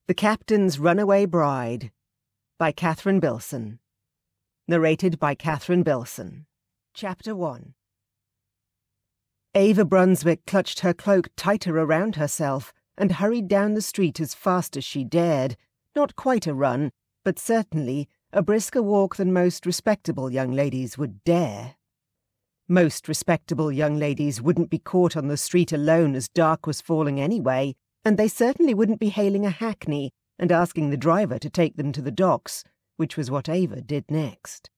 The Captain's Runaway Bride by Catherine Bilson. Narrated by Catherine Bilson. Chapter 1. Ava Brunswick clutched her cloak tighter around herself and hurried down the street as fast as she dared. Not quite a run, but certainly a brisker walk than most respectable young ladies would dare. Most respectable young ladies wouldn't be caught on the street alone as dark was falling anyway, and they certainly wouldn't be hailing a hackney and asking the driver to take them to the docks, which was what Ava did next.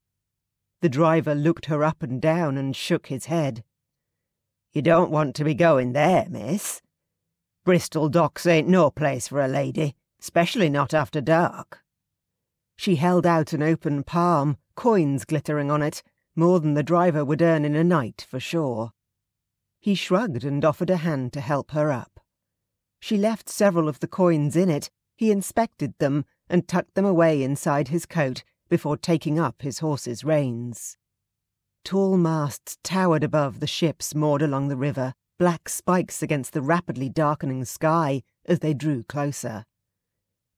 The driver looked her up and down and shook his head. "You don't want to be going there, miss. Bristol docks ain't no place for a lady, especially not after dark." She held out an open palm, coins glittering on it, more than the driver would earn in a night for sure. He shrugged and offered a hand to help her up. She left several of the coins in it. He inspected them and tucked them away inside his coat before taking up his horse's reins. Tall masts towered above the ships moored along the river, black spikes against the rapidly darkening sky as they drew closer.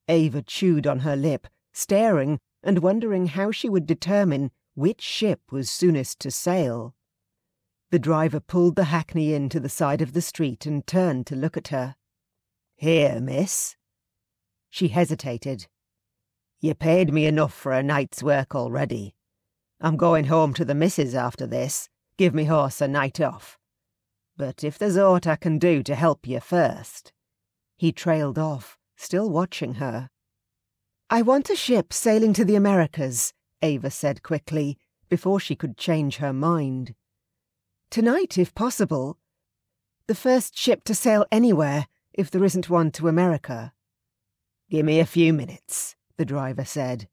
Ava chewed on her lip, staring and wondering how she would determine which ship was soonest to sail. The driver pulled the hackney in to the side of the street and turned to look at her. "Here, miss." She hesitated. "You paid me enough for a night's work already. I'm going home to the missus after this. Give me horse a night off. But if there's aught I can do to help you first." He trailed off, still watching her. "I want a ship sailing to the Americas," Ava said quickly, before she could change her mind. "Tonight, if possible. The first ship to sail anywhere, if there isn't one to America." "Give me a few minutes," the driver said.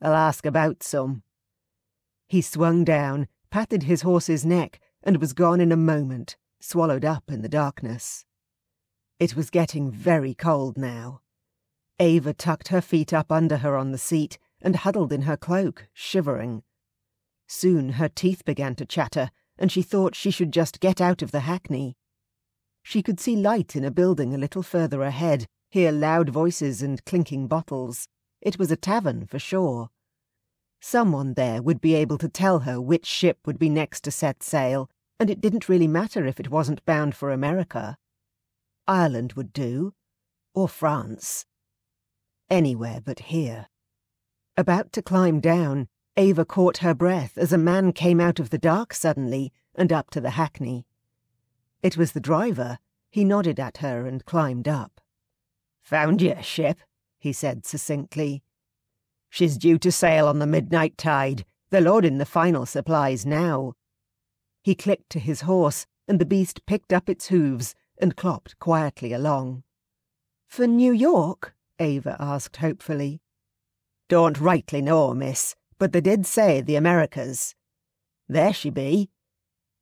"I'll ask about some." He swung down, patted his horse's neck, and was gone in a moment, swallowed up in the darkness. It was getting very cold now. Ava tucked her feet up under her on the seat and huddled in her cloak, shivering. Soon her teeth began to chatter, and she thought she should just get out of the hackney. She could see light in a building a little further ahead, hear loud voices and clinking bottles. It was a tavern for sure. Someone there would be able to tell her which ship would be next to set sail, and it didn't really matter if it wasn't bound for America. Ireland would do, or France. Anywhere but here. About to climb down, Ava caught her breath as a man came out of the dark suddenly and up to the hackney. It was the driver. He nodded at her and climbed up. "Found you a ship," he said succinctly. "She's due to sail on the midnight tide. They're loading the final supplies now." He clicked to his horse, and the beast picked up its hooves and clopped quietly along. "For New York?" Ava asked hopefully. "Don't rightly know, miss, but they did say the Americas. There she be."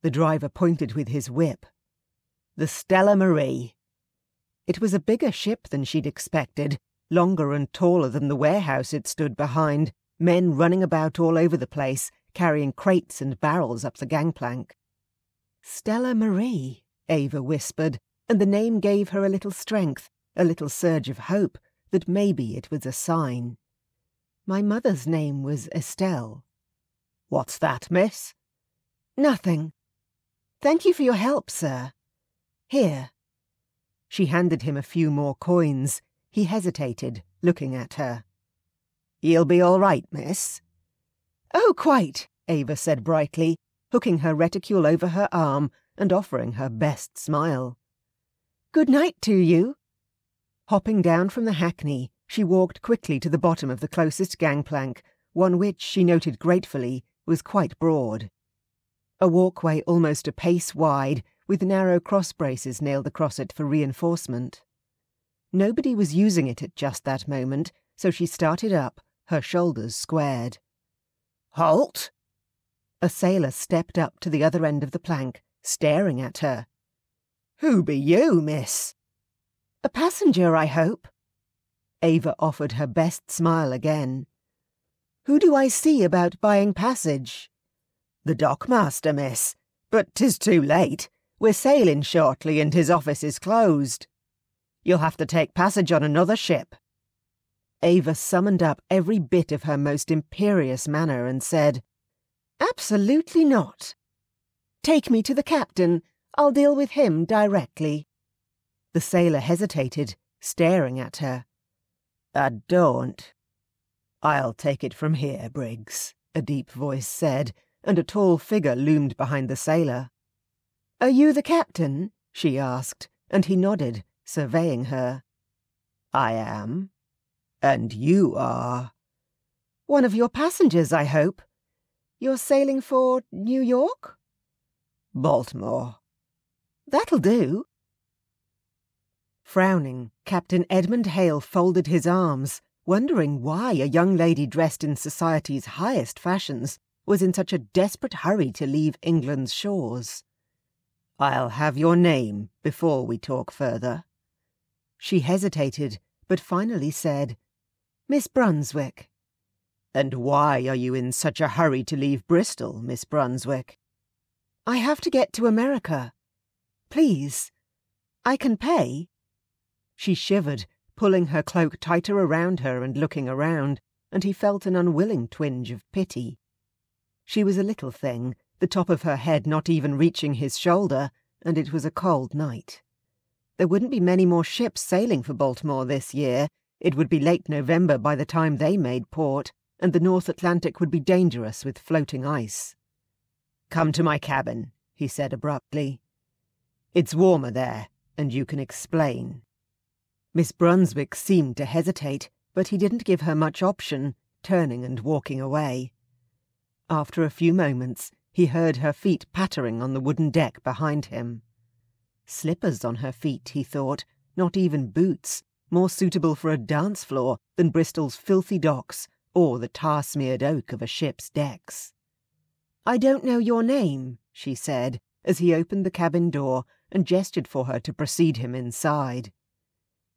The driver pointed with his whip. "The Stella Marie." It was a bigger ship than she'd expected, longer and taller than the warehouse it stood behind, men running about all over the place, carrying crates and barrels up the gangplank. "Stella Marie," Ava whispered, and the name gave her a little strength, a little surge of hope that maybe it was a sign. "My mother's name was Estelle." "What's that, miss?" "Nothing. Thank you for your help, sir. Here." She handed him a few more coins. He hesitated, looking at her. "You'll be all right, miss?" "Oh, quite," Ava said brightly, hooking her reticule over her arm and offering her best smile. "Good night to you." Hopping down from the hackney, she walked quickly to the bottom of the closest gangplank, one which, she noted gratefully, was quite broad. A walkway almost a pace wide, with narrow cross braces nailed across it for reinforcement. Nobody was using it at just that moment, so she started up, her shoulders squared. "Halt!" A sailor stepped up to the other end of the plank, staring at her. "Who be you, miss?" "A passenger, I hope." Ava offered her best smile again. "Who do I see about buying passage?" "The dockmaster, miss. But 'tis too late. We're sailing shortly and his office is closed. You'll have to take passage on another ship." Ava summoned up every bit of her most imperious manner and said, "Absolutely not. Take me to the captain. I'll deal with him directly." The sailor hesitated, staring at her. "Don't." "I'll take it from here, Briggs," a deep voice said, and a tall figure loomed behind the sailor. "Are you the captain?" she asked, and he nodded, surveying her. "I am. And you are—" "One of your passengers, I hope. You're sailing for New York?" "Baltimore." "That'll do." Frowning, Captain Edmund Hale folded his arms, wondering why a young lady dressed in society's highest fashions was in such a desperate hurry to leave England's shores. "I'll have your name before we talk further." She hesitated, but finally said, "Miss Brunswick." "And why are you in such a hurry to leave Bristol, Miss Brunswick?" "I have to get to America. Please, I can pay." She shivered, pulling her cloak tighter around her and looking around, and he felt an unwilling twinge of pity. She was a little thing, the top of her head not even reaching his shoulder, and it was a cold night. There wouldn't be many more ships sailing for Baltimore this year. It would be late November by the time they made port, and the North Atlantic would be dangerous with floating ice. "Come to my cabin," he said abruptly. "It's warmer there, and you can explain." Miss Brunswick seemed to hesitate, but he didn't give her much option, turning and walking away. After a few moments, he heard her feet pattering on the wooden deck behind him. Slippers on her feet, he thought, not even boots, more suitable for a dance floor than Bristol's filthy docks or the tar-smeared oak of a ship's decks. "I don't know your name," she said, as he opened the cabin door and gestured for her to precede him inside.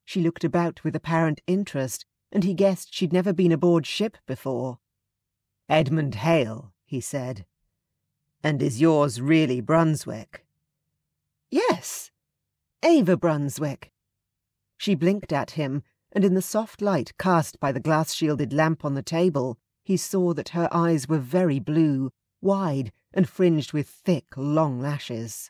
She looked about with apparent interest, and he guessed she'd never been aboard ship before. "Edmund Hale," he said. "And is yours really Brunswick?" "Yes, Ava Brunswick." She blinked at him, and in the soft light cast by the glass-shielded lamp on the table, he saw that her eyes were very blue, wide, and fringed with thick, long lashes.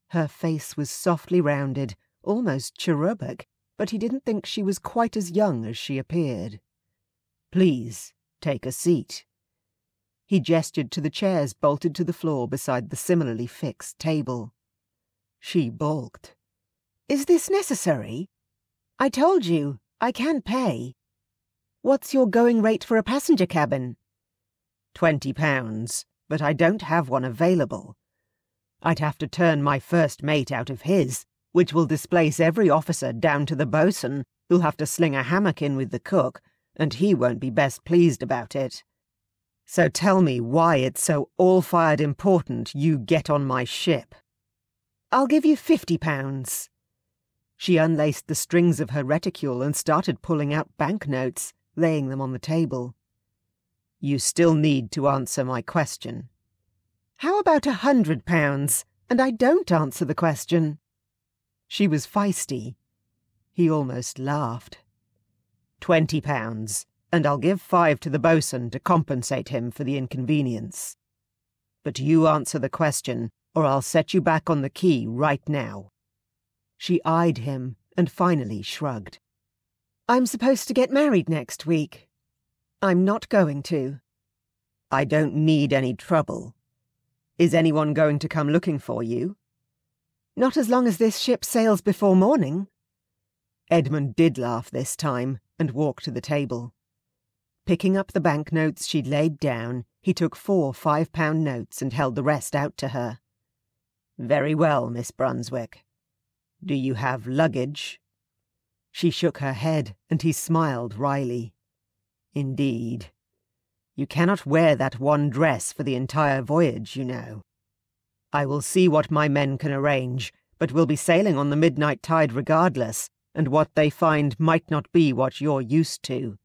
Her face was softly rounded, almost cherubic, but he didn't think she was quite as young as she appeared. "Please, take a seat." He gestured to the chairs bolted to the floor beside the similarly fixed table. She balked. "Is this necessary? I told you, I can pay. What's your going rate for a passenger cabin?" £20, but I don't have one available. I'd have to turn my first mate out of his, which will displace every officer down to the boatswain, who'll have to sling a hammock in with the cook, and he won't be best pleased about it. So tell me why it's so all-fired important you get on my ship." "I'll give you £50. She unlaced the strings of her reticule and started pulling out banknotes, laying them on the table. "You still need to answer my question." "How about £100, and I don't answer the question?" She was feisty. He almost laughed. £20, and I'll give 5 to the boatswain to compensate him for the inconvenience. But you answer the question, or I'll set you back on the quay right now." She eyed him and finally shrugged. "I'm supposed to get married next week. I'm not going to." "I don't need any trouble. Is anyone going to come looking for you?" "Not as long as this ship sails before morning." Edmund did laugh this time and walked to the table. Picking up the banknotes she'd laid down, he took 4 £5 notes and held the rest out to her. "Very well, Miss Brunswick. Do you have luggage?" She shook her head, and he smiled wryly. "Indeed. You cannot wear that one dress for the entire voyage, you know. I will see what my men can arrange, but we'll be sailing on the midnight tide regardless, and what they find might not be what you're used to.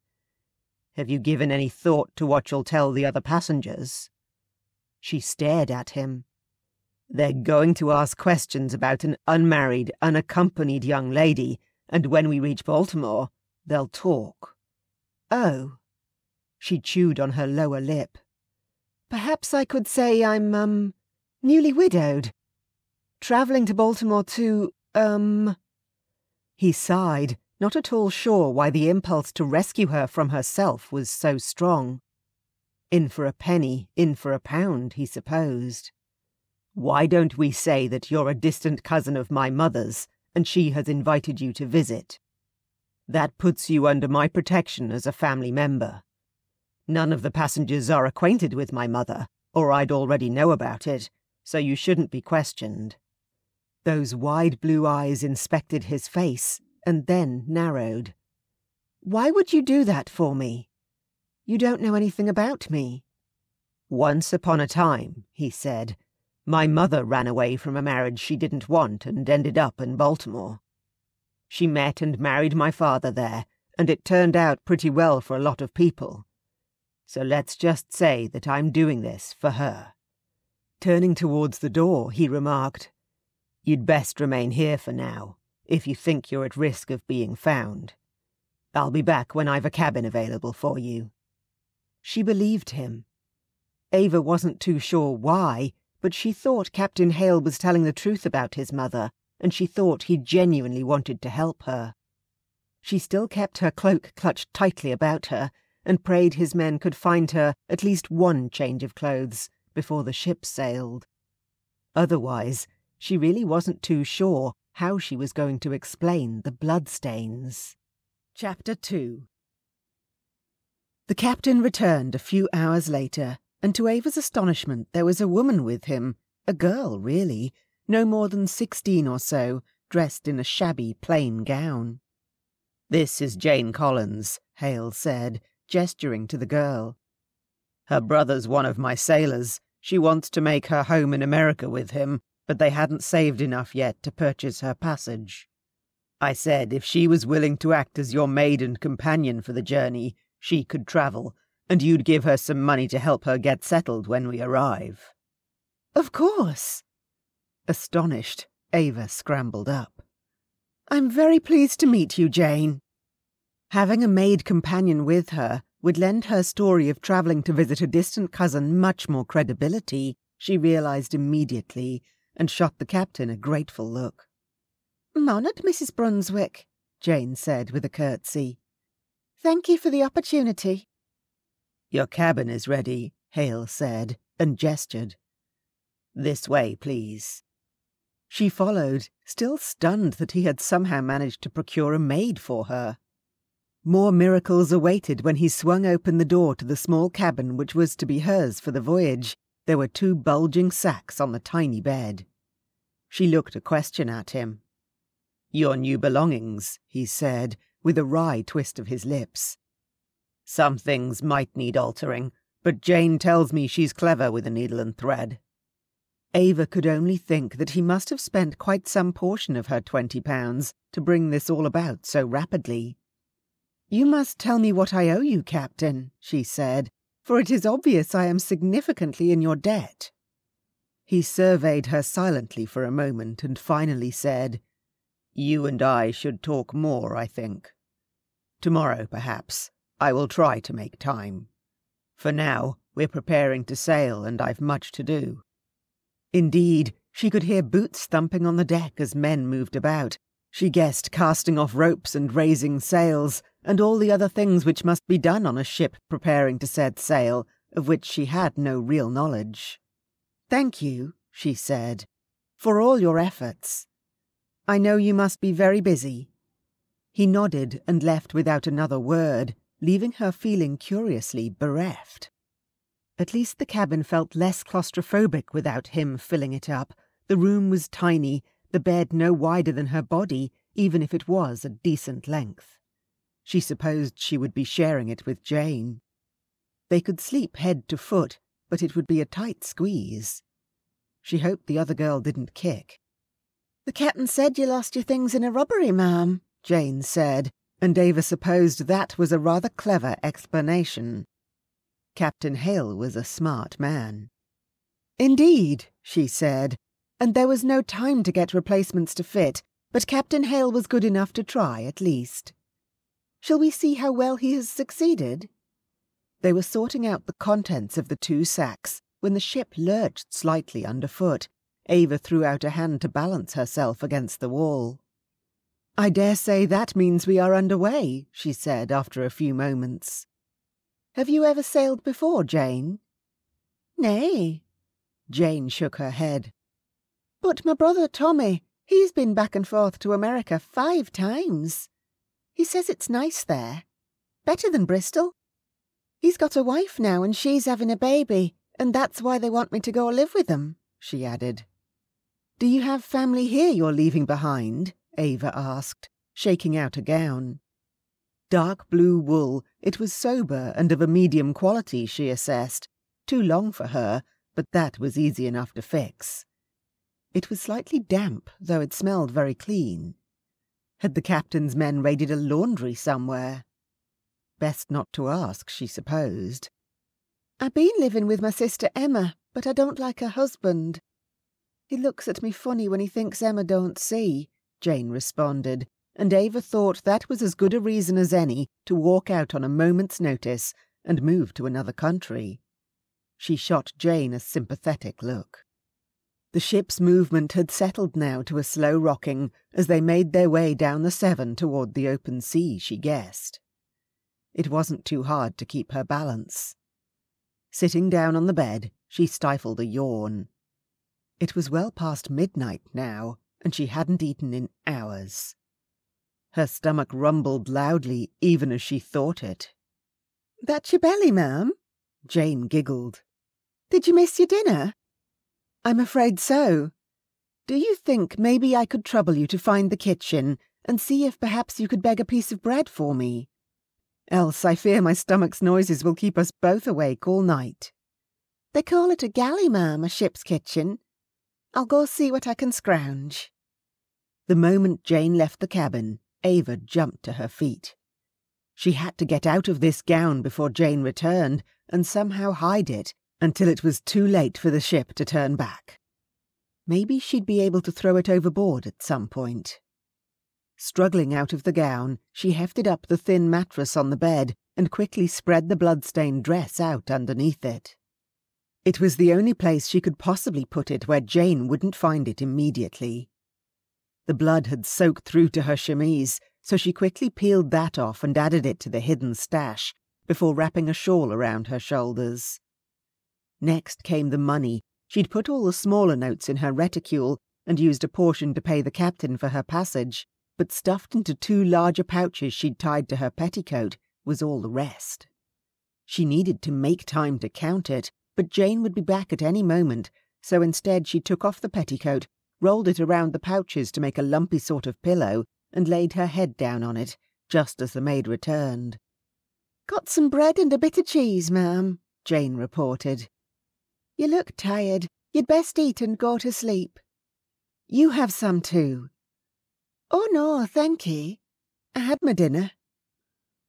Have you given any thought to what you'll tell the other passengers?" She stared at him. "They're going to ask questions about an unmarried, unaccompanied young lady, and when we reach Baltimore, they'll talk. Oh. She chewed on her lower lip. Perhaps I could say I'm, newly widowed. Travelling to Baltimore to, He sighed, not at all sure why the impulse to rescue her from herself was so strong. In for a penny, in for a pound, he supposed. Why don't we say that you're a distant cousin of my mother's, and she has invited you to visit? That puts you under my protection as a family member. None of the passengers are acquainted with my mother, or I'd already know about it, so you shouldn't be questioned. Those wide blue eyes inspected his face, and then narrowed. Why would you do that for me? You don't know anything about me. Once upon a time, he said, my mother ran away from a marriage she didn't want and ended up in Baltimore. She met and married my father there, and it turned out pretty well for a lot of people. So let's just say that I'm doing this for her. Turning towards the door, he remarked, You'd best remain here for now, if you think you're at risk of being found. I'll be back when I've a cabin available for you. She believed him. Ava wasn't too sure why, but she thought Captain Hale was telling the truth about his mother, and she thought he genuinely wanted to help her. She still kept her cloak clutched tightly about her, and prayed his men could find her at least one change of clothes before the ship sailed. Otherwise, she really wasn't too sure how she was going to explain the bloodstains. Chapter 2. The captain returned a few hours later, and to Ava's astonishment there was a woman with him, a girl, really, no more than 16 or so, dressed in a shabby plain gown. "This is Jane Collins," Hale said, gesturing to the girl. "Her brother's one of my sailors. She wants to make her home in America with him, but they hadn't saved enough yet to purchase her passage. I said if she was willing to act as your maid and companion for the journey, she could travel, and you'd give her some money to help her get settled when we arrive." "Of course." Astonished, Ava scrambled up. "I'm very pleased to meet you, Jane." Having a maid companion with her would lend her story of travelling to visit a distant cousin much more credibility, she realised immediately, and shot the captain a grateful look. "Honoured, Mrs. Brunswick," Jane said with a curtsy. "Thank you for the opportunity." "Your cabin is ready," Hale said, and gestured. "This way, please." She followed, still stunned that he had somehow managed to procure a maid for her. More miracles awaited when he swung open the door to the small cabin which was to be hers for the voyage. There were 2 bulging sacks on the tiny bed. She looked a question at him. "Your new belongings," he said, with a wry twist of his lips. "Some things might need altering, but Jane tells me she's clever with a needle and thread." Ava could only think that he must have spent quite some portion of her £20 to bring this all about so rapidly. "You must tell me what I owe you, Captain," she said, "for it is obvious I am significantly in your debt." He surveyed her silently for a moment and finally said, "You and I should talk more, I think. Tomorrow, perhaps. I will try to make time. For now, we're preparing to sail and I've much to do." Indeed, she could hear boots thumping on the deck as men moved about. She guessed casting off ropes and raising sails, and all the other things which must be done on a ship preparing to set sail, of which she had no real knowledge. "Thank you," she said, "for all your efforts. I know you must be very busy." He nodded and left without another word, leaving her feeling curiously bereft. At least the cabin felt less claustrophobic without him filling it up. The room was tiny, the bed no wider than her body, even if it was a decent length. She supposed she would be sharing it with Jane. They could sleep head to foot, but it would be a tight squeeze. She hoped the other girl didn't kick. "The captain said you lost your things in a robbery, ma'am," Jane said, and Ava supposed that was a rather clever explanation. Captain Hale was a smart man. "Indeed," she said, and there was no time to get replacements to fit, but Captain Hale was good enough to try at least. Shall we see how well he has succeeded?" They were sorting out the contents of the 2 sacks when the ship lurched slightly underfoot. Ava threw out a hand to balance herself against the wall. "I dare say that means we are underway," she said after a few moments. "Have you ever sailed before, Jane?" "Nay." Jane shook her head. "But my brother Tommy, he's been back and forth to America 5 times. He says it's nice there. Better than Bristol. He's got a wife now and she's having a baby, and that's why they want me to go live with them," she added. "Do you have family here you're leaving behind?" Ava asked, shaking out a gown. Dark blue wool, it was sober and of a medium quality, she assessed. Too long for her, but that was easy enough to fix. It was slightly damp, though it smelled very clean. Had the captain's men raided a laundry somewhere? Best not to ask, she supposed. "I've been living with my sister Emma, but I don't like her husband. He looks at me funny when he thinks Emma don't see," Jane responded, and Ava thought that was as good a reason as any to walk out on a moment's notice and move to another country. She shot Jane a sympathetic look. The ship's movement had settled now to a slow rocking as they made their way down the Severn toward the open sea, she guessed. It wasn't too hard to keep her balance. Sitting down on the bed, she stifled a yawn. It was well past midnight now, and she hadn't eaten in hours. Her stomach rumbled loudly even as she thought it. "That's your belly, ma'am?" Jane giggled. "Did you miss your dinner?" "I'm afraid so. Do you think maybe I could trouble you to find the kitchen and see if perhaps you could beg a piece of bread for me? Else I fear my stomach's noises will keep us both awake all night." "They call it a galley, ma'am, a ship's kitchen. I'll go see what I can scrounge." The moment Jane left the cabin, Ava jumped to her feet. She had to get out of this gown before Jane returned and somehow hide it until it was too late for the ship to turn back. Maybe she'd be able to throw it overboard at some point. Struggling out of the gown, she hefted up the thin mattress on the bed and quickly spread the blood-stained dress out underneath it. It was the only place she could possibly put it where Jane wouldn't find it immediately. The blood had soaked through to her chemise, so she quickly peeled that off and added it to the hidden stash before wrapping a shawl around her shoulders. Next came the money. She'd put all the smaller notes in her reticule and used a portion to pay the captain for her passage, but stuffed into 2 larger pouches she'd tied to her petticoat was all the rest. She needed to make time to count it, but Jane would be back at any moment, so instead she took off the petticoat, rolled it around the pouches to make a lumpy sort of pillow, and laid her head down on it, just as the maid returned. "Got some bread and a bit of cheese, ma'am," Jane reported. "You look tired. You'd best eat and go to sleep." "You have some too." "Oh no, thank ye. I had my dinner."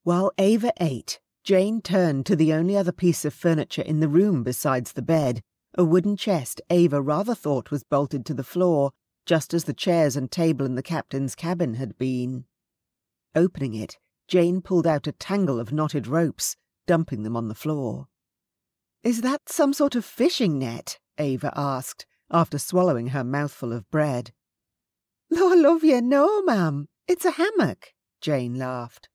While Ava ate, Jane turned to the only other piece of furniture in the room besides the bed, a wooden chest Ava rather thought was bolted to the floor, just as the chairs and table in the captain's cabin had been. Opening it, Jane pulled out a tangle of knotted ropes, dumping them on the floor. "Is that some sort of fishing net?" Ava asked, after swallowing her mouthful of bread. "Lord love you, no, ma'am. It's a hammock," Jane laughed.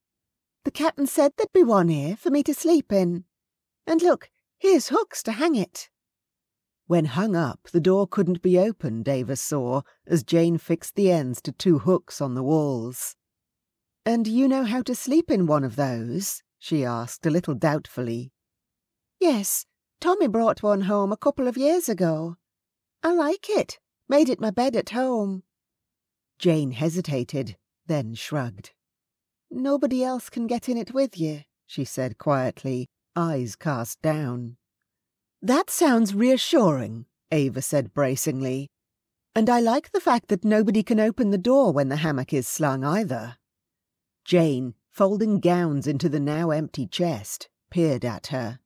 "The captain said there'd be one here for me to sleep in. And look, here's hooks to hang it." When hung up, the door couldn't be opened, Ava saw, as Jane fixed the ends to 2 hooks on the walls. "And you know how to sleep in one of those?" she asked, a little doubtfully. "Yes, Tommy brought one home a couple of years ago. I like it. Made it my bed at home." Jane hesitated, then shrugged. "Nobody else can get in it with you," she said quietly, eyes cast down. "That sounds reassuring," Ava said bracingly. "And I like the fact that nobody can open the door when the hammock is slung either." Jane, folding gowns into the now empty chest, peered at her.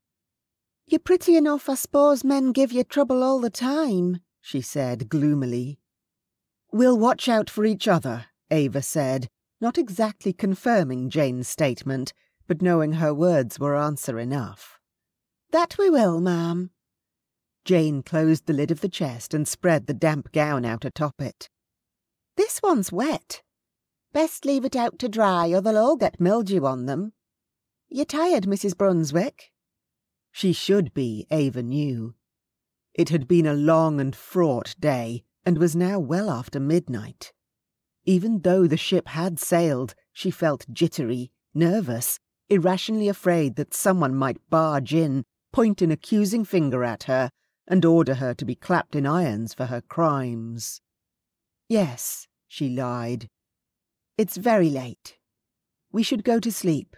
"You're pretty enough, I suppose men give you trouble all the time," she said gloomily. "We'll watch out for each other," Ava said, not exactly confirming Jane's statement, but knowing her words were answer enough. "That we will, ma'am." Jane closed the lid of the chest and spread the damp gown out atop it. "This one's wet. Best leave it out to dry, or they'll all get mildew on them. You tired, Mrs. Brunswick?" She should be, Ava knew. It had been a long and fraught day, and was now well after midnight. Even though the ship had sailed, she felt jittery, nervous, irrationally afraid that someone might barge in, point an accusing finger at her, and order her to be clapped in irons for her crimes. "Yes," she lied. "It's very late. We should go to sleep."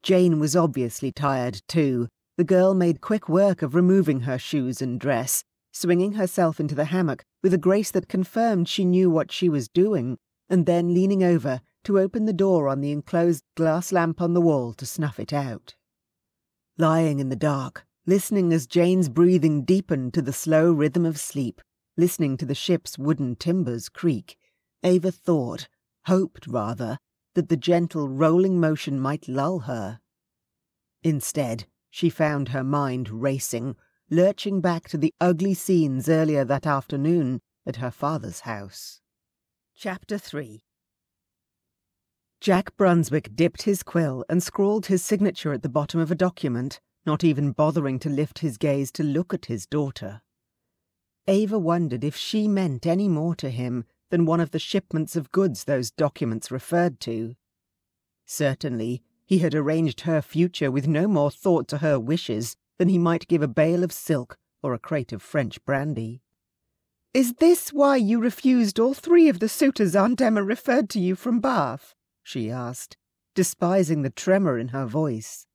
Jane was obviously tired too. The girl made quick work of removing her shoes and dress, swinging herself into the hammock with a grace that confirmed she knew what she was doing, and then leaning over to open the door on the enclosed glass lamp on the wall to snuff it out. Lying in the dark, listening as Jane's breathing deepened to the slow rhythm of sleep, listening to the ship's wooden timbers creak, Ava hoped rather, that the gentle rolling motion might lull her. Instead, she found her mind racing, lurching back to the ugly scenes earlier that afternoon at her father's house. Chapter 3. Jack Brunswick dipped his quill and scrawled his signature at the bottom of a document, not even bothering to lift his gaze to look at his daughter. Ava wondered if she meant any more to him than one of the shipments of goods those documents referred to. Certainly, he had arranged her future with no more thought to her wishes than he might give a bale of silk or a crate of French brandy. "Is this why you refused all 3 of the suitors Aunt Emma referred to you from Bath?" she asked, despising the tremor in her voice.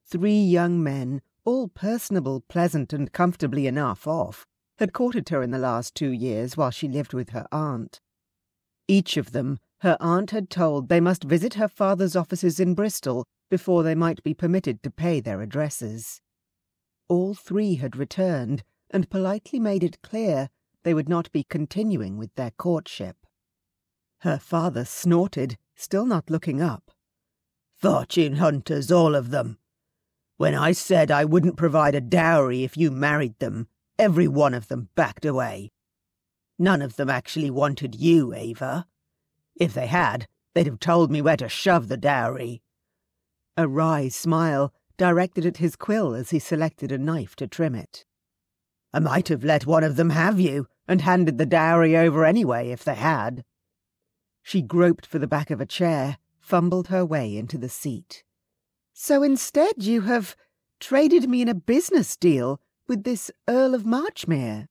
3 young men, all personable, pleasant, and comfortably enough off, had courted her in the last 2 years while she lived with her aunt. Each of them, her aunt had told they must visit her father's offices in Bristol before they might be permitted to pay their addresses. All 3 had returned, and politely made it clear they would not be continuing with their courtship. Her father snorted, still not looking up. "Fortune hunters, all of them. When I said I wouldn't provide a dowry if you married them, every one of them backed away. None of them actually wanted you, Ava. If they had, they'd have told me where to shove the dowry." A wry smile directed at his quill as he selected a knife to trim it. "I might have let one of them have you, and handed the dowry over anyway if they had." She groped for the back of a chair, fumbled her way into the seat. "So instead you have traded me in a business deal with this Earl of Marchmere?"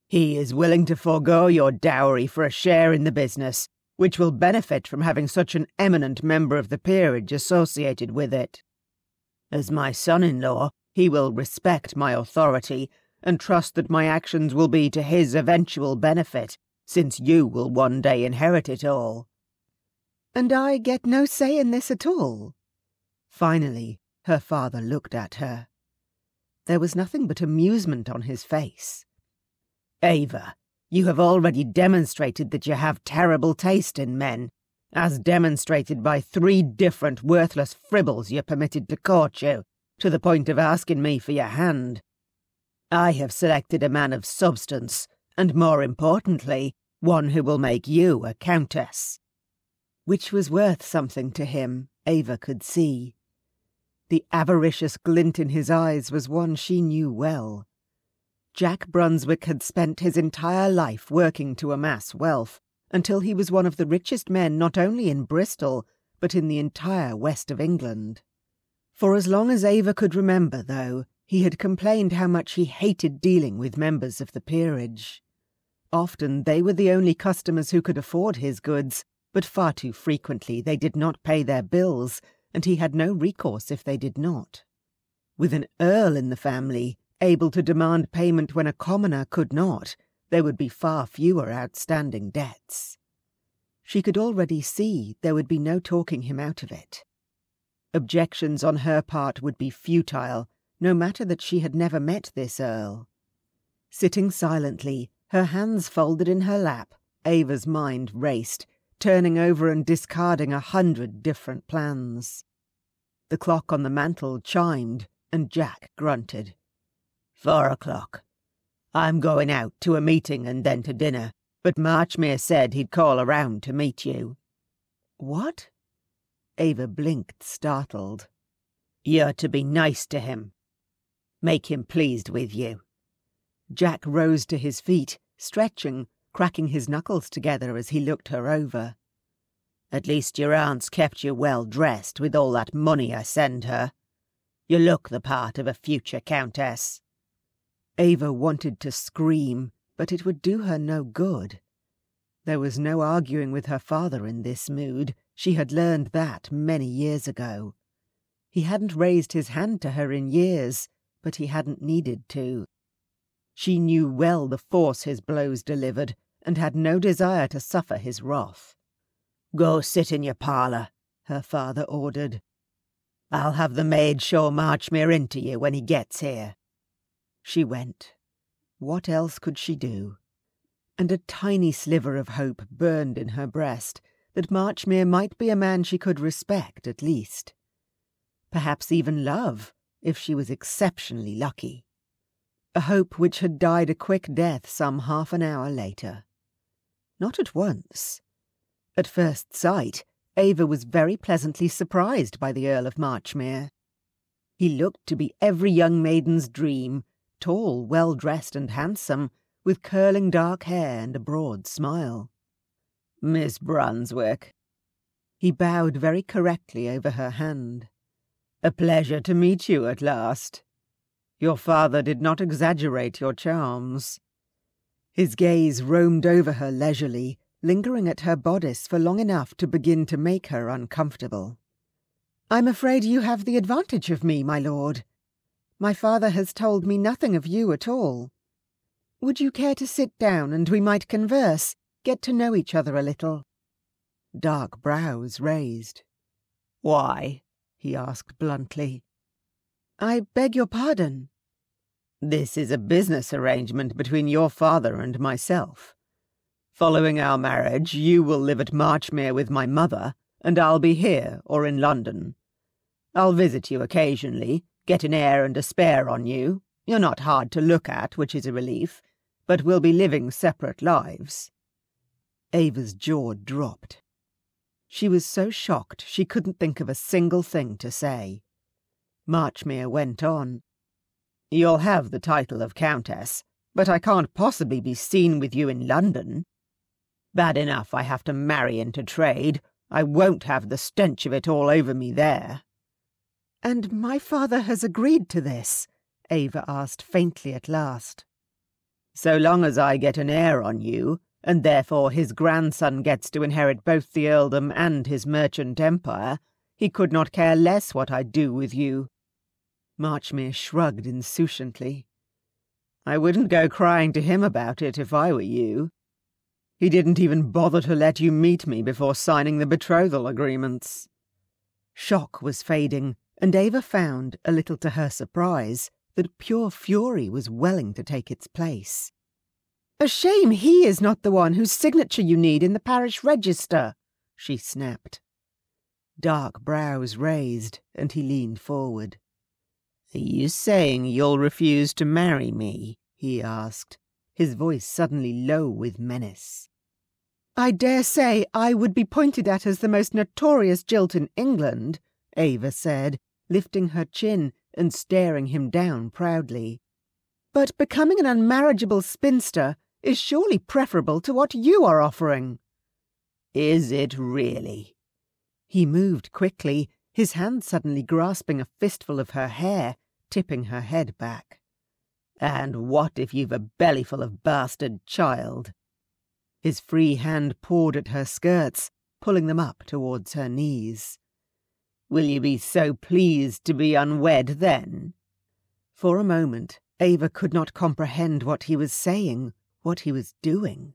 "He is willing to forego your dowry for a share in the business, which will benefit from having such an eminent member of the peerage associated with it. As my son-in-law, he will respect my authority and trust that my actions will be to his eventual benefit, since you will one day inherit it all." "And I get no say in this at all?" Finally, her father looked at her. There was nothing but amusement on his face. "Ava, you have already demonstrated that you have terrible taste in men, as demonstrated by 3 different worthless fribbles you permitted to court you, to the point of asking me for your hand. I have selected a man of substance, and more importantly, one who will make you a countess." Which was worth something to him, Ava could see. The avaricious glint in his eyes was one she knew well. Jack Brunswick had spent his entire life working to amass wealth, until he was one of the richest men not only in Bristol, but in the entire west of England. For as long as Ava could remember, though, he had complained how much he hated dealing with members of the peerage. Often they were the only customers who could afford his goods, but far too frequently they did not pay their bills, and he had no recourse if they did not. With an earl in the family, able to demand payment when a commoner could not, there would be far fewer outstanding debts. She could already see there would be no talking him out of it. Objections on her part would be futile, no matter that she had never met this earl. Sitting silently, her hands folded in her lap, Ava's mind raced, turning over and discarding 100 different plans. The clock on the mantel chimed, and Jack grunted. 4 o'clock. I'm going out to a meeting and then to dinner, but Marchmere said he'd call around to meet you. What? Ava blinked, startled. You're to be nice to him. Make him pleased with you. Jack rose to his feet, stretching, cracking his knuckles together as he looked her over. At least your aunt's kept you well dressed with all that money I send her. You look the part of a future countess. Ava wanted to scream, but it would do her no good. There was no arguing with her father in this mood. She had learned that many years ago. He hadn't raised his hand to her in years, but he hadn't needed to. She knew well the force his blows delivered, and had no desire to suffer his wrath. Go sit in your parlour, her father ordered. I'll have the maid show Marchmere into you when he gets here. She went. What else could she do? And a tiny sliver of hope burned in her breast that Marchmere might be a man she could respect at least. Perhaps even love, if she was exceptionally lucky. A hope which had died a quick death some half an hour later. Not at once. At first sight, Ava was very pleasantly surprised by the Earl of Marchmere. He looked to be every young maiden's dream, tall, well-dressed and handsome, with curling dark hair and a broad smile. Miss Brunswick. He bowed very correctly over her hand. A pleasure to meet you at last. Your father did not exaggerate your charms. His gaze roamed over her leisurely, lingering at her bodice for long enough to begin to make her uncomfortable. I'm afraid you have the advantage of me, my lord. My father has told me nothing of you at all. Would you care to sit down and we might converse, get to know each other a little? Dark brows raised. Why? He asked bluntly. I beg your pardon. This is a business arrangement between your father and myself. Following our marriage, you will live at Marchmere with my mother, and I'll be here or in London. I'll visit you occasionally, get an heir and a spare on you. You're not hard to look at, which is a relief, but we'll be living separate lives. Ava's jaw dropped. She was so shocked she couldn't think of a single thing to say. Marchmere went on. You'll have the title of Countess, but I can't possibly be seen with you in London. Bad enough I have to marry into trade. I won't have the stench of it all over me there. And my father has agreed to this? Ava asked faintly at last. So long as I get an heir on you, and therefore his grandson gets to inherit both the earldom and his merchant empire, he could not care less what I do with you. Marchmere shrugged insouciantly. I wouldn't go crying to him about it if I were you. He didn't even bother to let you meet me before signing the betrothal agreements. Shock was fading, and Ava found, a little to her surprise, that pure fury was welling to take its place. A shame he is not the one whose signature you need in the parish register, she snapped. Dark brows raised, and he leaned forward. Are you saying you'll refuse to marry me? He asked, his voice suddenly low with menace. I dare say I would be pointed at as the most notorious jilt in England, Ava said, lifting her chin and staring him down proudly. But becoming an unmarriageable spinster is surely preferable to what you are offering. Is it really? He moved quickly, his hand suddenly grasping a fistful of her hair, tipping her head back. And what if you've a bellyful of bastard child? His free hand pawed at her skirts, pulling them up towards her knees. Will you be so pleased to be unwed then? For a moment, Ava could not comprehend what he was saying, what he was doing.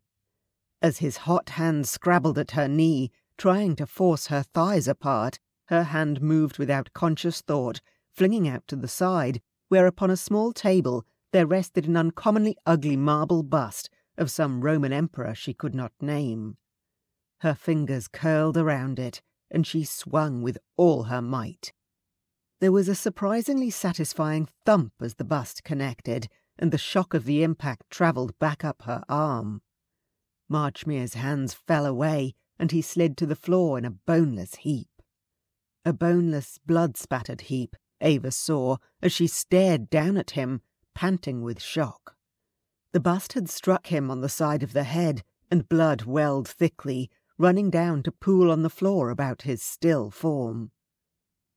As his hot hand scrabbled at her knee, trying to force her thighs apart, her hand moved without conscious thought, flinging out to the side, where upon a small table there rested an uncommonly ugly marble bust of some Roman emperor she could not name. Her fingers curled around it, and she swung with all her might. There was a surprisingly satisfying thump as the bust connected, and the shock of the impact travelled back up her arm. Marchmere's hands fell away, and he slid to the floor in a boneless heap. A boneless, blood-spattered heap, Ava saw, as she stared down at him, panting with shock. The bust had struck him on the side of the head, and blood welled thickly, running down to pool on the floor about his still form.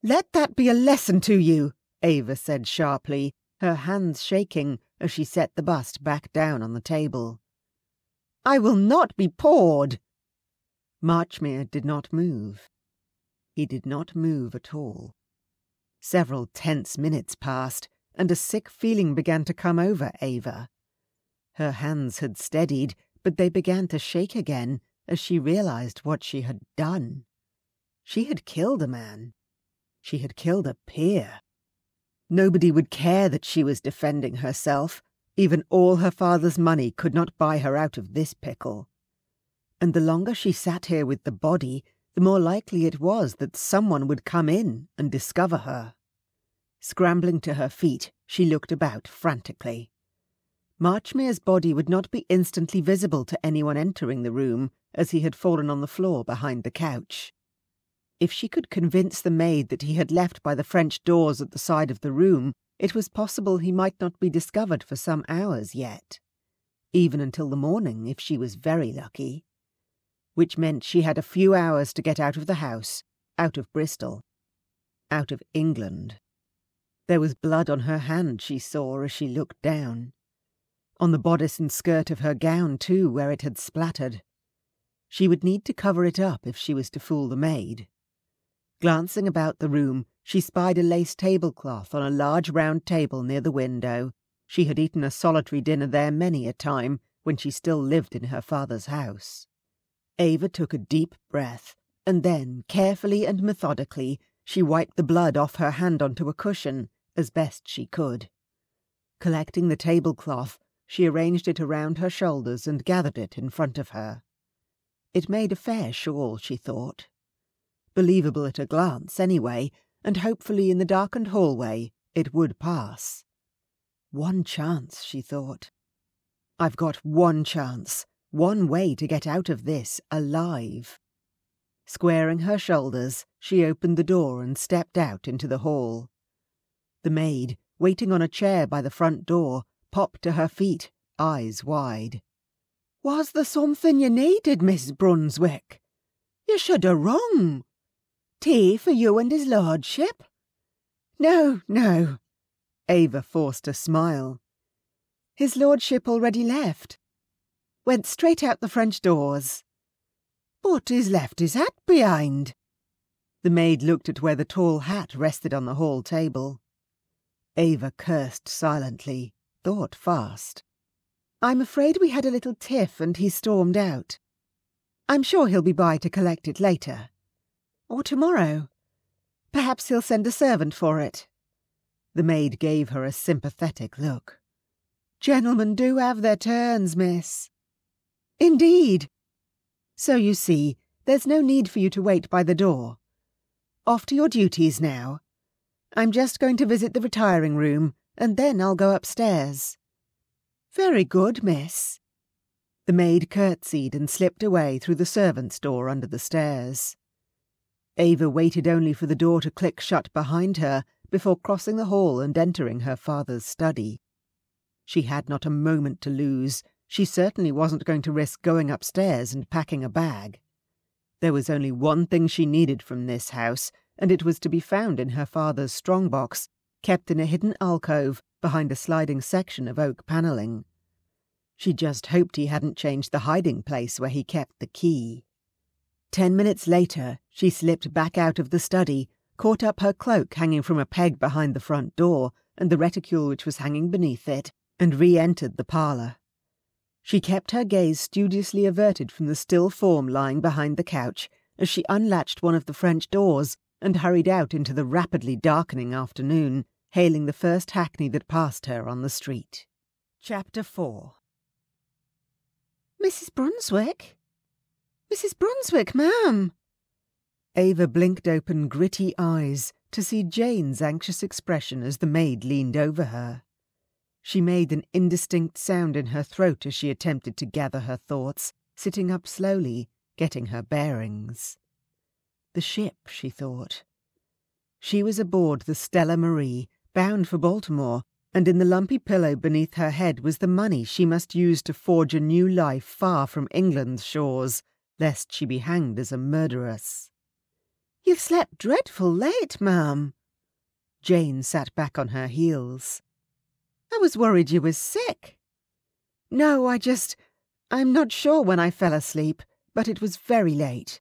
"Let that be a lesson to you," Ava said sharply, her hands shaking as she set the bust back down on the table. "I will not be pawed." Marchmere did not move. He did not move at all. Several tense minutes passed, and a sick feeling began to come over Ava. Her hands had steadied, but they began to shake again as she realized what she had done. She had killed a man. She had killed a peer. Nobody would care that she was defending herself. Even all her father's money could not buy her out of this pickle. And the longer she sat here with the body, the more likely it was that someone would come in and discover her. Scrambling to her feet, she looked about frantically. Marchmere's body would not be instantly visible to anyone entering the room, as he had fallen on the floor behind the couch. If she could convince the maid that he had left by the French doors at the side of the room, it was possible he might not be discovered for some hours yet. Even until the morning, if she was very lucky. Which meant she had a few hours to get out of the house, out of Bristol, out of England. There was blood on her hand, she saw as she looked down. On the bodice and skirt of her gown, too, where it had splattered. She would need to cover it up if she was to fool the maid. Glancing about the room, she spied a lace tablecloth on a large round table near the window. She had eaten a solitary dinner there many a time, when she still lived in her father's house. Ava took a deep breath, and then, carefully and methodically, she wiped the blood off her hand onto a cushion, as best she could. Collecting the tablecloth, she arranged it around her shoulders and gathered it in front of her. It made a fair shawl, she thought. Believable at a glance, anyway, and hopefully in the darkened hallway it would pass. One chance, she thought. I've got one chance, one way to get out of this alive. Squaring her shoulders, she opened the door and stepped out into the hall. The maid, waiting on a chair by the front door, popped to her feet, eyes wide. "Was there something you needed, Miss Brunswick? You should have rung. Tea for you and his lordship?" "No, no." Ava forced a smile. "His lordship already left. Went straight out the French doors." "But he's left his hat behind." The maid looked at where the tall hat rested on the hall table. Ava cursed silently, thought fast. "I'm afraid we had a little tiff and he stormed out. I'm sure he'll be by to collect it later. Or tomorrow. Perhaps he'll send a servant for it." The maid gave her a sympathetic look. "Gentlemen do have their turns, miss." "Indeed. So you see, there's no need for you to wait by the door. Off to your duties now. I'm just going to visit the retiring room, and then I'll go upstairs." "Very good, miss." The maid curtsied and slipped away through the servants' door under the stairs. Ava waited only for the door to click shut behind her before crossing the hall and entering her father's study. She had not a moment to lose. She certainly wasn't going to risk going upstairs and packing a bag. There was only one thing she needed from this house, and it was to be found in her father's strong-box, kept in a hidden alcove behind a sliding section of oak panelling. She just hoped he hadn't changed the hiding place where he kept the key. 10 minutes later, she slipped back out of the study, caught up her cloak hanging from a peg behind the front door and the reticule which was hanging beneath it, and re-entered the parlour. She kept her gaze studiously averted from the still form lying behind the couch as she unlatched one of the French doors and hurried out into the rapidly darkening afternoon, hailing the first hackney that passed her on the street. Chapter 4. "Mrs. Brunswick? Mrs. Brunswick, ma'am." Ava blinked open gritty eyes to see Jane's anxious expression as the maid leaned over her. She made an indistinct sound in her throat as she attempted to gather her thoughts, sitting up slowly, getting her bearings. The ship, she thought. She was aboard the Stella Marie, bound for Baltimore, and in the lumpy pillow beneath her head was the money she must use to forge a new life far from England's shores, lest she be hanged as a murderess. "You've slept dreadful late, ma'am." Jane sat back on her heels. "I was worried you was sick." "No, I'm not sure when I fell asleep, but it was very late.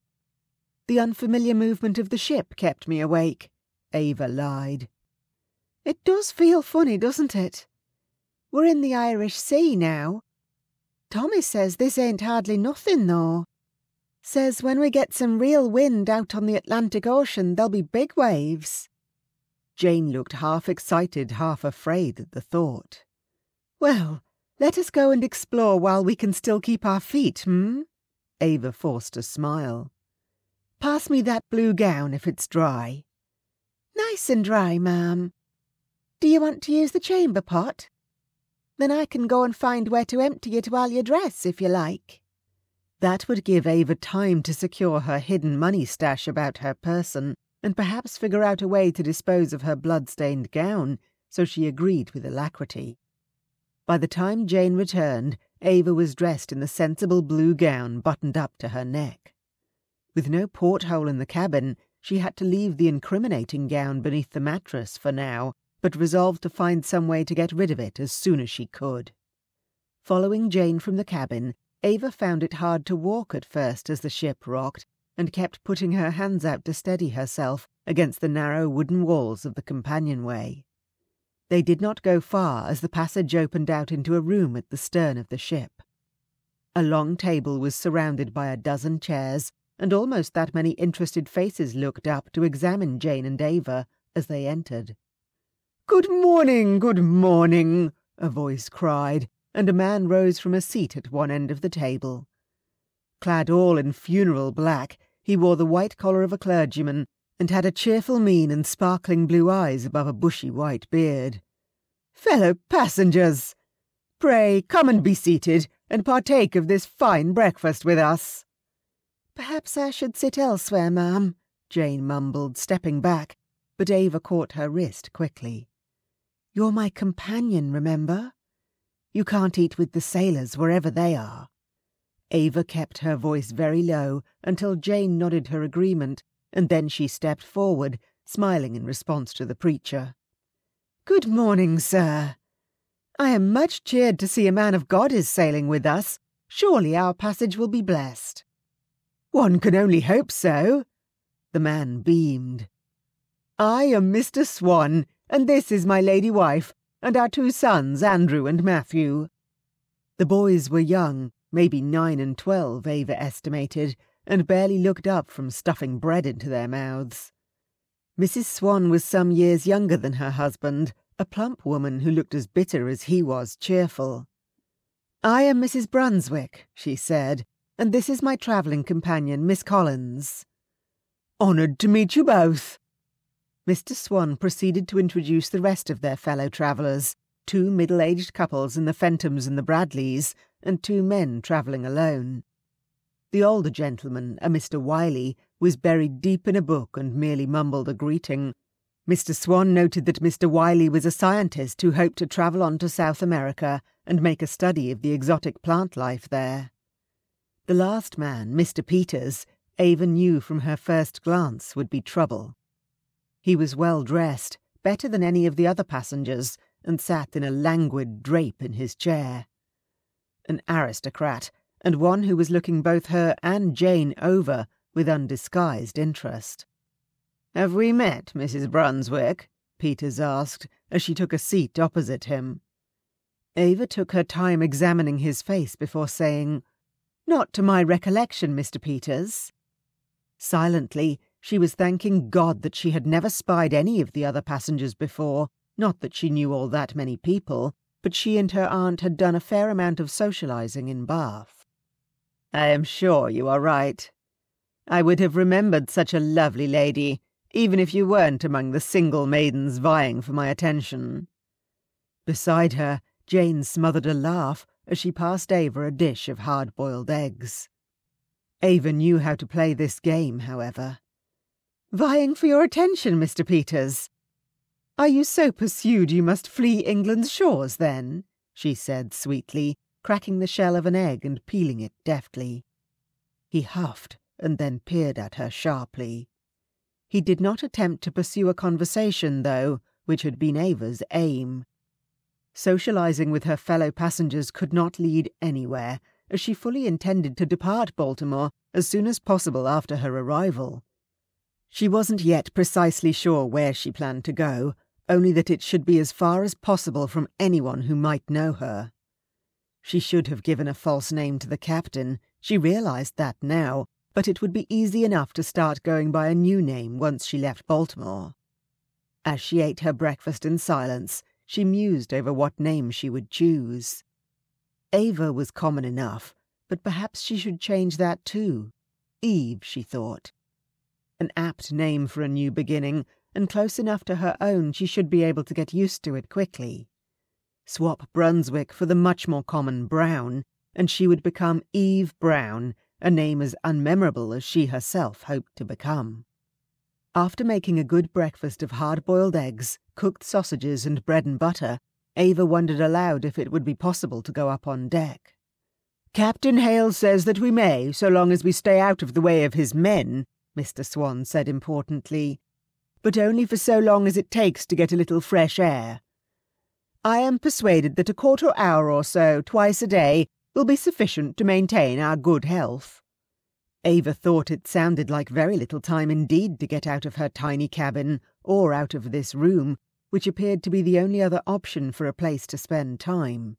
The unfamiliar movement of the ship kept me awake," Ava lied. "It does feel funny, doesn't it? We're in the Irish Sea now. Tommy says this ain't hardly nothing, though. Says when we get some real wind out on the Atlantic Ocean, there'll be big waves." Jane looked half excited, half afraid at the thought. "Well, let us go and explore while we can still keep our feet, Ava forced a smile. "Pass me that blue gown if it's dry." "Nice and dry, ma'am. Do you want to use the chamber pot? Then I can go and find where to empty it while you dress, if you like." That would give Ava time to secure her hidden money stash about her person, and perhaps figure out a way to dispose of her blood-stained gown, so she agreed with alacrity. By the time Jane returned, Ava was dressed in the sensible blue gown buttoned up to her neck. With no porthole in the cabin, she had to leave the incriminating gown beneath the mattress for now, but resolved to find some way to get rid of it as soon as she could. Following Jane from the cabin, Ava found it hard to walk at first as the ship rocked, and kept putting her hands out to steady herself against the narrow wooden walls of the companionway. They did not go far as the passage opened out into a room at the stern of the ship. A long table was surrounded by a dozen chairs, and almost that many interested faces looked up to examine Jane and Ava as they entered. Good morning," a voice cried, and a man rose from a seat at one end of the table. Clad all in funeral black, he wore the white collar of a clergyman, and had a cheerful mien and sparkling blue eyes above a bushy white beard. "Fellow passengers, pray come and be seated, and partake of this fine breakfast with us." "Perhaps I should sit elsewhere, ma'am," Jane mumbled, stepping back, but Ava caught her wrist quickly. "You're my companion, remember? You can't eat with the sailors wherever they are." Ava kept her voice very low until Jane nodded her agreement, and then she stepped forward, smiling in response to the preacher. "Good morning, sir. I am much cheered to see a man of God is sailing with us. Surely our passage will be blessed." "One can only hope so." The man beamed. "I am Mr. Swan, and this is my lady wife, and our 2 sons, Andrew and Matthew." The boys were young, maybe 9 and 12, Ava estimated, and barely looked up from stuffing bread into their mouths. Mrs. Swan was some years younger than her husband, a plump woman who looked as bitter as he was cheerful. "I am Mrs. Brunswick," she said, "and this is my travelling companion, Miss Collins." "Honoured to meet you both." Mr. Swan proceeded to introduce the rest of their fellow travellers, 2 middle-aged couples in the Fentums and the Bradleys, and 2 men travelling alone. The older gentleman, a Mr. Wiley, was buried deep in a book and merely mumbled a greeting. Mr. Swan noted that Mr. Wiley was a scientist who hoped to travel on to South America and make a study of the exotic plant life there. The last man, Mr. Peters, Ava knew from her first glance would be trouble. He was well dressed, better than any of the other passengers, and sat in a languid drape in his chair. An aristocrat, and one who was looking both her and Jane over with undisguised interest. "Have we met, Mrs. Brunswick?" Peters asked, as she took a seat opposite him. Ava took her time examining his face before saying, "Not to my recollection, Mr. Peters." Silently, she was thanking God that she had never spied any of the other passengers before, not that she knew all that many people, but she and her aunt had done a fair amount of socializing in Bath. I am sure you are right. I would have remembered such a lovely lady, even if you weren't among the single maidens vying for my attention." Beside her, Jane smothered a laugh as she passed Ava a dish of hard-boiled eggs. Ava knew how to play this game, however. "Vying for your attention, Mr. Peters? Are you so pursued you must flee England's shores, then?" she said sweetly, cracking the shell of an egg and peeling it deftly. He huffed and then peered at her sharply. He did not attempt to pursue a conversation, though, which had been Ava's aim. Socializing with her fellow passengers could not lead anywhere, as she fully intended to depart Baltimore as soon as possible after her arrival. She wasn't yet precisely sure where she planned to go, only that it should be as far as possible from anyone who might know her. She should have given a false name to the captain, she realized that now, but it would be easy enough to start going by a new name once she left Baltimore. As she ate her breakfast in silence, she mused over what name she would choose. Ava was common enough, but perhaps she should change that too. Eve, she thought. An apt name for a new beginning, and close enough to her own she should be able to get used to it quickly. Swap Brunswick for the much more common Brown, and she would become Eve Brown, a name as unmemorable as she herself hoped to become. After making a good breakfast of hard-boiled eggs, cooked sausages and bread and butter, Ava wondered aloud if it would be possible to go up on deck. "Captain Hale says that we may, so long as we stay out of the way of his men," Mr. Swan said importantly, "but only for so long as it takes to get a little fresh air. I am persuaded that a quarter hour or so, twice a day, will be sufficient to maintain our good health." Ava thought it sounded like very little time indeed to get out of her tiny cabin, or out of this room, which appeared to be the only other option for a place to spend time.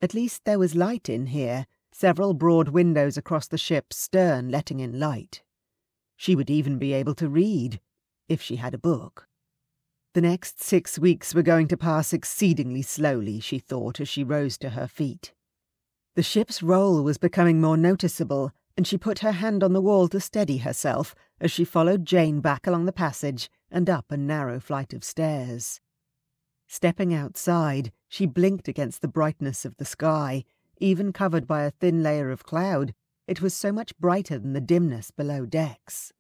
At least there was light in here, several broad windows across the ship's stern letting in light. She would even be able to read, if she had a book. The next 6 weeks were going to pass exceedingly slowly, she thought as she rose to her feet. The ship's roll was becoming more noticeable, and she put her hand on the wall to steady herself as she followed Jane back along the passage and up a narrow flight of stairs. Stepping outside, she blinked against the brightness of the sky. Even covered by a thin layer of cloud, it was so much brighter than the dimness below decks.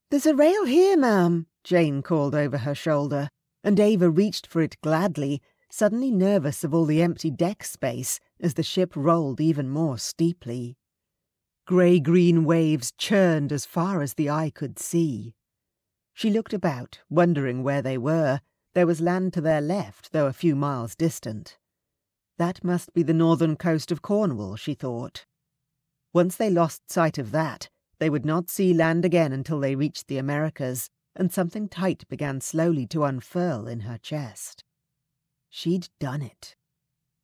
"There's a rail here, ma'am," Jane called over her shoulder, and Ava reached for it gladly, suddenly nervous of all the empty deck space as the ship rolled even more steeply. Grey-green waves churned as far as the eye could see. She looked about, wondering where they were. There was land to their left, though a few miles distant. That must be the northern coast of Cornwall, she thought. Once they lost sight of that, they would not see land again until they reached the Americas, and something tight began slowly to unfurl in her chest. She'd done it.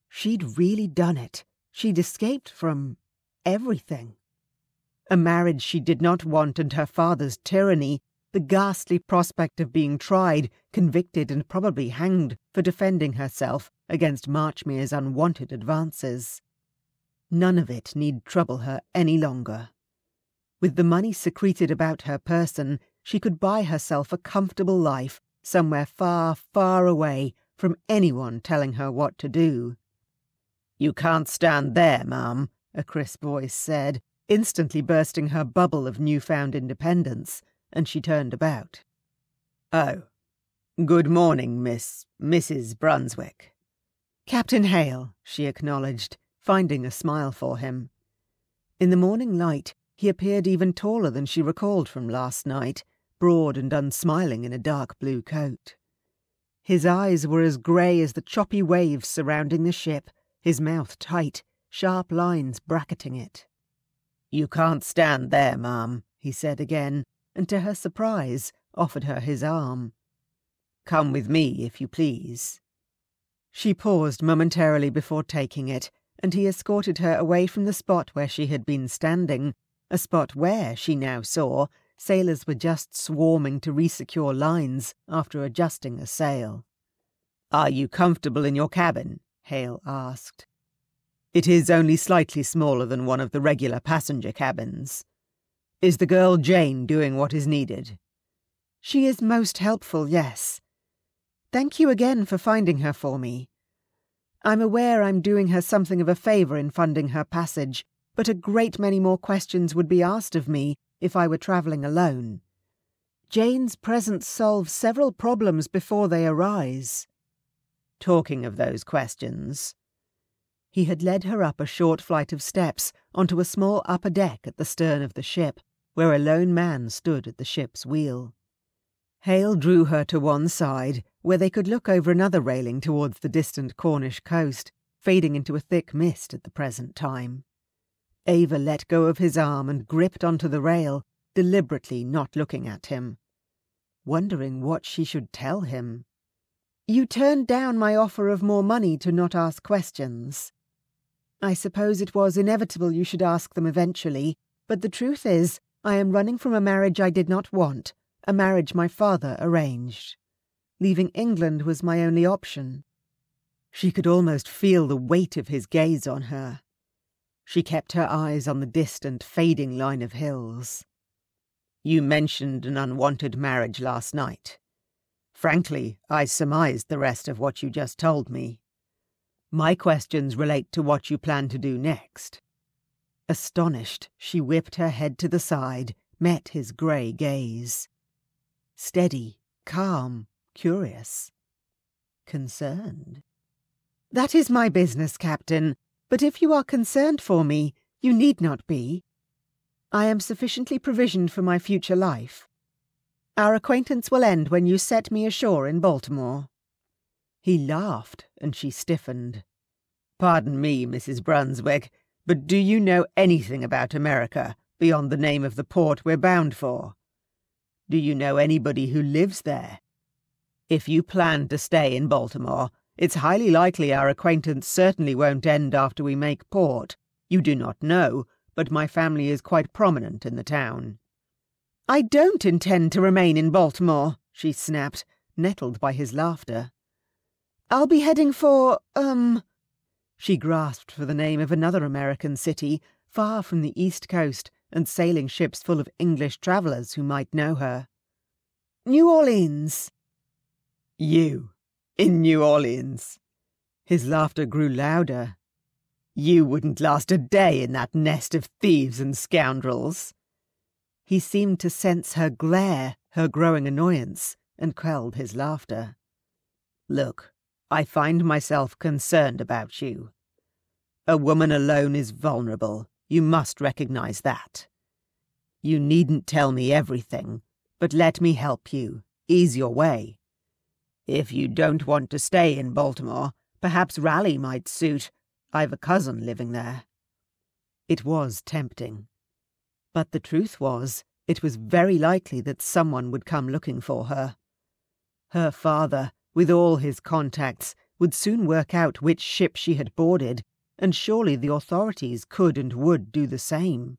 She'd really done it. She'd escaped from everything. A marriage she did not want and her father's tyranny, the ghastly prospect of being tried, convicted and probably hanged for defending herself against Marchmere's unwanted advances. None of it need trouble her any longer. With the money secreted about her person, she could buy herself a comfortable life somewhere far, far away from anyone telling her what to do. "You can't stand there, ma'am," a crisp voice said, instantly bursting her bubble of newfound independence, and she turned about. "Oh, good morning, Mrs. Brunswick." "Captain Hale," she acknowledged, finding a smile for him. In the morning light, he appeared even taller than she recalled from last night, broad and unsmiling in a dark blue coat. His eyes were as grey as the choppy waves surrounding the ship, his mouth tight, sharp lines bracketing it. "You can't stand there, ma'am," he said again, and to her surprise offered her his arm. "Come with me, if you please." She paused momentarily before taking it, and he escorted her away from the spot where she had been standing, a spot where, she now saw, sailors were just swarming to resecure lines after adjusting a sail. "Are you comfortable in your cabin?" Hale asked. It is only slightly smaller than one of the regular passenger cabins. Is the girl Jane doing what is needed? She is most helpful, yes. Thank you again for finding her for me. I'm aware I'm doing her something of a favour in funding her passage, but a great many more questions would be asked of me if I were travelling alone. Jane's presence solves several problems before they arise. Talking of those questions. He had led her up a short flight of steps onto a small upper deck at the stern of the ship, where a lone man stood at the ship's wheel. Hale drew her to one side, where they could look over another railing towards the distant Cornish coast, fading into a thick mist at the present time. Ava let go of his arm and gripped onto the rail, deliberately not looking at him, wondering what she should tell him. You turned down my offer of more money to not ask questions. I suppose it was inevitable you should ask them eventually, but the truth is, I am running from a marriage I did not want, a marriage my father arranged. Leaving England was my only option. She could almost feel the weight of his gaze on her. She kept her eyes on the distant, fading line of hills. You mentioned an unwanted marriage last night. Frankly, I surmised the rest of what you just told me. My questions relate to what you plan to do next. Astonished, she whipped her head to the side, met his grey gaze. Steady, calm, curious. Concerned. That is my business, Captain, but if you are concerned for me, you need not be. I am sufficiently provisioned for my future life. Our acquaintance will end when you set me ashore in Baltimore. He laughed, and she stiffened. Pardon me, Mrs. Brunswick, but do you know anything about America beyond the name of the port we're bound for? Do you know anybody who lives there? If you plan to stay in Baltimore, it's highly likely our acquaintance certainly won't end after we make port. You do not know, but my family is quite prominent in the town. I don't intend to remain in Baltimore, she snapped, nettled by his laughter. I'll be heading for, She grasped for the name of another American city, far from the East Coast, and sailing ships full of English travellers who might know her. New Orleans. You, in New Orleans. His laughter grew louder. You wouldn't last a day in that nest of thieves and scoundrels. He seemed to sense her glare, her growing annoyance, and quelled his laughter. Look, I find myself concerned about you. A woman alone is vulnerable. You must recognize that. You needn't tell me everything, but let me help you, ease your way. If you don't want to stay in Baltimore, perhaps Raleigh might suit. I've a cousin living there. It was tempting. But the truth was, it was very likely that someone would come looking for her. Her father, with all his contacts, would soon work out which ship she had boarded, and surely the authorities could and would do the same.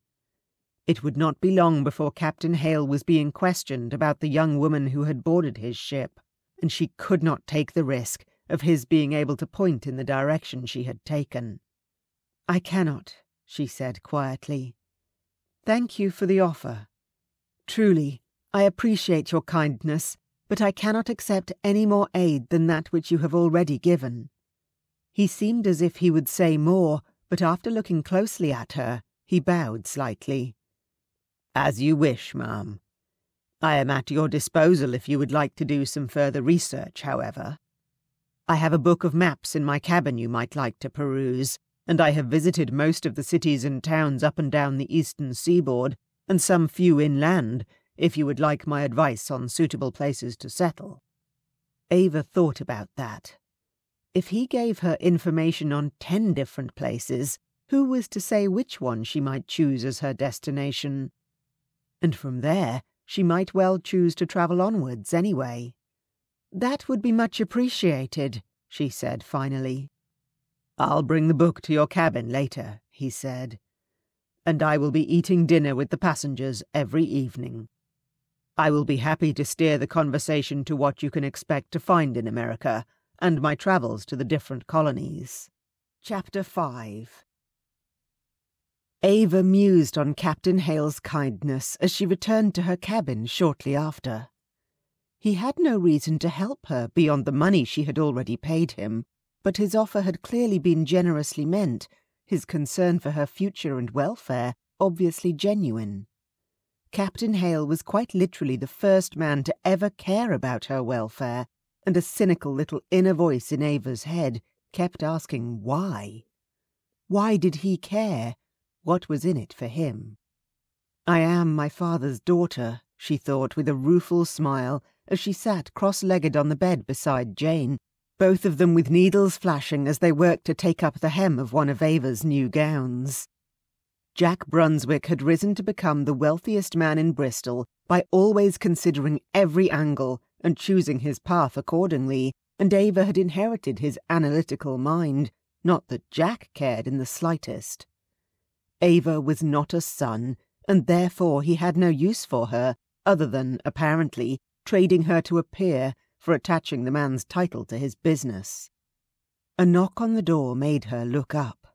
It would not be long before Captain Hale was being questioned about the young woman who had boarded his ship, and she could not take the risk of his being able to point in the direction she had taken. I cannot, she said quietly. Thank you for the offer. Truly, I appreciate your kindness, but I cannot accept any more aid than that which you have already given. He seemed as if he would say more, but after looking closely at her, he bowed slightly. As you wish, ma'am. I am at your disposal if you would like to do some further research, however. I have a book of maps in my cabin you might like to peruse, and I have visited most of the cities and towns up and down the eastern seaboard, and some few inland, if you would like my advice on suitable places to settle. Ava thought about that. If he gave her information on 10 different places, who was to say which one she might choose as her destination? And from there, she might well choose to travel onwards anyway. That would be much appreciated, she said finally. I'll bring the book to your cabin later, he said, and I will be eating dinner with the passengers every evening. I will be happy to steer the conversation to what you can expect to find in America, and my travels to the different colonies. Chapter 5. Ava mused on Captain Hale's kindness as she returned to her cabin shortly after. He had no reason to help her beyond the money she had already paid him, but his offer had clearly been generously meant, his concern for her future and welfare obviously genuine. Captain Hale was quite literally the first man to ever care about her welfare, and a cynical little inner voice in Ava's head kept asking why. Why did he care? What was in it for him? I am my father's daughter, she thought with a rueful smile as she sat cross-legged on the bed beside Jane, both of them with needles flashing as they worked to take up the hem of one of Ava's new gowns. Jack Brunswick had risen to become the wealthiest man in Bristol by always considering every angle and choosing his path accordingly, and Ava had inherited his analytical mind, not that Jack cared in the slightest. Ava was not a son, and therefore he had no use for her, other than, apparently, trading her to a peer for attaching the man's title to his business. A knock on the door made her look up.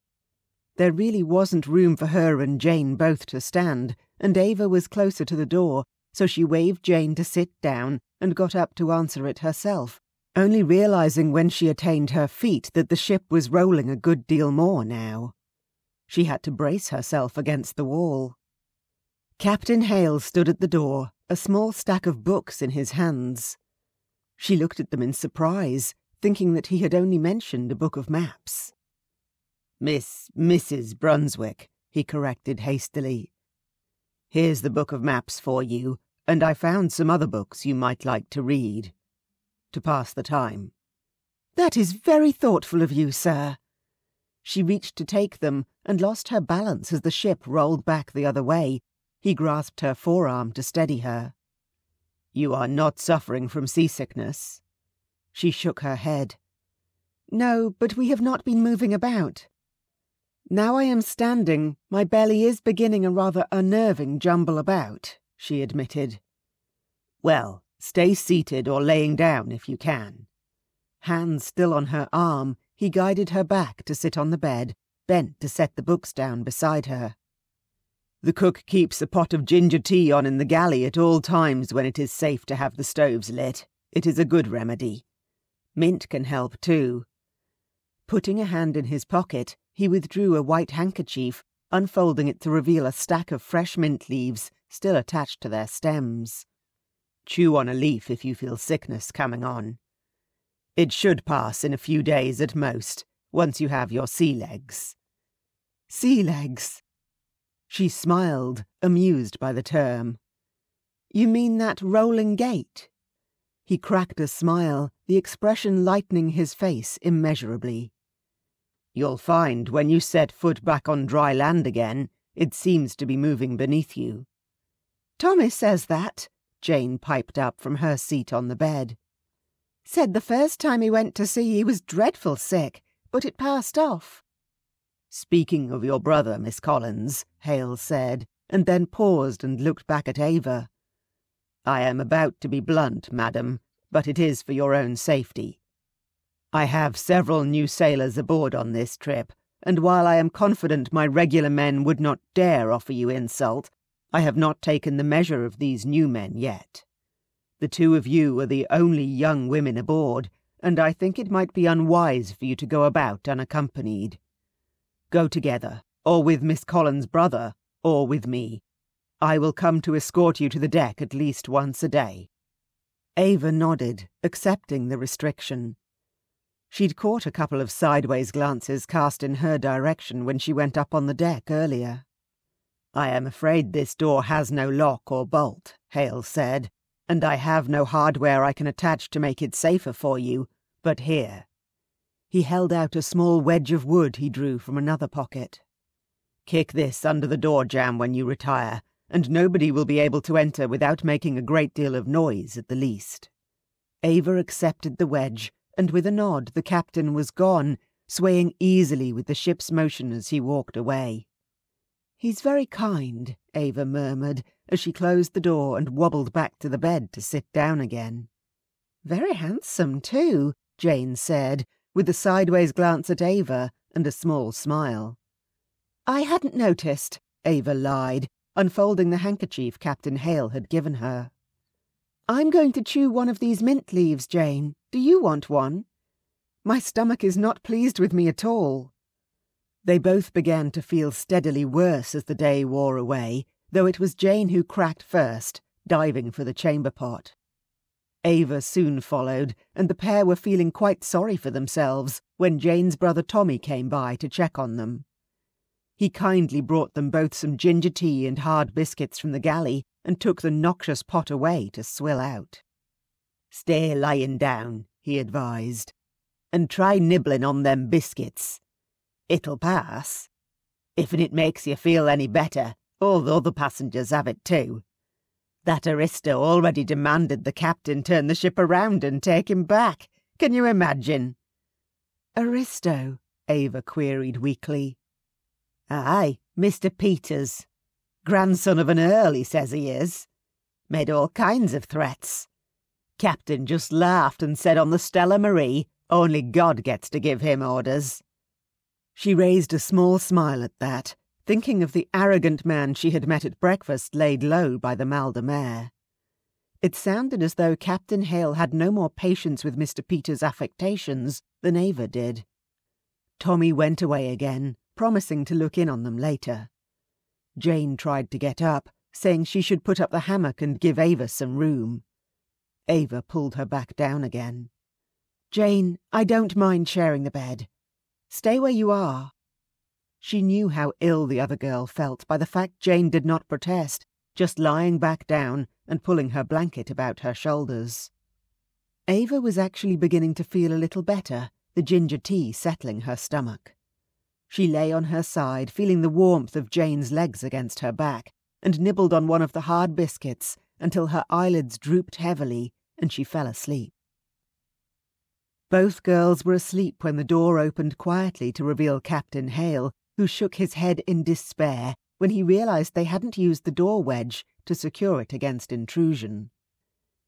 There really wasn't room for her and Jane both to stand, and Ava was closer to the door, so she waved Jane to sit down and got up to answer it herself, only realizing when she attained her feet that the ship was rolling a good deal more now. She had to brace herself against the wall. Captain Hale stood at the door, a small stack of books in his hands. She looked at them in surprise, thinking that he had only mentioned a book of maps. Mrs. Brunswick, he corrected hastily. Here's the book of maps for you, and I found some other books you might like to read. To pass the time. That is very thoughtful of you, sir. She reached to take them and lost her balance as the ship rolled back the other way. He grasped her forearm to steady her. You are not suffering from seasickness? She shook her head. No, but we have not been moving about. Now I am standing, my belly is beginning a rather unnerving jumble about, she admitted. Well, stay seated or laying down if you can. Hands still on her arm, he guided her back to sit on the bed, bent to set the books down beside her. The cook keeps a pot of ginger tea on in the galley at all times when it is safe to have the stoves lit. It is a good remedy. Mint can help too. Putting a hand in his pocket, he withdrew a white handkerchief, unfolding it to reveal a stack of fresh mint leaves still attached to their stems. Chew on a leaf if you feel sickness coming on. It should pass in a few days at most, once you have your sea legs. Sea legs? She smiled, amused by the term. You mean that rolling gait? He cracked a smile, the expression lightening his face immeasurably. You'll find when you set foot back on dry land again, it seems to be moving beneath you. Thomas says that, Jane piped up from her seat on the bed. Said the first time he went to sea he was dreadful sick, but it passed off. Speaking of your brother, Miss Collins, Hale said, and then paused and looked back at Ava. I am about to be blunt, madam, but it is for your own safety. I have several new sailors aboard on this trip, and while I am confident my regular men would not dare offer you insult, I have not taken the measure of these new men yet. The two of you are the only young women aboard, and I think it might be unwise for you to go about unaccompanied. Go together, or with Miss Collins' brother, or with me. I will come to escort you to the deck at least once a day. Ava nodded, accepting the restriction. She'd caught a couple of sideways glances cast in her direction when she went up on the deck earlier. I am afraid this door has no lock or bolt, Hale said, and I have no hardware I can attach to make it safer for you, but here. He held out a small wedge of wood he drew from another pocket. Kick this under the door jamb when you retire, and nobody will be able to enter without making a great deal of noise at the least. Ava accepted the wedge, and with a nod the captain was gone, swaying easily with the ship's motion as he walked away. He's very kind, Ava murmured, as she closed the door and wobbled back to the bed to sit down again. Very handsome, too, Jane said, with a sideways glance at Ava, and a small smile. "I hadn't noticed," Ava lied, unfolding the handkerchief Captain Hale had given her. "I'm going to chew one of these mint leaves, Jane. Do you want one? My stomach is not pleased with me at all." They both began to feel steadily worse as the day wore away, though it was Jane who cracked first, diving for the chamber pot. Ava soon followed, and the pair were feeling quite sorry for themselves when Jane's brother Tommy came by to check on them. He kindly brought them both some ginger tea and hard biscuits from the galley and took the noxious pot away to swill out. "Stay lying down," he advised, "and try nibbling on them biscuits. It'll pass. If'n it makes you feel any better, all the other passengers have it too. That aristo already demanded the captain turn the ship around and take him back. Can you imagine?" "Aristo?" Ava queried weakly. "Aye, Mr. Peters. Grandson of an earl, he says he is. Made all kinds of threats. Captain just laughed and said on the Stella Marie, only God gets to give him orders." She raised a small smile at that, thinking of the arrogant man she had met at breakfast laid low by the mal de mer. It sounded as though Captain Hale had no more patience with Mr. Peters' affectations than Ava did. Tommy went away again, promising to look in on them later. Jane tried to get up, saying she should put up the hammock and give Ava some room. Ava pulled her back down again. "Jane, I don't mind sharing the bed. Stay where you are." She knew how ill the other girl felt by the fact Jane did not protest, just lying back down and pulling her blanket about her shoulders. Ava was actually beginning to feel a little better, the ginger tea settling her stomach. She lay on her side, feeling the warmth of Jane's legs against her back, and nibbled on one of the hard biscuits until her eyelids drooped heavily and she fell asleep. Both girls were asleep when the door opened quietly to reveal Captain Hale, who shook his head in despair when he realized they hadn't used the door wedge to secure it against intrusion.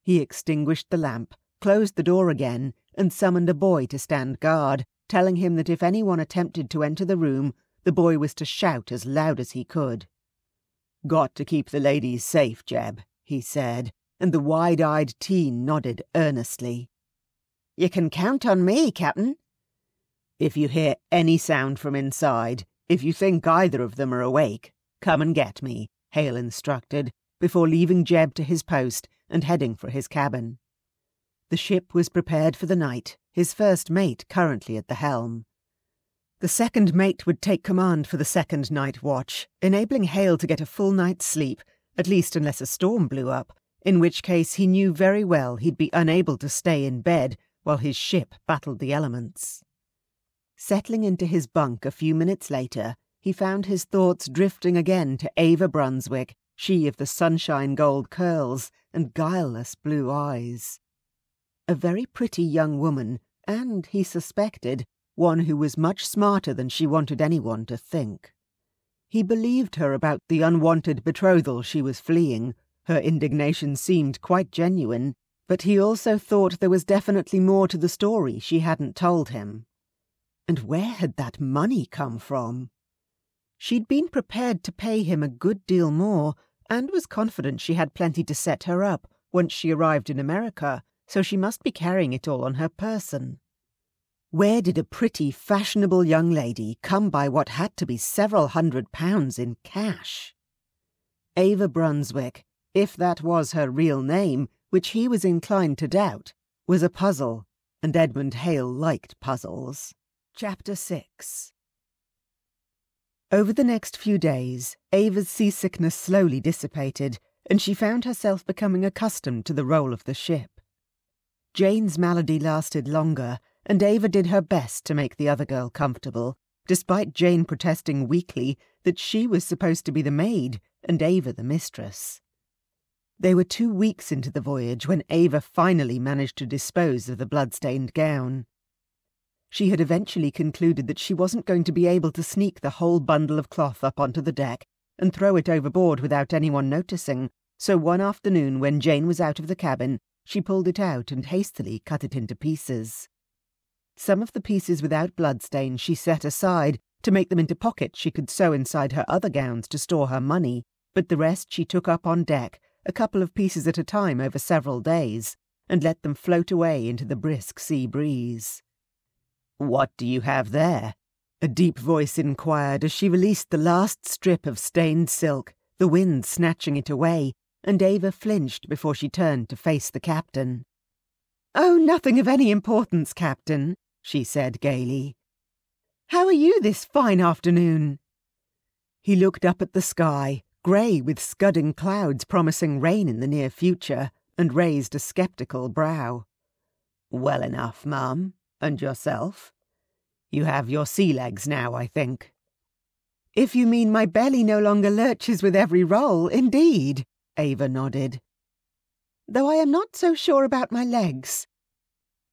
He extinguished the lamp, closed the door again, and summoned a boy to stand guard, telling him that if anyone attempted to enter the room, the boy was to shout as loud as he could. "Got to keep the ladies safe, Jeb," he said, and the wide-eyed teen nodded earnestly. "You can count on me, Captain." "If you hear any sound from inside, if you think either of them are awake, come and get me," Hale instructed, before leaving Jeb to his post and heading for his cabin. The ship was prepared for the night, his first mate currently at the helm. The second mate would take command for the second night watch, enabling Hale to get a full night's sleep, at least unless a storm blew up, in which case he knew very well he'd be unable to stay in bed while his ship battled the elements. Settling into his bunk a few minutes later, he found his thoughts drifting again to Ava Brunswick, she of the sunshine gold curls and guileless blue eyes. A very pretty young woman, and, he suspected, one who was much smarter than she wanted anyone to think. He believed her about the unwanted betrothal she was fleeing. Her indignation seemed quite genuine, but he also thought there was definitely more to the story she hadn't told him. And where had that money come from? She'd been prepared to pay him a good deal more, and was confident she had plenty to set her up once she arrived in America, so she must be carrying it all on her person. Where did a pretty, fashionable young lady come by what had to be several £100 in cash? Ava Brunswick, if that was her real name, which he was inclined to doubt, was a puzzle, and Edmund Hale liked puzzles. Chapter 6. Over the next few days, Ava's seasickness slowly dissipated, and she found herself becoming accustomed to the role of the ship. Jane's malady lasted longer, and Ava did her best to make the other girl comfortable, despite Jane protesting weakly that she was supposed to be the maid and Ava the mistress. They were 2 weeks into the voyage when Ava finally managed to dispose of the blood-stained gown. She had eventually concluded that she wasn't going to be able to sneak the whole bundle of cloth up onto the deck and throw it overboard without anyone noticing, so one afternoon when Jane was out of the cabin, she pulled it out and hastily cut it into pieces. Some of the pieces without bloodstains she set aside to make them into pockets she could sew inside her other gowns to store her money, but the rest she took up on deck, a couple of pieces at a time over several days, and let them float away into the brisk sea breeze. "What do you have there?" a deep voice inquired as she released the last strip of stained silk, the wind snatching it away, and Ava flinched before she turned to face the captain. "Oh, nothing of any importance, Captain," she said gaily. "How are you this fine afternoon?" He looked up at the sky, grey with scudding clouds promising rain in the near future, and raised a sceptical brow. "Well enough, ma'am. And yourself? You have your sea legs now, I think." "If you mean my belly no longer lurches with every roll, indeed," Ava nodded. "Though I am not so sure about my legs.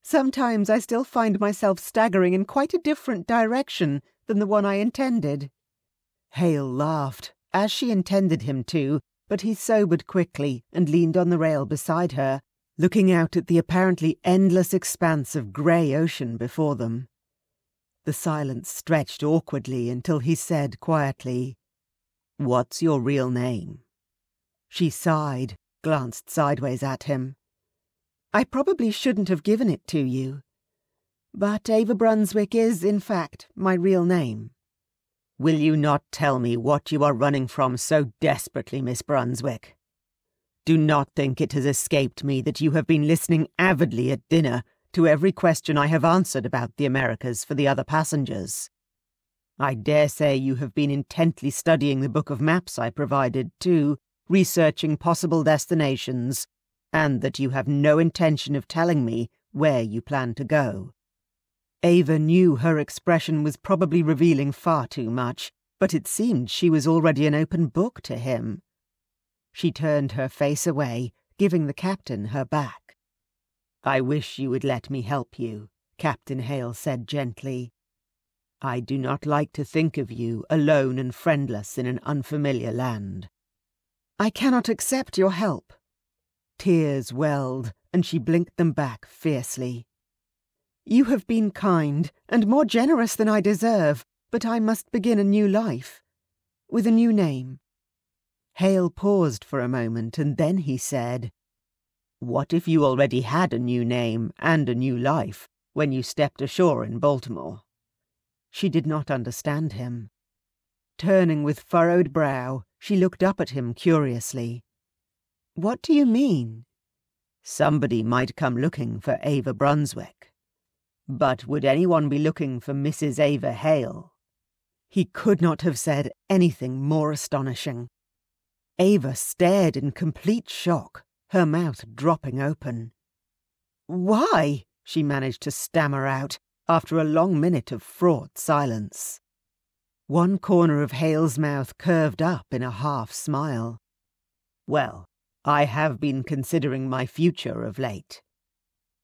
Sometimes I still find myself staggering in quite a different direction than the one I intended." Hale laughed, as she intended him to, but he sobered quickly and leaned on the rail beside her, looking out at the apparently endless expanse of grey ocean before them. The silence stretched awkwardly until he said quietly, "What's your real name?" She sighed, glanced sideways at him. "I probably shouldn't have given it to you. But Ava Brunswick is, in fact, my real name." "Will you not tell me what you are running from so desperately, Miss Brunswick? Do not think it has escaped me that you have been listening avidly at dinner to every question I have answered about the Americas for the other passengers. I dare say you have been intently studying the book of maps I provided, too, researching possible destinations, and that you have no intention of telling me where you plan to go." Ava knew her expression was probably revealing far too much, but it seemed she was already an open book to him. She turned her face away, giving the captain her back. "I wish you would let me help you," Captain Hale said gently. "I do not like to think of you alone and friendless in an unfamiliar land." "I cannot accept your help." Tears welled, and she blinked them back fiercely. "You have been kind, and more generous than I deserve, but I must begin a new life. With a new name." Hale paused for a moment, and then he said, "What if you already had a new name and a new life when you stepped ashore in Baltimore?" She did not understand him. Turning with furrowed brow, she looked up at him curiously. "What do you mean?" "Somebody might come looking for Ava Brunswick. But would anyone be looking for Mrs. Ava Hale?" He could not have said anything more astonishing. Ava stared in complete shock, her mouth dropping open. "Why?" she managed to stammer out, after a long minute of fraught silence. One corner of Hale's mouth curved up in a half-smile. "Well, I have been considering my future of late.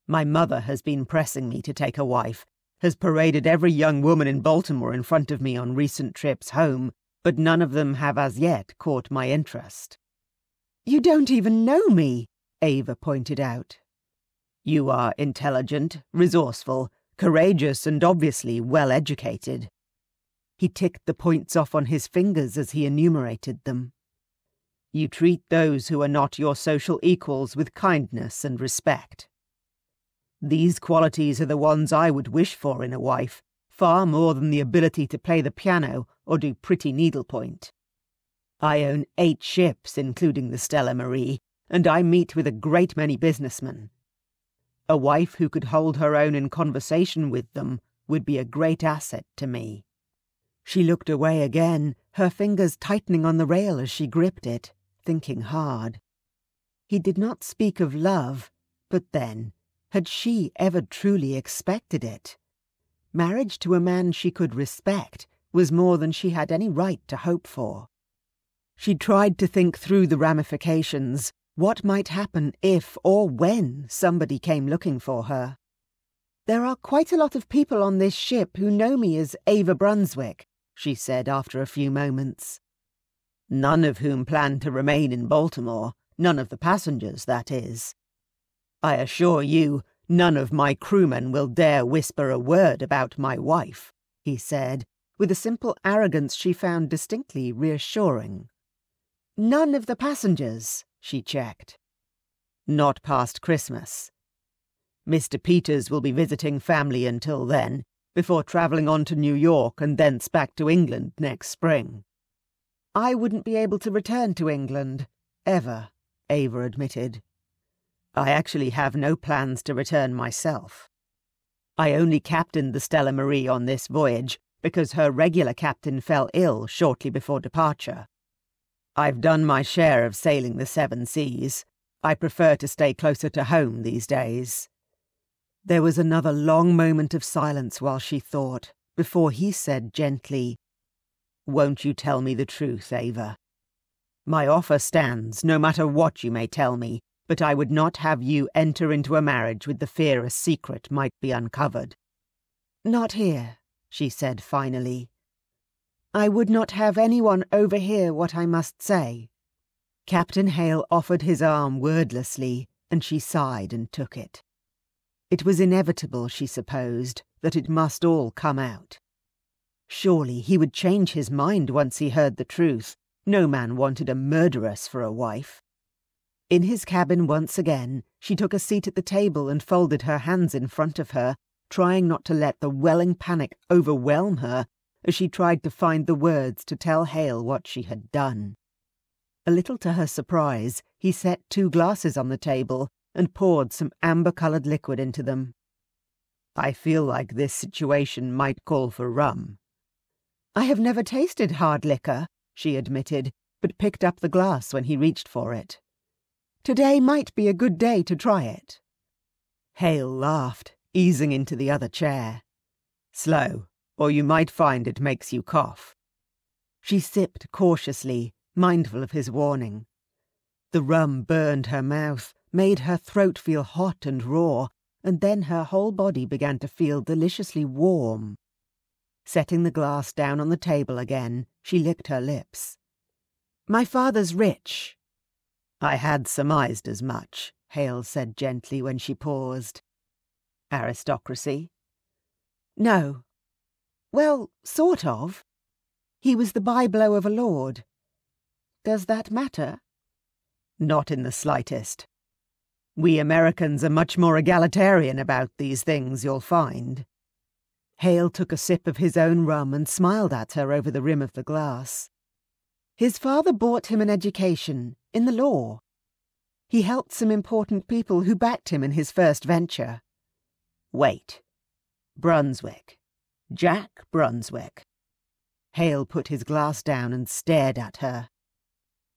My mother has been pressing me to take a wife, has paraded every young woman in Baltimore in front of me on recent trips home, but none of them have as yet caught my interest." "You don't even know me," Ava pointed out. "You are intelligent, resourceful, courageous, and obviously well-educated." He ticked the points off on his fingers as he enumerated them. "You treat those who are not your social equals with kindness and respect. These qualities are the ones I would wish for in a wife, far more than the ability to play the piano or do pretty needlepoint. I own 8 ships, including the Stella Marie, and I meet with a great many businessmen. A wife who could hold her own in conversation with them would be a great asset to me." She looked away again, her fingers tightening on the rail as she gripped it, thinking hard. He did not speak of love, but then, had she ever truly expected it? Marriage to a man she could respect was more than she had any right to hope for. She tried to think through the ramifications, what might happen if or when somebody came looking for her. "There are quite a lot of people on this ship who know me as Ava Brunswick," she said after a few moments. "None of whom plan to remain in Baltimore, none of the passengers, that is. I assure you, None of my crewmen will dare whisper a word about my wife, he said, with a simple arrogance she found distinctly reassuring. None of the passengers, she checked. Not past Christmas. Mr. Peters will be visiting family until then, before travelling on to New York and thence back to England next spring. I wouldn't be able to return to England, ever, Ava admitted. I actually have no plans to return myself. I only captained the Stella Marie on this voyage because her regular captain fell ill shortly before departure. I've done my share of sailing the seven seas. I prefer to stay closer to home these days. There was another long moment of silence while she thought, before he said gently, "Won't you tell me the truth, Ava? My offer stands, no matter what you may tell me, but I would not have you enter into a marriage with the fear a secret might be uncovered." "Not here," she said finally. "I would not have anyone overhear what I must say." Captain Hale offered his arm wordlessly, and she sighed and took it. It was inevitable, she supposed, that it must all come out. Surely he would change his mind once he heard the truth. No man wanted a murderess for a wife. In his cabin once again, she took a seat at the table and folded her hands in front of her, trying not to let the welling panic overwhelm her as she tried to find the words to tell Hale what she had done. A little to her surprise, he set 2 glasses on the table and poured some amber-coloured liquid into them. "I feel like this situation might call for rum." "I have never tasted hard liquor," she admitted, but picked up the glass when he reached for it. "Today might be a good day to try it." Hale laughed, easing into the other chair. "Slow, or you might find it makes you cough." She sipped cautiously, mindful of his warning. The rum burned her mouth, made her throat feel hot and raw, and then her whole body began to feel deliciously warm. Setting the glass down on the table again, she licked her lips. "My father's rich." "I had surmised as much," Hale said gently when she paused. "Aristocracy?" "No. Well, sort of. He was the bye-blow of a lord. Does that matter?" "Not in the slightest. We Americans are much more egalitarian about these things, you'll find." Hale took a sip of his own rum and smiled at her over the rim of the glass. "His father bought him an education, in the law. He helped some important people who backed him in his first venture." "Wait. Brunswick. Jack Brunswick." Hale put his glass down and stared at her.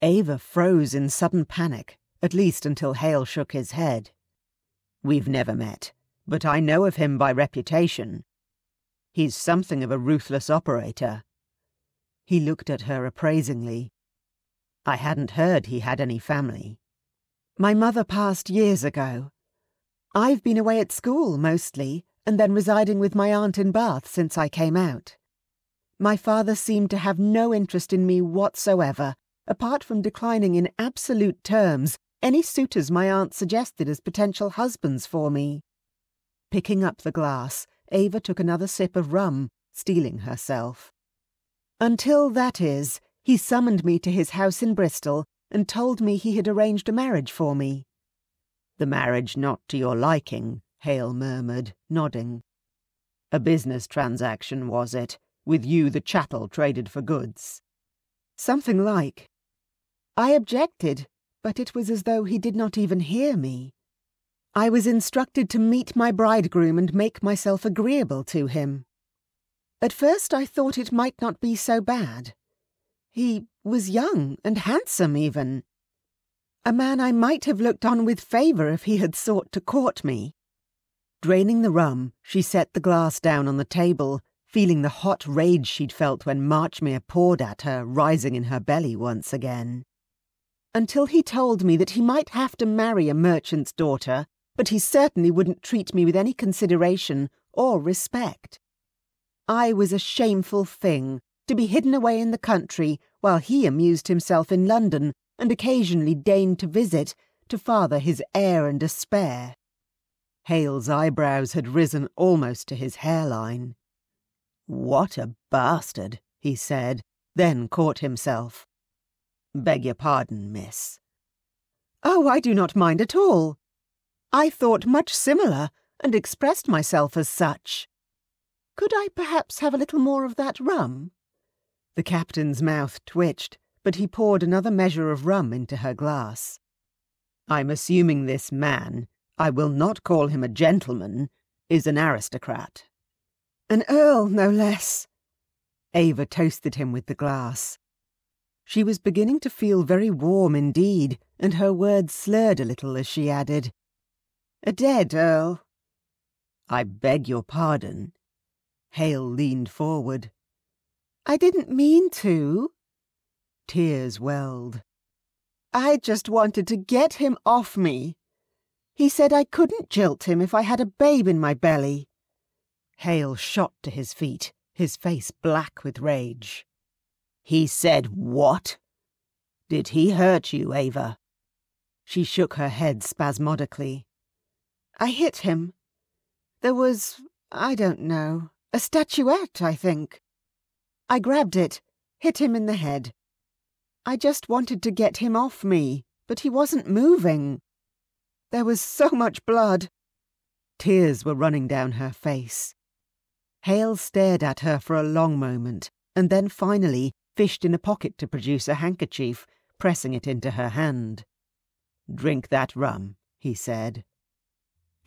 Ava froze in sudden panic, at least until Hale shook his head. "We've never met, but I know of him by reputation. He's something of a ruthless operator." He looked at her appraisingly. "I hadn't heard he had any family." "My mother passed years ago. I've been away at school, mostly, and then residing with my aunt in Bath since I came out. My father seemed to have no interest in me whatsoever, apart from declining in absolute terms any suitors my aunt suggested as potential husbands for me." Picking up the glass, Ava took another sip of rum, steeling herself. "Until, that is, he summoned me to his house in Bristol and told me he had arranged a marriage for me." "The marriage not to your liking," Hale murmured, nodding. "A business transaction, was it, with you the chattel traded for goods?" "Something like. I objected, but it was as though he did not even hear me. I was instructed to meet my bridegroom and make myself agreeable to him. At first I thought it might not be so bad. He was young and handsome even. A man I might have looked on with favour if he had sought to court me." Draining the rum, she set the glass down on the table, feeling the hot rage she'd felt when Marchmere poured at her rising in her belly once again. "Until he told me that he might have to marry a merchant's daughter, but he certainly wouldn't treat me with any consideration or respect. I was a shameful thing, to be hidden away in the country while he amused himself in London and occasionally deigned to visit, to father his heir and despair." Hale's eyebrows had risen almost to his hairline. "What a bastard," he said, then caught himself. "Beg your pardon, miss." "Oh, I do not mind at all. I thought much similar, and expressed myself as such. Could I perhaps have a little more of that rum?" The captain's mouth twitched, but he poured another measure of rum into her glass. "I'm assuming this man, I will not call him a gentleman, is an aristocrat." "An earl, no less." Ava toasted him with the glass. She was beginning to feel very warm indeed, and her words slurred a little as she added, "A dead earl." "I beg your pardon." Hale leaned forward. "I didn't mean to." Tears welled. "I just wanted to get him off me. He said I couldn't jilt him if I had a babe in my belly." Hale shot to his feet, his face black with rage. "He said what? Did he hurt you, Ava?" She shook her head spasmodically. "I hit him. There was, I don't know, a statuette, I think. I grabbed it, hit him in the head. I just wanted to get him off me, but he wasn't moving. There was so much blood." Tears were running down her face. Hale stared at her for a long moment, and then finally fished in a pocket to produce a handkerchief, pressing it into her hand. "Drink that rum," he said.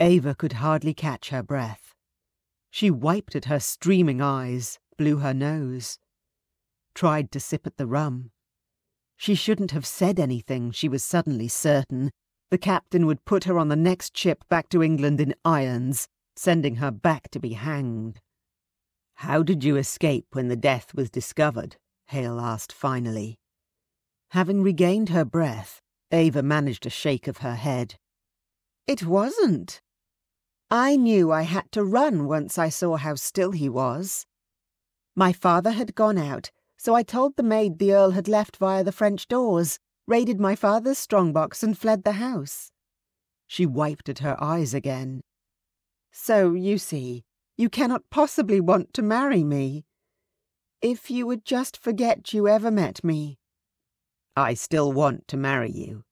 Ava could hardly catch her breath. She wiped at her streaming eyes, blew her nose, tried to sip at the rum. She shouldn't have said anything, she was suddenly certain. The captain would put her on the next ship back to England in irons, sending her back to be hanged. "How did you escape when the death was discovered?" Hale asked finally. Having regained her breath, Ava managed a shake of her head. "It wasn't. I knew I had to run once I saw how still he was. My father had gone out, so I told the maid the earl had left via the French doors, raided my father's strongbox and fled the house." She wiped at her eyes again. "So, you see, you cannot possibly want to marry me. If you would just forget you ever met me." "I still want to marry you."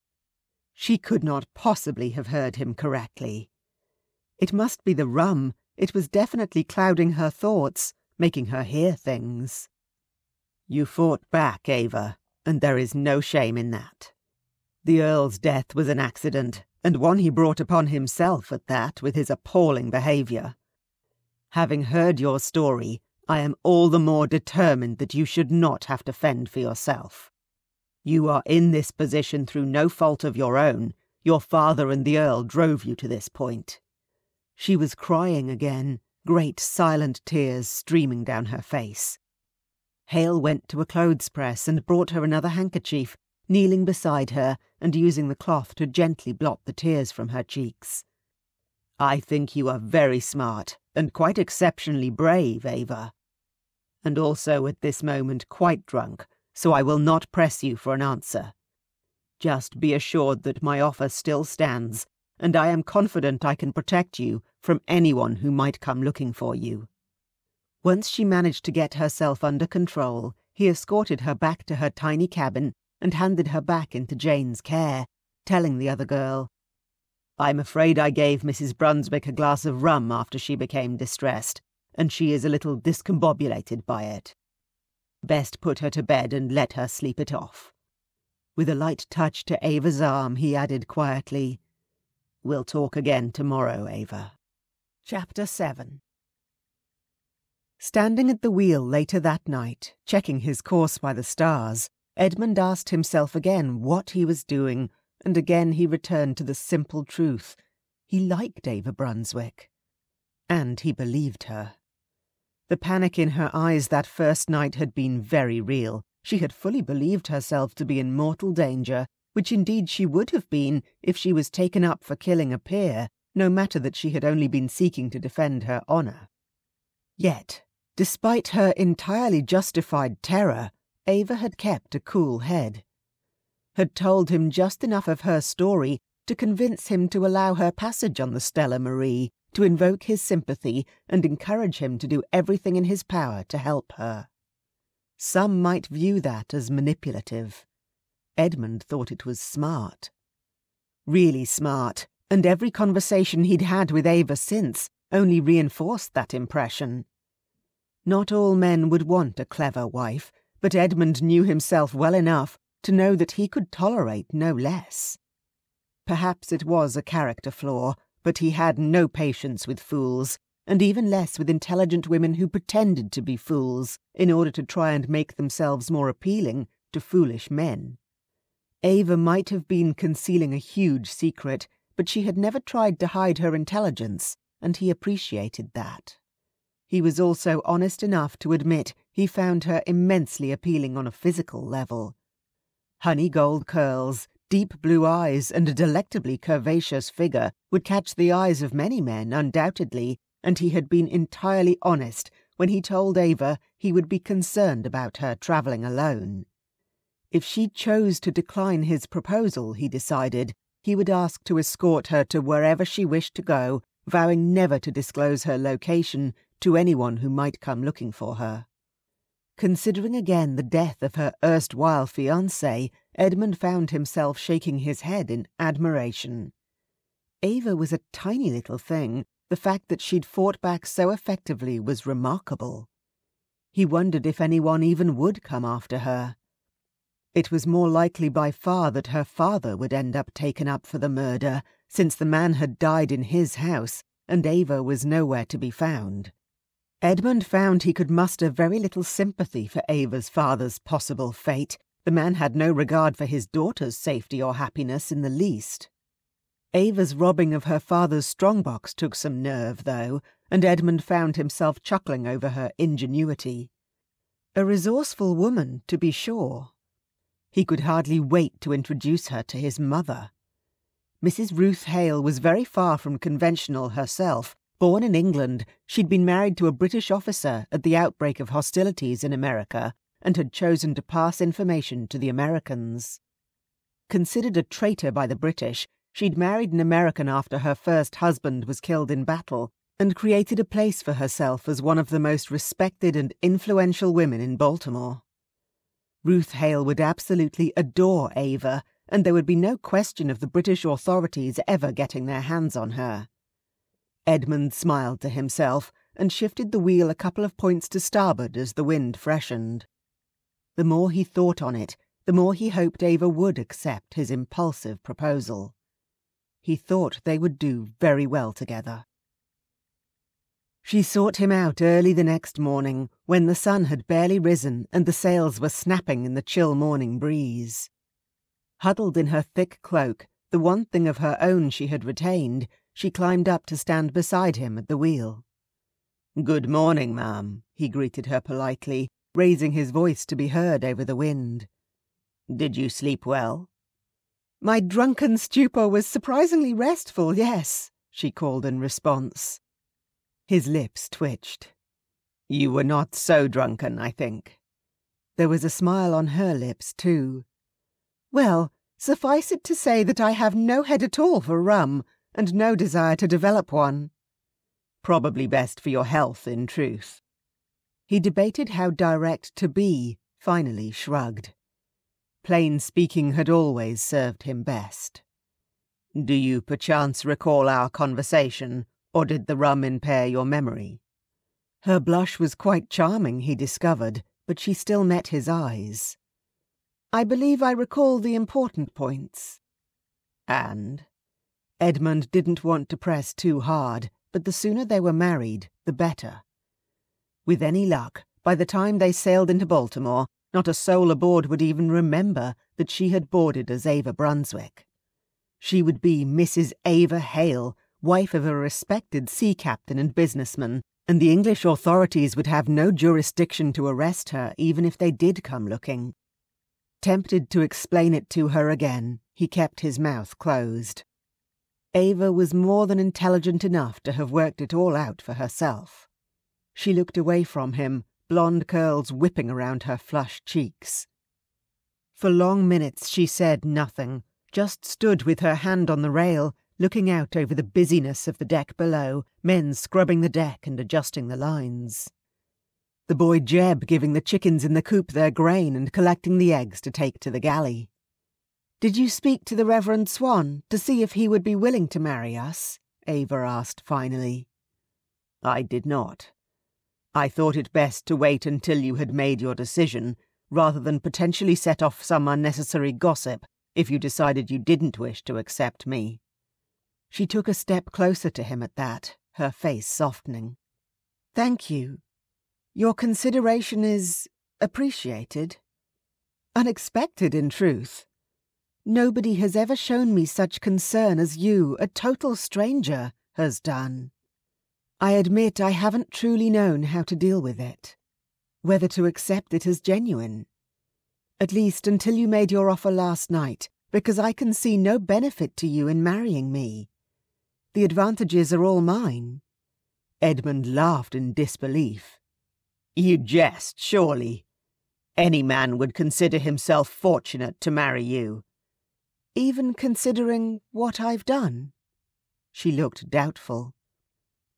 She could not possibly have heard him correctly. It must be the rum. It was definitely clouding her thoughts, making her hear things. "You fought back, Ava, and there is no shame in that. The Earl's death was an accident, and one he brought upon himself at that with his appalling behaviour. Having heard your story, I am all the more determined that you should not have to fend for yourself. You are in this position through no fault of your own. Your father and the Earl drove you to this point." She was crying again, great silent tears streaming down her face. Hale went to a clothes press and brought her another handkerchief, kneeling beside her and using the cloth to gently blot the tears from her cheeks. "I think you are very smart and quite exceptionally brave, Ava. And also at this moment quite drunk, so I will not press you for an answer. Just be assured that my offer still stands, and I am confident I can protect you from anyone who might come looking for you." Once she managed to get herself under control, he escorted her back to her tiny cabin and handed her back into Jane's care, telling the other girl, "I'm afraid I gave Mrs. Brunswick a glass of rum after she became distressed, and she is a little discombobulated by it. Best put her to bed and let her sleep it off." With a light touch to Ava's arm, he added quietly, "We'll talk again tomorrow, Ava." Chapter 7. Standing at the wheel later that night, checking his course by the stars, Edmund asked himself again what he was doing, and again he returned to the simple truth. He liked Ava Brunswick. And he believed her. The panic in her eyes that first night had been very real. She had fully believed herself to be in mortal danger, which indeed she would have been if she was taken up for killing a peer, no matter that she had only been seeking to defend her honour. Yet, despite her entirely justified terror, Ava had kept a cool head, had told him just enough of her story to convince him to allow her passage on the Stella Marie, to invoke his sympathy and encourage him to do everything in his power to help her. Some might view that as manipulative. Edmund thought it was smart. Really smart, and every conversation he'd had with Ava since only reinforced that impression. Not all men would want a clever wife, but Edmund knew himself well enough to know that he could tolerate no less. Perhaps it was a character flaw, but he had no patience with fools, and even less with intelligent women who pretended to be fools in order to try and make themselves more appealing to foolish men. Ava might have been concealing a huge secret, but she had never tried to hide her intelligence, and he appreciated that. He was also honest enough to admit he found her immensely appealing on a physical level. Honey gold curls, deep blue eyes, and a delectably curvaceous figure would catch the eyes of many men, undoubtedly, and he had been entirely honest when he told Ava he would be concerned about her travelling alone. If she chose to decline his proposal, he decided, he would ask to escort her to wherever she wished to go, vowing never to disclose her location to anyone who might come looking for her. Considering again the death of her erstwhile fiancé, Edmund found himself shaking his head in admiration. Ava was a tiny little thing. The fact that she'd fought back so effectively was remarkable. He wondered if anyone even would come after her. It was more likely by far that her father would end up taken up for the murder, since the man had died in his house, and Ava was nowhere to be found. Edmund found he could muster very little sympathy for Ava's father's possible fate. The man had no regard for his daughter's safety or happiness in the least. Ava's robbing of her father's strongbox took some nerve, though, and Edmund found himself chuckling over her ingenuity. A resourceful woman, to be sure. He could hardly wait to introduce her to his mother. Mrs. Ruth Hale was very far from conventional herself. Born in England, she'd been married to a British officer at the outbreak of hostilities in America and had chosen to pass information to the Americans. Considered a traitor by the British, she'd married an American after her first husband was killed in battle and created a place for herself as one of the most respected and influential women in Baltimore. Ruth Hale would absolutely adore Ava, and there would be no question of the British authorities ever getting their hands on her. Edmund smiled to himself and shifted the wheel a couple of points to starboard as the wind freshened. The more he thought on it, the more he hoped Ava would accept his impulsive proposal. He thought they would do very well together. She sought him out early the next morning, when the sun had barely risen and the sails were snapping in the chill morning breeze. Huddled in her thick cloak, the one thing of her own she had retained, she climbed up to stand beside him at the wheel. "Good morning, ma'am," he greeted her politely, raising his voice to be heard over the wind. "Did you sleep well?" "My drunken stupor was surprisingly restful, yes," she called in response. His lips twitched. "You were not so drunken, I think." There was a smile on her lips, too. "Well, suffice it to say that I have no head at all for rum, and no desire to develop one." "Probably best for your health, in truth." He debated how direct to be, finally shrugged. Plain speaking had always served him best. "Do you perchance recall our conversation, or did the rum impair your memory?" Her blush was quite charming, he discovered, but she still met his eyes. "I believe I recall the important points." "And?" Edmund didn't want to press too hard, but the sooner they were married, the better. With any luck, by the time they sailed into Baltimore, not a soul aboard would even remember that she had boarded as Ava Brunswick. She would be Mrs. Ava Hale, wife of a respected sea captain and businessman, and the English authorities would have no jurisdiction to arrest her even if they did come looking. Tempted to explain it to her again, he kept his mouth closed. Ava was more than intelligent enough to have worked it all out for herself. She looked away from him, blonde curls whipping around her flushed cheeks. For long minutes she said nothing, just stood with her hand on the rail, looking out over the busyness of the deck below, men scrubbing the deck and adjusting the lines. The boy Jeb giving the chickens in the coop their grain and collecting the eggs to take to the galley. "Did you speak to the Reverend Swan to see if he would be willing to marry us?" Ava asked finally. "I did not. I thought it best to wait until you had made your decision, rather than potentially set off some unnecessary gossip if you decided you didn't wish to accept me." She took a step closer to him at that, her face softening. "Thank you. Your consideration is appreciated. Unexpected, in truth. Nobody has ever shown me such concern as you, a total stranger, has done. I admit I haven't truly known how to deal with it, whether to accept it as genuine. At least until you made your offer last night, because I can see no benefit to you in marrying me. The advantages are all mine." Edmund laughed in disbelief. "You jest, surely. Any man would consider himself fortunate to marry you." "Even considering what I've done?" She looked doubtful.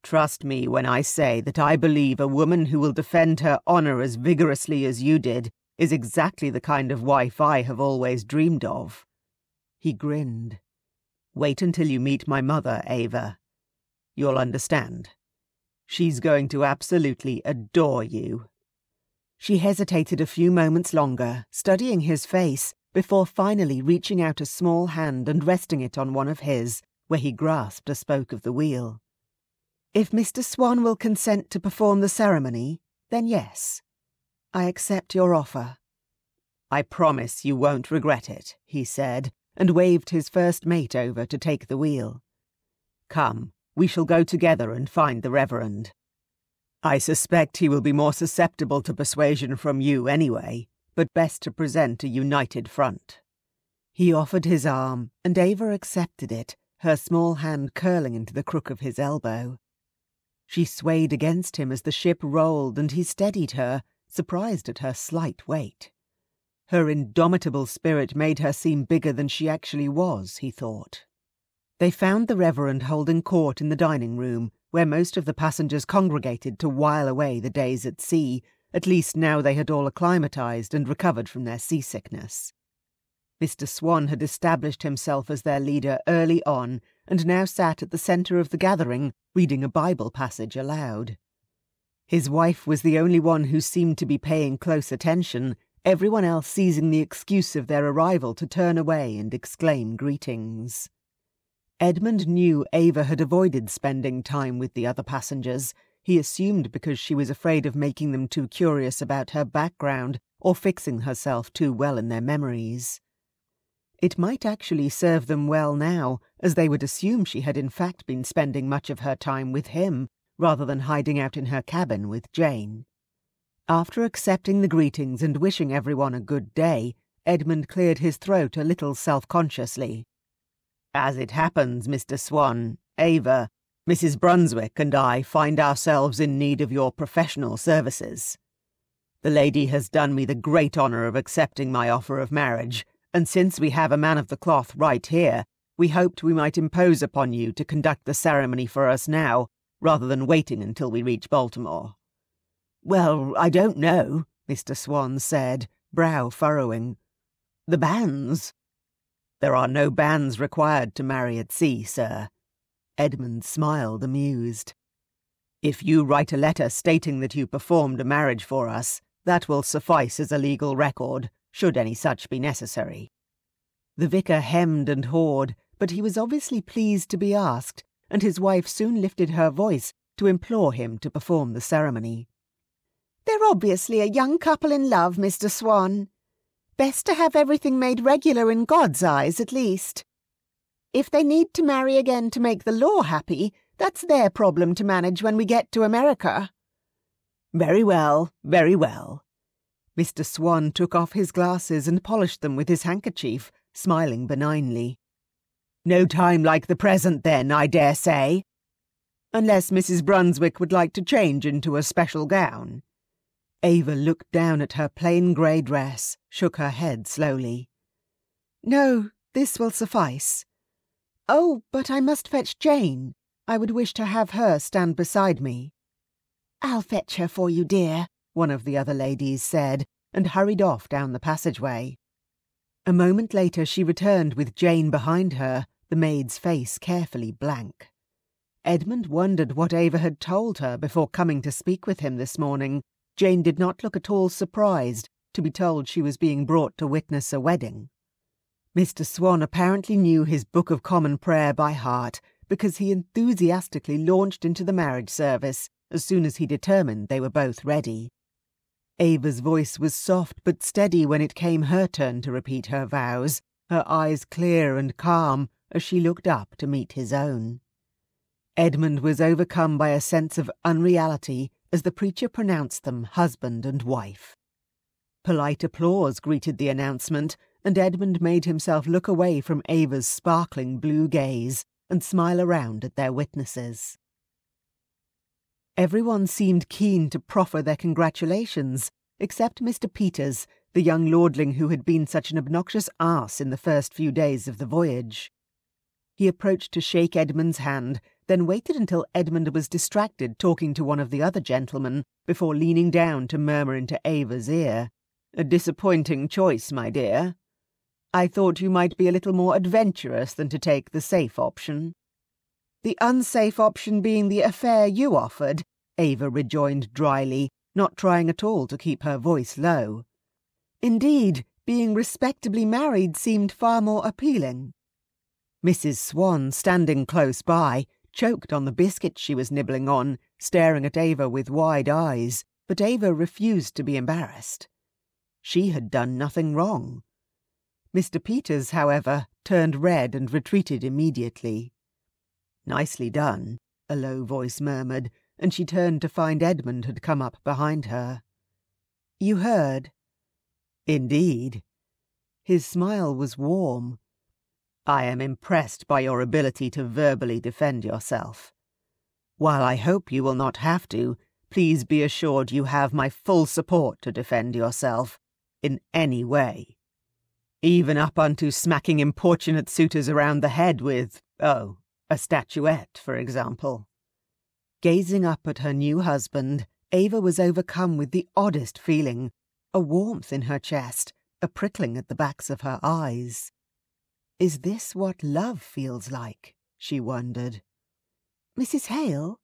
"Trust me when I say that I believe a woman who will defend her honour as vigorously as you did is exactly the kind of wife I have always dreamed of." He grinned. "Wait until you meet my mother, Ava. You'll understand. She's going to absolutely adore you." She hesitated a few moments longer, studying his face, before finally reaching out a small hand and resting it on one of his, where he grasped a spoke of the wheel. "If Mr. Swan will consent to perform the ceremony, then yes. I accept your offer." "I promise you won't regret it," he said, and waved his first mate over to take the wheel. "Come, we shall go together and find the Reverend. I suspect he will be more susceptible to persuasion from you anyway, but best to present a united front." He offered his arm, and Ava accepted it, her small hand curling into the crook of his elbow. She swayed against him as the ship rolled, and he steadied her, surprised at her slight weight. Her indomitable spirit made her seem bigger than she actually was, he thought. They found the Reverend holding court in the dining room, where most of the passengers congregated to while away the days at sea, at least now they had all acclimatized and recovered from their seasickness. Mr. Swan had established himself as their leader early on, and now sat at the centre of the gathering, reading a Bible passage aloud. His wife was the only one who seemed to be paying close attention, everyone else seizing the excuse of their arrival to turn away and exclaim greetings. Edmund knew Ava had avoided spending time with the other passengers. He assumed because she was afraid of making them too curious about her background or fixing herself too well in their memories. It might actually serve them well now, as they would assume she had in fact been spending much of her time with him, rather than hiding out in her cabin with Jane. After accepting the greetings and wishing everyone a good day, Edmund cleared his throat a little self-consciously. "As it happens, Mr. Swan, Ava, Mrs. Brunswick and I find ourselves in need of your professional services. The lady has done me the great honour of accepting my offer of marriage, and since we have a man of the cloth right here, we hoped we might impose upon you to conduct the ceremony for us now, rather than waiting until we reach Baltimore." "Well, I don't know," Mr. Swan said, brow furrowing. "The banns." "There are no banns required to marry at sea, sir." Edmund smiled, amused. "If you write a letter stating that you performed a marriage for us, that will suffice as a legal record, should any such be necessary." The vicar hemmed and hawed, but he was obviously pleased to be asked, and his wife soon lifted her voice to implore him to perform the ceremony. "They're obviously a young couple in love, Mr. Swan. Best to have everything made regular in God's eyes, at least. If they need to marry again to make the law happy, that's their problem to manage when we get to America." "Very well, very well." Mr. Swan took off his glasses and polished them with his handkerchief, smiling benignly. "No time like the present, then, I dare say. Unless Mrs. Brunswick would like to change into a special gown." Ava looked down at her plain grey dress, shook her head slowly. "No, This will suffice. Oh, but I must fetch Jane. I would wish to have her stand beside me. I'll fetch her for you, dear, one of the other ladies said, and hurried off down the passageway. A moment later she returned with Jane behind her, the maid's face carefully blank. Edmund wondered what Ava had told her before coming to speak with him this morning. Jane did not look at all surprised to be told she was being brought to witness a wedding. Mr. Swan apparently knew his Book of Common Prayer by heart, because he enthusiastically launched into the marriage service as soon as he determined they were both ready. Ava's voice was soft but steady when it came her turn to repeat her vows, her eyes clear and calm as she looked up to meet his own. Edmund was overcome by a sense of unreality as the preacher pronounced them husband and wife. Polite applause greeted the announcement, and Edmund made himself look away from Ava's sparkling blue gaze and smile around at their witnesses. Everyone seemed keen to proffer their congratulations, except Mr. Peters, the young lordling who had been such an obnoxious ass in the first few days of the voyage. He approached to shake Edmund's hand, then waited until Edmund was distracted talking to one of the other gentlemen before leaning down to murmur into Ava's ear, "A disappointing choice, my dear. I thought you might be a little more adventurous than to take the safe option." "The unsafe option being the affair you offered," Ava rejoined dryly, not trying at all to keep her voice low. "Indeed, being respectably married seemed far more appealing." Mrs. Swan, standing close by, choked on the biscuit she was nibbling on, staring at Ava with wide eyes, but Ava refused to be embarrassed. She had done nothing wrong. Mr. Peters, however, turned red and retreated immediately. "Nicely done," a low voice murmured, and she turned to find Edmund had come up behind her. "You heard?" "Indeed." His smile was warm. "I am impressed by your ability to verbally defend yourself. While I hope you will not have to, please be assured you have my full support to defend yourself, in any way. Even up unto smacking importunate suitors around the head with, a statuette, for example." Gazing up at her new husband, Ava was overcome with the oddest feeling, a warmth in her chest, a prickling at the backs of her eyes. Is this what love feels like? She wondered. "Mrs. Hale?"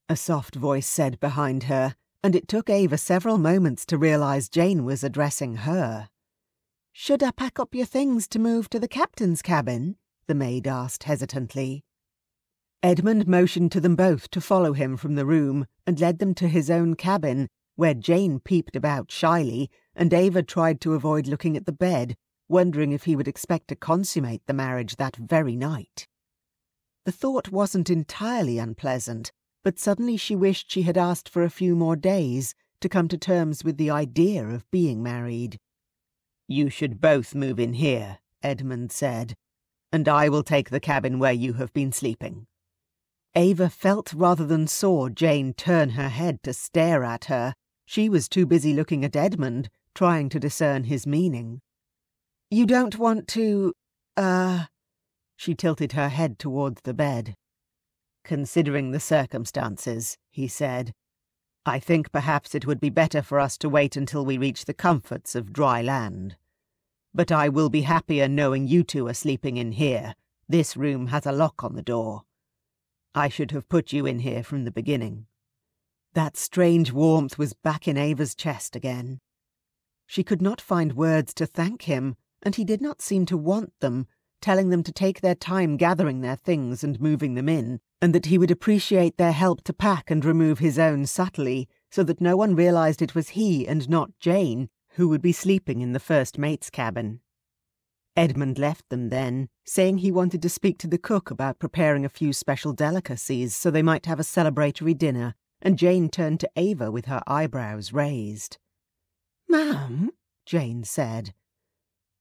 a soft voice said behind her, and it took Ava several moments to realise Jane was addressing her. "Should I pack up your things to move to the captain's cabin?" the maid asked hesitantly. Edmund motioned to them both to follow him from the room and led them to his own cabin, where Jane peeped about shyly, and Ava tried to avoid looking at the bed, wondering if he would expect to consummate the marriage that very night. The thought wasn't entirely unpleasant, but suddenly she wished she had asked for a few more days to come to terms with the idea of being married. "You should both move in here," Edmund said, "and I will take the cabin where you have been sleeping." Ava felt rather than saw Jane turn her head to stare at her. She was too busy looking at Edmund, trying to discern his meaning. "You don't want to, She tilted her head towards the bed. "Considering the circumstances," he said, "I think perhaps it would be better for us to wait until we reach the comforts of dry land. But I will be happier knowing you two are sleeping in here. This room has a lock on the door. I should have put you in here from the beginning." That strange warmth was back in Ava's chest again. She could not find words to thank him, and he did not seem to want them, telling them to take their time gathering their things and moving them in, and that he would appreciate their help to pack and remove his own subtly, so that no one realised it was he and not Jane who would be sleeping in the first mate's cabin. Edmund left them then, saying he wanted to speak to the cook about preparing a few special delicacies so they might have a celebratory dinner, and Jane turned to Ava with her eyebrows raised. "Ma'am," Jane said,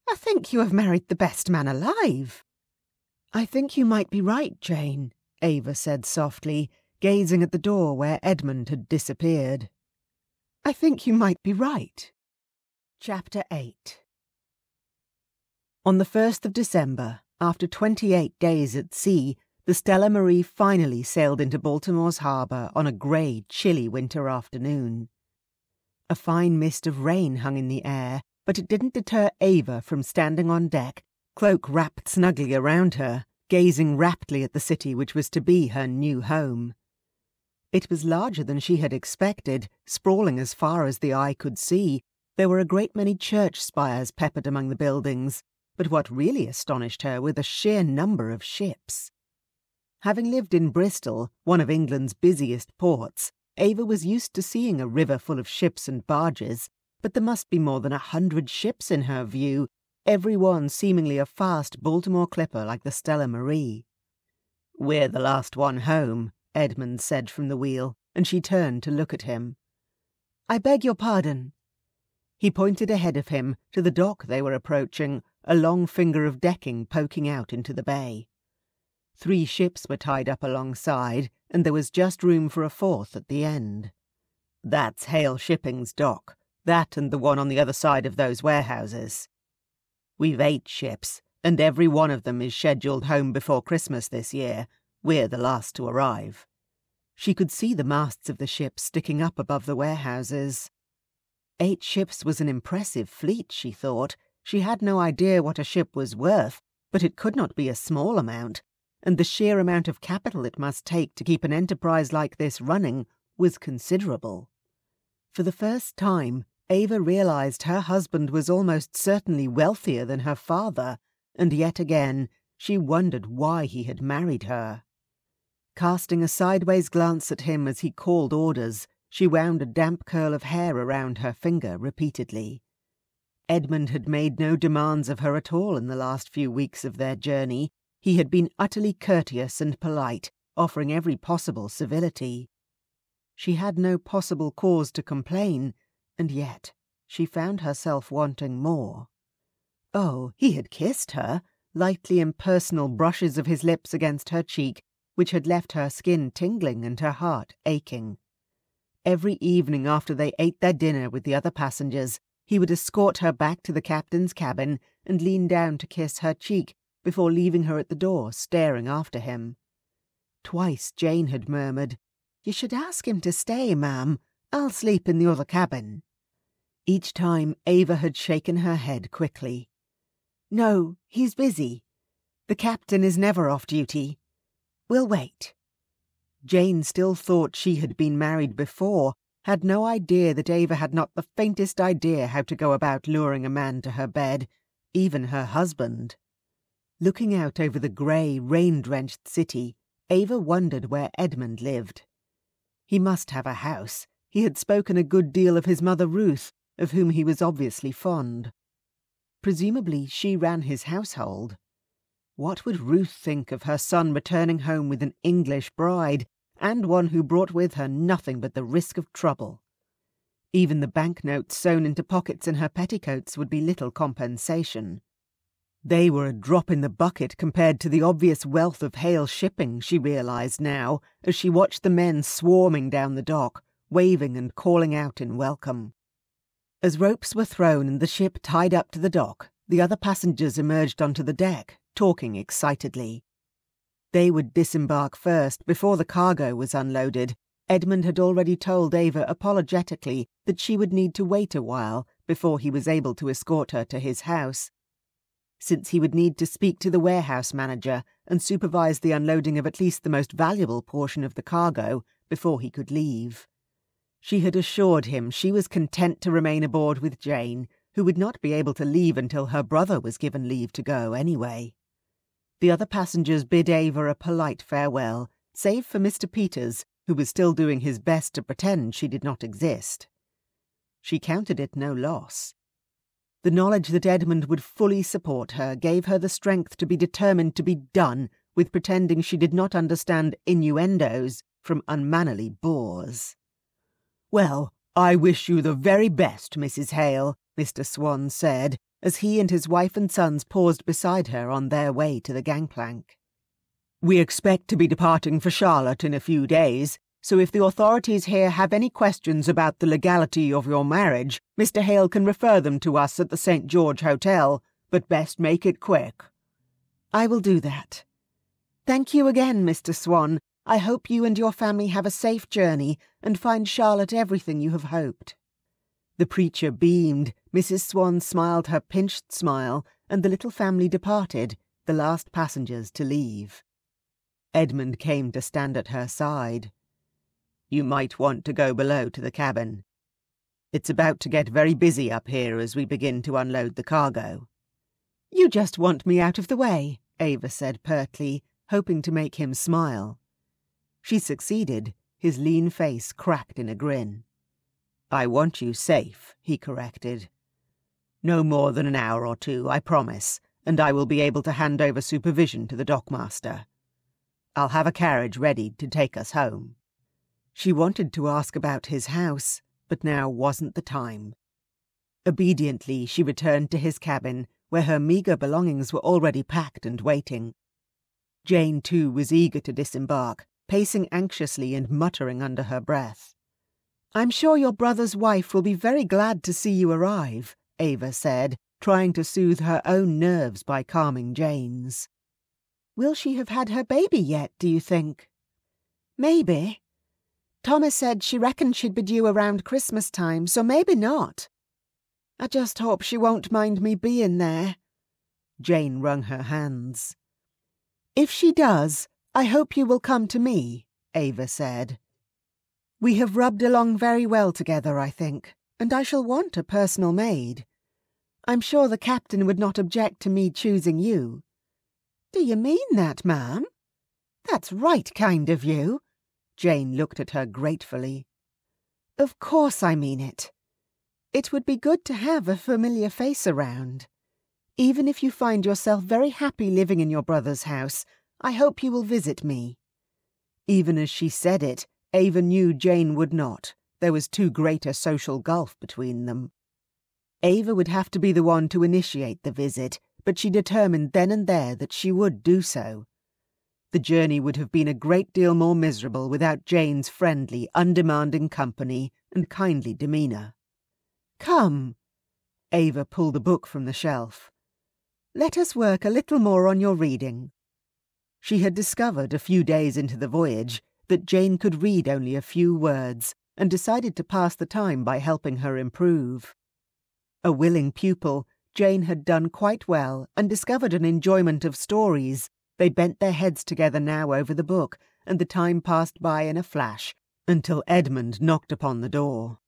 "I think you have married the best man alive." "I think you might be right, Jane," Ava said softly, gazing at the door where Edmund had disappeared. "I think you might be right." Chapter 8. On the 1st of December, after 28 days at sea, the Stella Marie finally sailed into Baltimore's harbour on a grey, chilly winter afternoon. A fine mist of rain hung in the air, but it didn't deter Ava from standing on deck, cloak wrapped snugly around her, gazing raptly at the city which was to be her new home. It was larger than she had expected, sprawling as far as the eye could see. There were a great many church spires peppered among the buildings, but what really astonished her were the sheer number of ships. Having lived in Bristol, one of England's busiest ports, Ava was used to seeing a river full of ships and barges, but there must be more than 100 ships in her view, every one seemingly a fast Baltimore clipper like the Stella Marie. "We're the last one home," Edmund said from the wheel, and she turned to look at him. "I beg your pardon." He pointed ahead of him to the dock they were approaching, a long finger of decking poking out into the bay. 3 ships were tied up alongside, and there was just room for a 4th at the end. "That's Hale Shipping's dock, that and the one on the other side of those warehouses. We've 8 ships, and every one of them is scheduled home before Christmas this year. We're the last to arrive." She could see the masts of the ships sticking up above the warehouses. 8 ships was an impressive fleet, she thought. She had no idea what a ship was worth, but it could not be a small amount, and the sheer amount of capital it must take to keep an enterprise like this running was considerable. For the first time, Ava realized her husband was almost certainly wealthier than her father, and yet again she wondered why he had married her. Casting a sideways glance at him as he called orders, she wound a damp curl of hair around her finger repeatedly. Edmund had made no demands of her at all in the last few weeks of their journey. He had been utterly courteous and polite, offering every possible civility. She had no possible cause to complain, and yet she found herself wanting more. Oh, he had kissed her, lightly impersonal brushes of his lips against her cheek, which had left her skin tingling and her heart aching. Every evening after they ate their dinner with the other passengers, he would escort her back to the captain's cabin and lean down to kiss her cheek before leaving her at the door, staring after him. Twice Jane had murmured, "You should ask him to stay, ma'am. I'll sleep in the other cabin." Each time Ava had shaken her head quickly. "No, he's busy. The captain is never off duty. We'll wait." Jane still thought she had been married before, had no idea that Ava had not the faintest idea how to go about luring a man to her bed, even her husband. Looking out over the grey, rain-drenched city, Ava wondered where Edmund lived. He must have a house. He had spoken a good deal of his mother Ruth, of whom he was obviously fond. Presumably she ran his household. What would Ruth think of her son returning home with an English bride, and one who brought with her nothing but the risk of trouble? Even the banknotes sewn into pockets in her petticoats would be little compensation. They were a drop in the bucket compared to the obvious wealth of Hale Shipping, she realized now, as she watched the men swarming down the dock, waving and calling out in welcome. As ropes were thrown and the ship tied up to the dock, the other passengers emerged onto the deck, talking excitedly. They would disembark first, before the cargo was unloaded. Edmund had already told Ava apologetically that she would need to wait a while before he was able to escort her to his house, since he would need to speak to the warehouse manager and supervise the unloading of at least the most valuable portion of the cargo before he could leave. She had assured him she was content to remain aboard with Jane, who would not be able to leave until her brother was given leave to go anyway. The other passengers bid Ava a polite farewell, save for Mr. Peters, who was still doing his best to pretend she did not exist. She counted it no loss. The knowledge that Edmund would fully support her gave her the strength to be determined to be done with pretending she did not understand innuendos from unmannerly bores. "Well, I wish you the very best, Mrs. Hale," Mr. Swan said, as he and his wife and sons paused beside her on their way to the gangplank. "We expect to be departing for Charlotte in a few days, so if the authorities here have any questions about the legality of your marriage, Mr. Hale can refer them to us at the St. George Hotel. but best make it quick." "I will do that. Thank you again, Mr. Swan. I hope you and your family have a safe journey and find Charlotte everything you have hoped." The preacher beamed, Mrs. Swan smiled her pinched smile, and the little family departed, the last passengers to leave. Edmund came to stand at her side. "You might want to go below to the cabin. It's about to get very busy up here as we begin to unload the cargo." "You just want me out of the way," Ava said pertly, hoping to make him smile. She succeeded, his lean face cracked in a grin. "I want you safe," he corrected. "No more than an hour or two, I promise, and I will be able to hand over supervision to the dockmaster. I'll have a carriage ready to take us home." She wanted to ask about his house, but now wasn't the time. Obediently, she returned to his cabin, where her meagre belongings were already packed and waiting. Jane, too, was eager to disembark, pacing anxiously and muttering under her breath. "I'm sure your brother's wife will be very glad to see you arrive," Ava said, trying to soothe her own nerves by calming Jane's. "Will she have had her baby yet, do you think?" "Maybe. Thomas said she reckoned she'd be due around Christmas time, so maybe not. I just hope she won't mind me being there." Jane wrung her hands. "If she does, I hope you will come to me," Ava said. "We have rubbed along very well together, I think, and I shall want a personal maid. I'm sure the captain would not object to me choosing you." "Do you mean that, ma'am? That's right kind of you." Jane looked at her gratefully. "Of course I mean it. It would be good to have a familiar face around. Even if you find yourself very happy living in your brother's house, I hope you will visit me." Even as she said it, Ava knew Jane would not. There was too great a social gulf between them. Ava would have to be the one to initiate the visit, but she determined then and there that she would do so. The journey would have been a great deal more miserable without Jane's friendly, undemanding company and kindly demeanour. "Come." Ava pulled a book from the shelf. "Let us work a little more on your reading." She had discovered a few days into the voyage that Jane could read only a few words, and decided to pass the time by helping her improve. A willing pupil, Jane had done quite well and discovered an enjoyment of stories. They bent their heads together now over the book, and the time passed by in a flash, until Edmund knocked upon the door.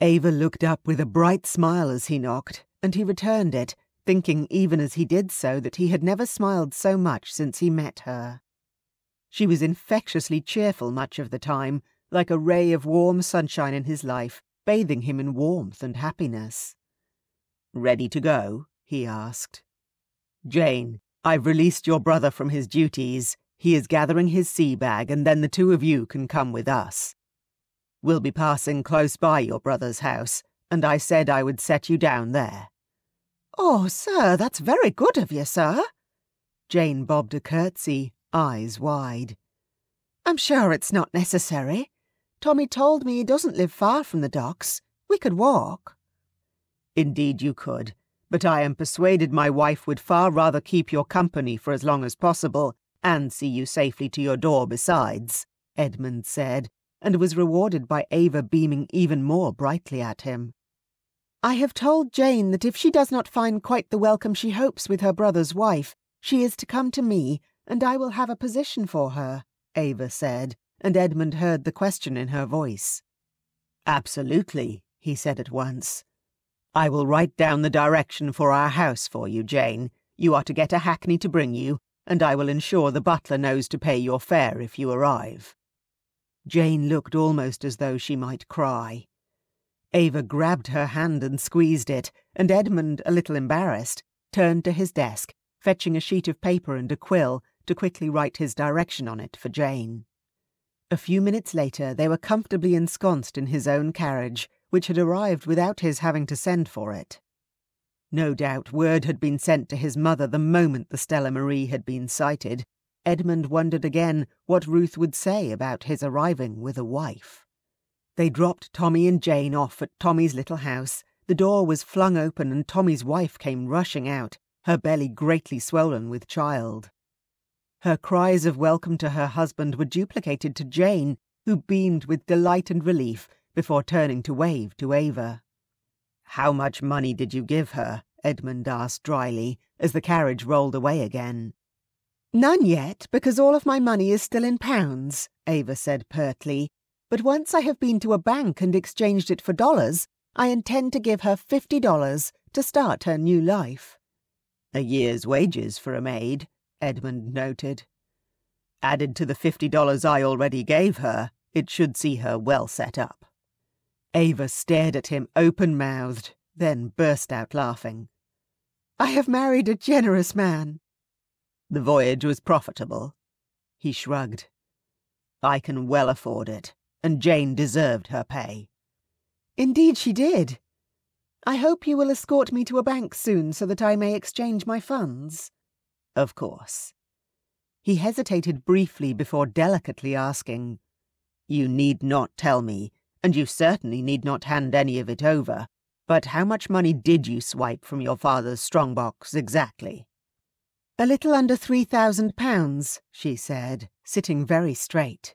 Ava looked up with a bright smile as he knocked, and he returned it, thinking even as he did so that he had never smiled so much since he met her. She was infectiously cheerful much of the time, like a ray of warm sunshine in his life, bathing him in warmth and happiness. "Ready to go?" he asked. "Jane, I've released your brother from his duties. He is gathering his sea bag, and then the two of you can come with us. We'll be passing close by your brother's house, and I said I would set you down there." "Oh, sir, that's very good of you, sir." Jane bobbed a curtsy, eyes wide. "I'm sure it's not necessary. Tommy told me he doesn't live far from the docks. We could walk." "Indeed you could, but I am persuaded my wife would far rather keep your company for as long as possible, and see you safely to your door besides," Edmund said, and was rewarded by Ava beaming even more brightly at him. "I have told Jane that if she does not find quite the welcome she hopes with her brother's wife, she is to come to me, and I will have a position for her," Ava said, and Edmund heard the question in her voice. "Absolutely," he said at once. "I will write down the direction for our house for you, Jane. You are to get a hackney to bring you, and I will ensure the butler knows to pay your fare if you arrive." Jane looked almost as though she might cry. Ava grabbed her hand and squeezed it, and Edmund, a little embarrassed, turned to his desk, fetching a sheet of paper and a quill to quickly write his direction on it for Jane. A few minutes later they were comfortably ensconced in his own carriage, which had arrived without his having to send for it. No doubt word had been sent to his mother the moment the Stella Marie had been sighted. Edmund wondered again what Ruth would say about his arriving with a wife. They dropped Tommy and Jane off at Tommy's little house, The door was flung open and Tommy's wife came rushing out, her belly greatly swollen with child. Her cries of welcome to her husband were duplicated to Jane, who beamed with delight and relief before turning to wave to Ava. "How much money did you give her?" Edmund asked dryly, as the carriage rolled away again. "None yet, because all of my money is still in pounds," Ava said pertly. "But once I have been to a bank and exchanged it for dollars, I intend to give her $50 to start her new life." "A year's wages for a maid," Edmund noted. "Added to the $50 I already gave her, it should see her well set up." Ava stared at him open-mouthed, then burst out laughing. "I have married a generous man." "The voyage was profitable?" He shrugged. "I can well afford it, and Jane deserved her pay." "Indeed she did. I hope you will escort me to a bank soon so that I may exchange my funds." "Of course." He hesitated briefly before delicately asking, "You need not tell me, and you certainly need not hand any of it over, but how much money did you swipe from your father's strong-box exactly?" "A little under £3,000, she said, sitting very straight.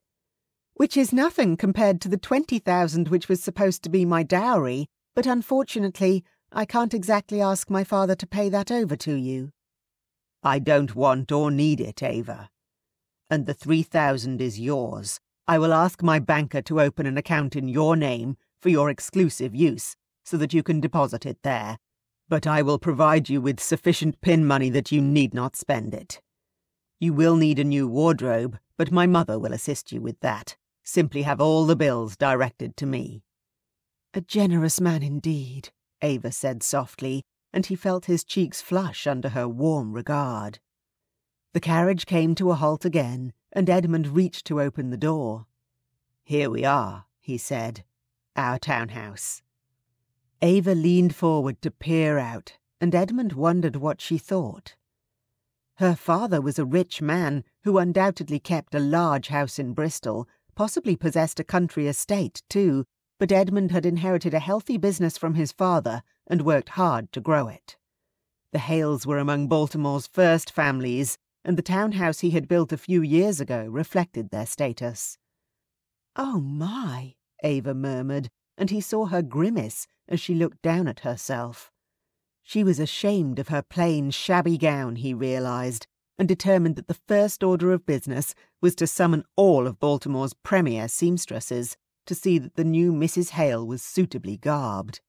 "Which is nothing compared to the 20,000 which was supposed to be my dowry, but unfortunately I can't exactly ask my father to pay that over to you." "I don't want or need it, Ava. And the 3,000 is yours. I will ask my banker to open an account in your name for your exclusive use, so that you can deposit it there. But I will provide you with sufficient pin money that you need not spend it. You will need a new wardrobe, but my mother will assist you with that. Simply have all the bills directed to me." "A generous man indeed," Ava said softly, and he felt his cheeks flush under her warm regard. The carriage came to a halt again, and Edmund reached to open the door. "Here we are," he said. "Our townhouse." Ava leaned forward to peer out, and Edmund wondered what she thought. Her father was a rich man who undoubtedly kept a large house in Bristol, possibly possessed a country estate too, but Edmund had inherited a healthy business from his father and worked hard to grow it. The Hales were among Baltimore's first families, and the townhouse he had built a few years ago reflected their status. "Oh my," Ava murmured, and he saw her grimace as she looked down at herself. She was ashamed of her plain, shabby gown, he realized, and determined that the first order of business was to summon all of Baltimore's premier seamstresses to see that the new Mrs. Hale was suitably garbed.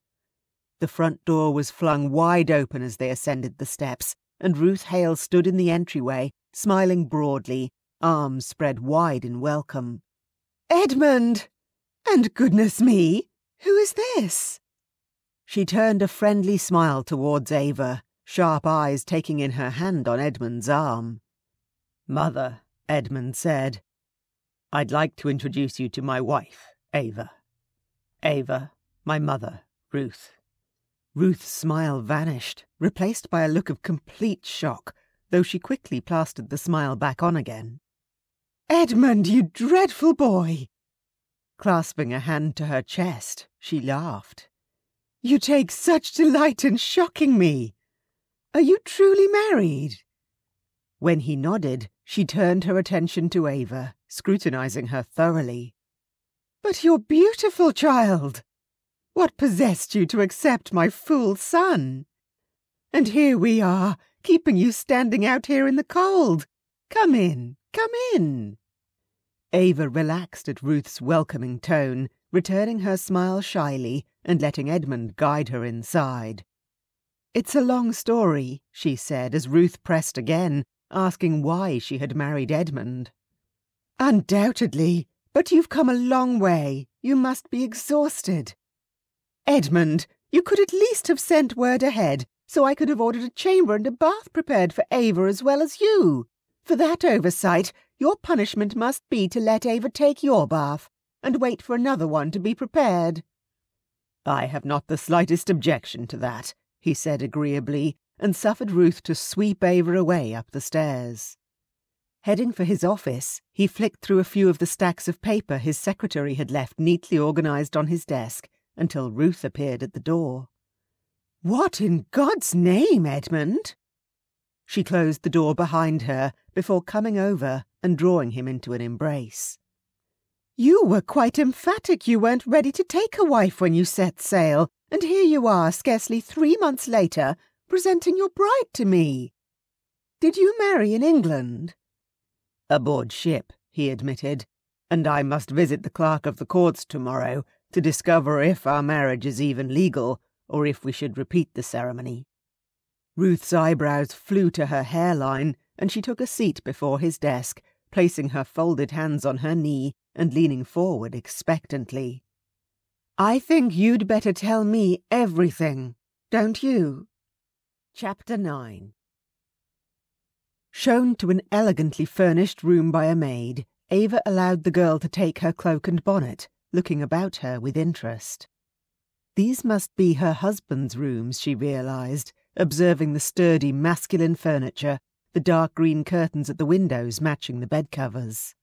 The front door was flung wide open as they ascended the steps, and Ruth Hale stood in the entryway, smiling broadly, arms spread wide in welcome. "Edmund! And goodness me, who is this?" She turned a friendly smile towards Ava, sharp eyes taking in her hand on Edmund's arm. "Mother," Edmund said, "I'd like to introduce you to my wife, Ava. Ava, my mother, Ruth." Ruth's smile vanished, replaced by a look of complete shock, though she quickly plastered the smile back on again. "Edmund, you dreadful boy!" Clasping a hand to her chest, she laughed. "You take such delight in shocking me. Are you truly married?" When he nodded, she turned her attention to Ava, scrutinizing her thoroughly. "But you're beautiful, child! What possessed you to accept my fool son? And here we are, keeping you standing out here in the cold. Come in, come in." Ava relaxed at Ruth's welcoming tone, returning her smile shyly and letting Edmund guide her inside. "It's a long story," she said as Ruth pressed again, asking why she had married Edmund. "Undoubtedly, but you've come a long way. You must be exhausted." "Edmund, you could at least have sent word ahead, so I could have ordered a chamber and a bath prepared for Ava as well as you. For that oversight, your punishment must be to let Ava take your bath, and wait for another one to be prepared." "I have not the slightest objection to that," he said agreeably, and suffered Ruth to sweep Ava away up the stairs. Heading for his office, he flicked through a few of the stacks of paper his secretary had left neatly organized on his desk until Ruth appeared at the door. "What in God's name, Edmund?" She closed the door behind her before coming over and drawing him into an embrace. "You were quite emphatic you weren't ready to take a wife when you set sail, and here you are, scarcely 3 months later, presenting your bride to me. Did you marry in England?" "Aboard ship," he admitted, "and I must visit the clerk of the courts tomorrow to discover if our marriage is even legal or if we should repeat the ceremony." Ruth's eyebrows flew to her hairline, and she took a seat before his desk, placing her folded hands on her knee and leaning forward expectantly. "I think you'd better tell me everything, don't you?" Chapter 9. Shown to an elegantly furnished room by a maid, Ava allowed the girl to take her cloak and bonnet, looking about her with interest. These must be her husband's rooms, she realised, observing the sturdy masculine furniture, the dark green curtains at the windows matching the bedcovers.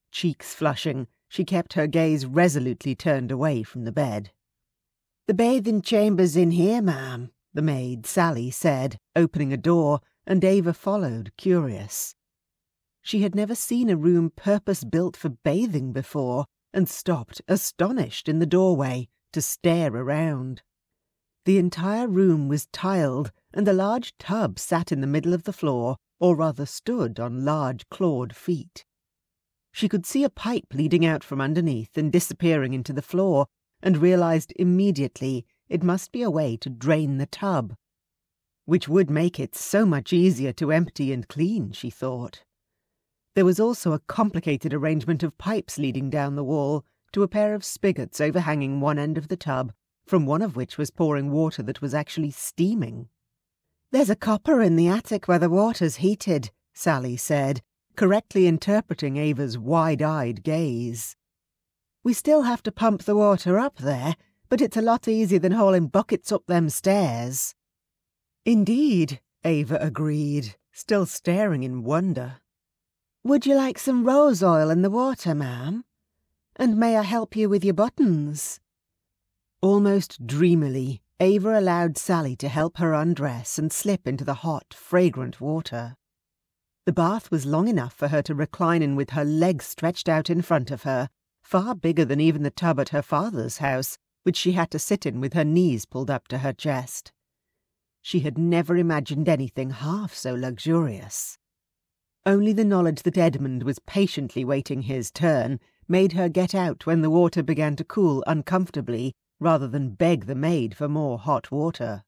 Cheeks flushing, she kept her gaze resolutely turned away from the bed. "The bathing chamber's in here, ma'am," the maid, Sally, said, opening a door, and Ava followed, curious. She had never seen a room purpose-built for bathing before, and stopped, astonished, in the doorway, to stare around. The entire room was tiled, and a large tub sat in the middle of the floor, or rather stood on large clawed feet. She could see a pipe leading out from underneath and disappearing into the floor, and realised immediately it must be a way to drain the tub, which would make it so much easier to empty and clean, she thought. There was also a complicated arrangement of pipes leading down the wall to a pair of spigots overhanging one end of the tub, from one of which was pouring water that was actually steaming. "There's a copper in the attic where the water's heated," Sally said, correctly interpreting Ava's wide-eyed gaze. "We still have to pump the water up there, but it's a lot easier than hauling buckets up them stairs." "Indeed," Ava agreed, still staring in wonder. "Would you like some rose oil in the water, ma'am? And may I help you with your buttons?" Almost dreamily, Ava allowed Sally to help her undress and slip into the hot, fragrant water. The bath was long enough for her to recline in with her legs stretched out in front of her, far bigger than even the tub at her father's house, which she had to sit in with her knees pulled up to her chest. She had never imagined anything half so luxurious. Only the knowledge that Edmund was patiently waiting his turn made her get out when the water began to cool uncomfortably, rather than beg the maid for more hot water.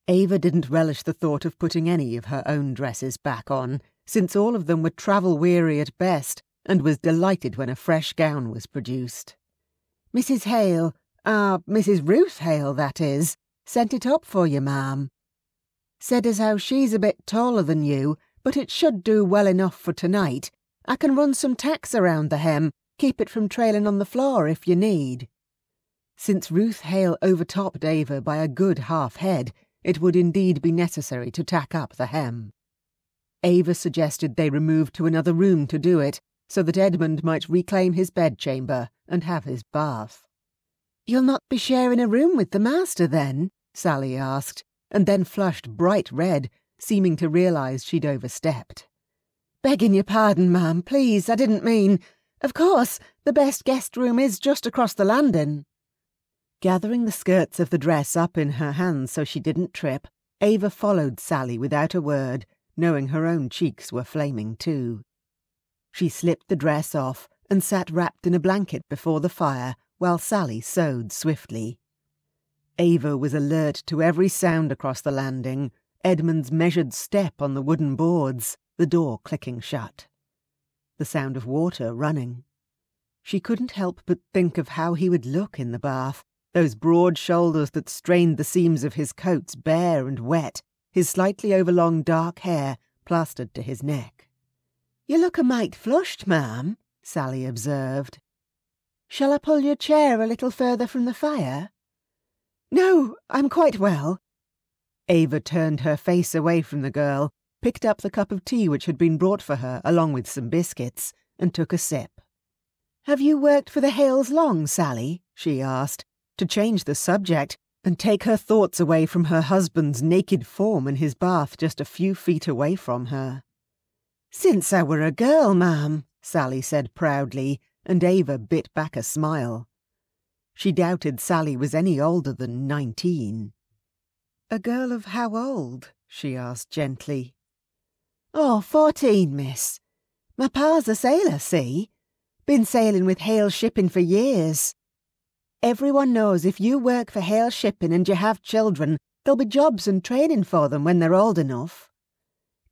Ava didn't relish the thought of putting any of her own dresses back on, since all of them were travel-weary at best, and was delighted when a fresh gown was produced. "Mrs. Hale, Mrs. Ruth Hale, that is, sent it up for you, ma'am. Said as how she's a bit taller than you, but it should do well enough for tonight. I can run some tacks around the hem, keep it from trailing on the floor if you need." Since Ruth Hale overtopped Ava by a good half-head, it would indeed be necessary to tack up the hem. Ava suggested they remove to another room to do it, so that Edmund might reclaim his bedchamber and have his bath. "You'll not be sharing a room with the master, then?" Sally asked, and then flushed bright red, seeming to realise she'd overstepped. "Begging your pardon, ma'am, please, I didn't mean. Of course, the best guest room is just across the landing." Gathering the skirts of the dress up in her hands so she didn't trip, Ava followed Sally without a word, knowing her own cheeks were flaming too. She slipped the dress off and sat wrapped in a blanket before the fire while Sally sewed swiftly. Ava was alert to every sound across the landing, Edmund's measured step on the wooden boards, the door clicking shut. The sound of water running. She couldn't help but think of how he would look in the bath, those broad shoulders that strained the seams of his coats bare and wet, his slightly overlong dark hair plastered to his neck. "You look a mite flushed, ma'am," Sally observed. "Shall I pull your chair a little further from the fire?" "No, I'm quite well." Ava turned her face away from the girl, picked up the cup of tea which had been brought for her along with some biscuits, and took a sip. "Have you worked for the Hales long, Sally?" she asked, to change the subject, and take her thoughts away from her husband's naked form in his bath just a few feet away from her. "Since I were a girl, ma'am," Sally said proudly, and Ava bit back a smile. She doubted Sally was any older than 19. "A girl of how old?" she asked gently. "Oh, 14, miss. My pa's a sailor, see? Been sailing with Hale Shipping for years. Everyone knows if you work for Hale Shipping and you have children, there'll be jobs and training for them when they're old enough."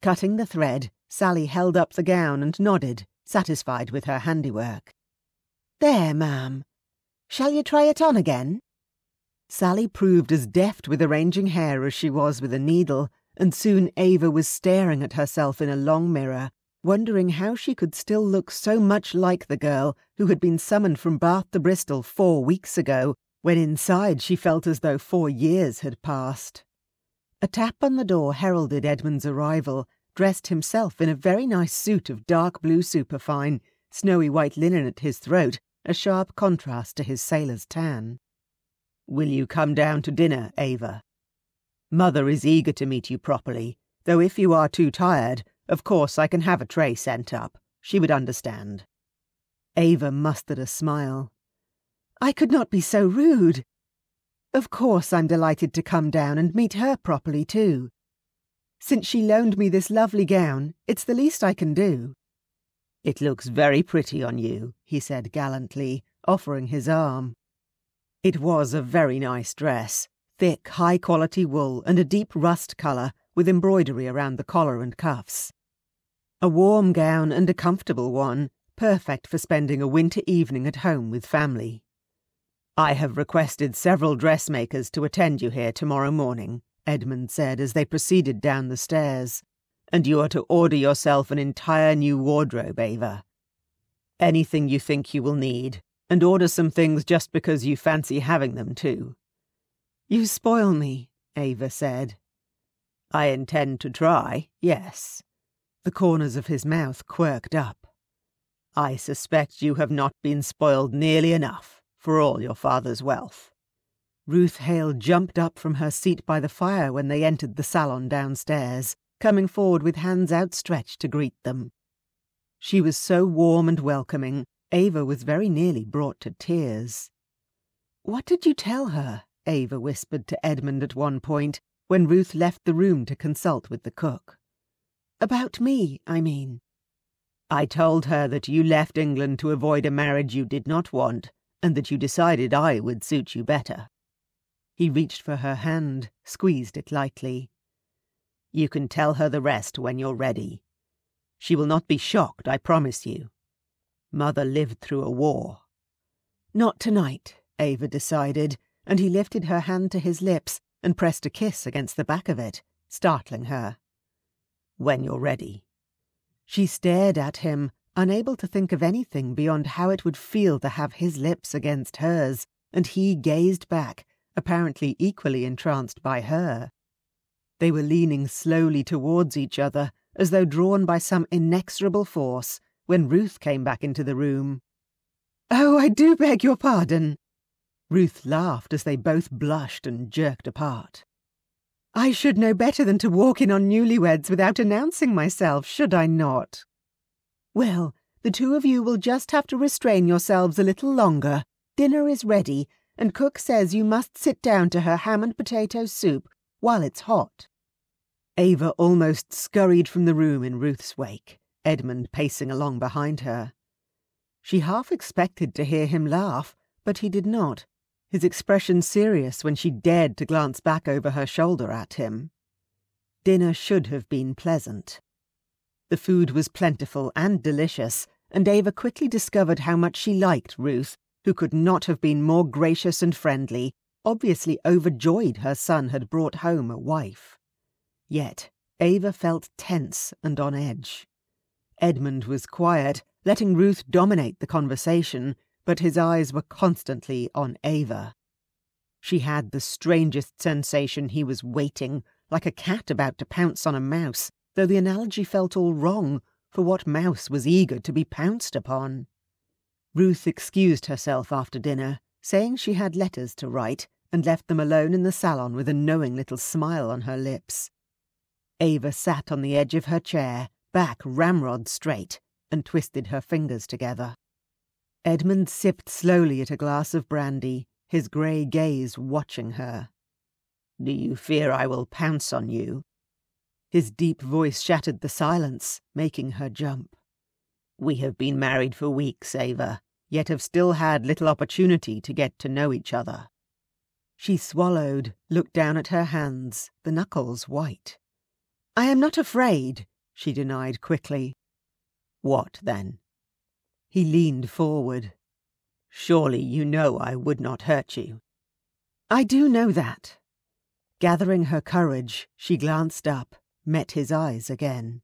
Cutting the thread, Sally held up the gown and nodded, satisfied with her handiwork. "There, ma'am. Shall you try it on again?" Sally proved as deft with arranging hair as she was with a needle, and soon Ava was staring at herself in a long mirror, wondering how she could still look so much like the girl who had been summoned from Bath to Bristol 4 weeks ago, when inside she felt as though 4 years had passed. A tap on the door heralded Edmund's arrival, dressed himself in a very nice suit of dark blue superfine, snowy white linen at his throat, a sharp contrast to his sailor's tan. "Will you come down to dinner, Ava? Mother is eager to meet you properly, though if you are too tired, of course I can have a tray sent up. She would understand." Ava mustered a smile. "I could not be so rude. Of course I'm delighted to come down and meet her properly too. Since she loaned me this lovely gown, it's the least I can do." "It looks very pretty on you," he said gallantly, offering his arm. It was a very nice dress, thick, high-quality wool and a deep rust colour, with embroidery around the collar and cuffs. A warm gown and a comfortable one, perfect for spending a winter evening at home with family. "I have requested several dressmakers to attend you here tomorrow morning," Edmund said as they proceeded down the stairs, "and you are to order yourself an entire new wardrobe, Ava. Anything you think you will need, and order some things just because you fancy having them too." "You spoil me," Ava said. "I intend to try, yes." The corners of his mouth quirked up. "I suspect you have not been spoiled nearly enough, for all your father's wealth." Ruth Hale jumped up from her seat by the fire when they entered the salon downstairs, coming forward with hands outstretched to greet them. She was so warm and welcoming, Ava was very nearly brought to tears. "What did you tell her?" Ava whispered to Edmund at one point, when Ruth left the room to consult with the cook. "About me, I mean." "I told her that you left England to avoid a marriage you did not want, and that you decided I would suit you better." He reached for her hand, squeezed it lightly. "You can tell her the rest when you're ready. She will not be shocked, I promise you. Mother lived through a war." "Not tonight," Ava decided, and he lifted her hand to his lips and pressed a kiss against the back of it, startling her. "When you're ready." She stared at him, unable to think of anything beyond how it would feel to have his lips against hers, and he gazed back, apparently equally entranced by her. They were leaning slowly towards each other, as though drawn by some inexorable force, when Ruth came back into the room. "Oh, I do beg your pardon." Ruth laughed as they both blushed and jerked apart. "I should know better than to walk in on newlyweds without announcing myself, should I not? Well, the two of you will just have to restrain yourselves a little longer. Dinner is ready, and cook says you must sit down to her ham and potato soup while it's hot." Ava almost scurried from the room in Ruth's wake, Edmund pacing along behind her. She half expected to hear him laugh, but he did not, his expression serious when she dared to glance back over her shoulder at him. Dinner should have been pleasant. The food was plentiful and delicious, and Ava quickly discovered how much she liked Ruth, who could not have been more gracious and friendly, obviously overjoyed her son had brought home a wife. Yet Ava felt tense and on edge. Edmund was quiet, letting Ruth dominate the conversation, but his eyes were constantly on Ava. She had the strangest sensation he was waiting, like a cat about to pounce on a mouse, though the analogy felt all wrong, for what mouse was eager to be pounced upon? Ruth excused herself after dinner, saying she had letters to write, and left them alone in the salon with a knowing little smile on her lips. Ava sat on the edge of her chair, back ramrod straight, and twisted her fingers together. Edmund sipped slowly at a glass of brandy, his grey gaze watching her. "Do you fear I will pounce on you?" His deep voice shattered the silence, making her jump. "We have been married for weeks, Ava, yet have still had little opportunity to get to know each other." She swallowed, looked down at her hands, the knuckles white. "I am not afraid," she denied quickly. "What, then?" He leaned forward. "Surely you know I would not hurt you." "I do know that." Gathering her courage, she glanced up, met his eyes again.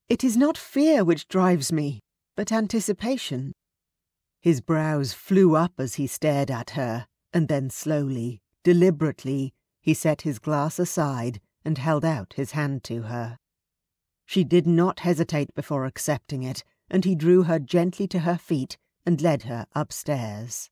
"It is not fear which drives me, but anticipation." His brows flew up as he stared at her, and then slowly, deliberately, he set his glass aside and held out his hand to her. She did not hesitate before accepting it, and he drew her gently to her feet and led her upstairs.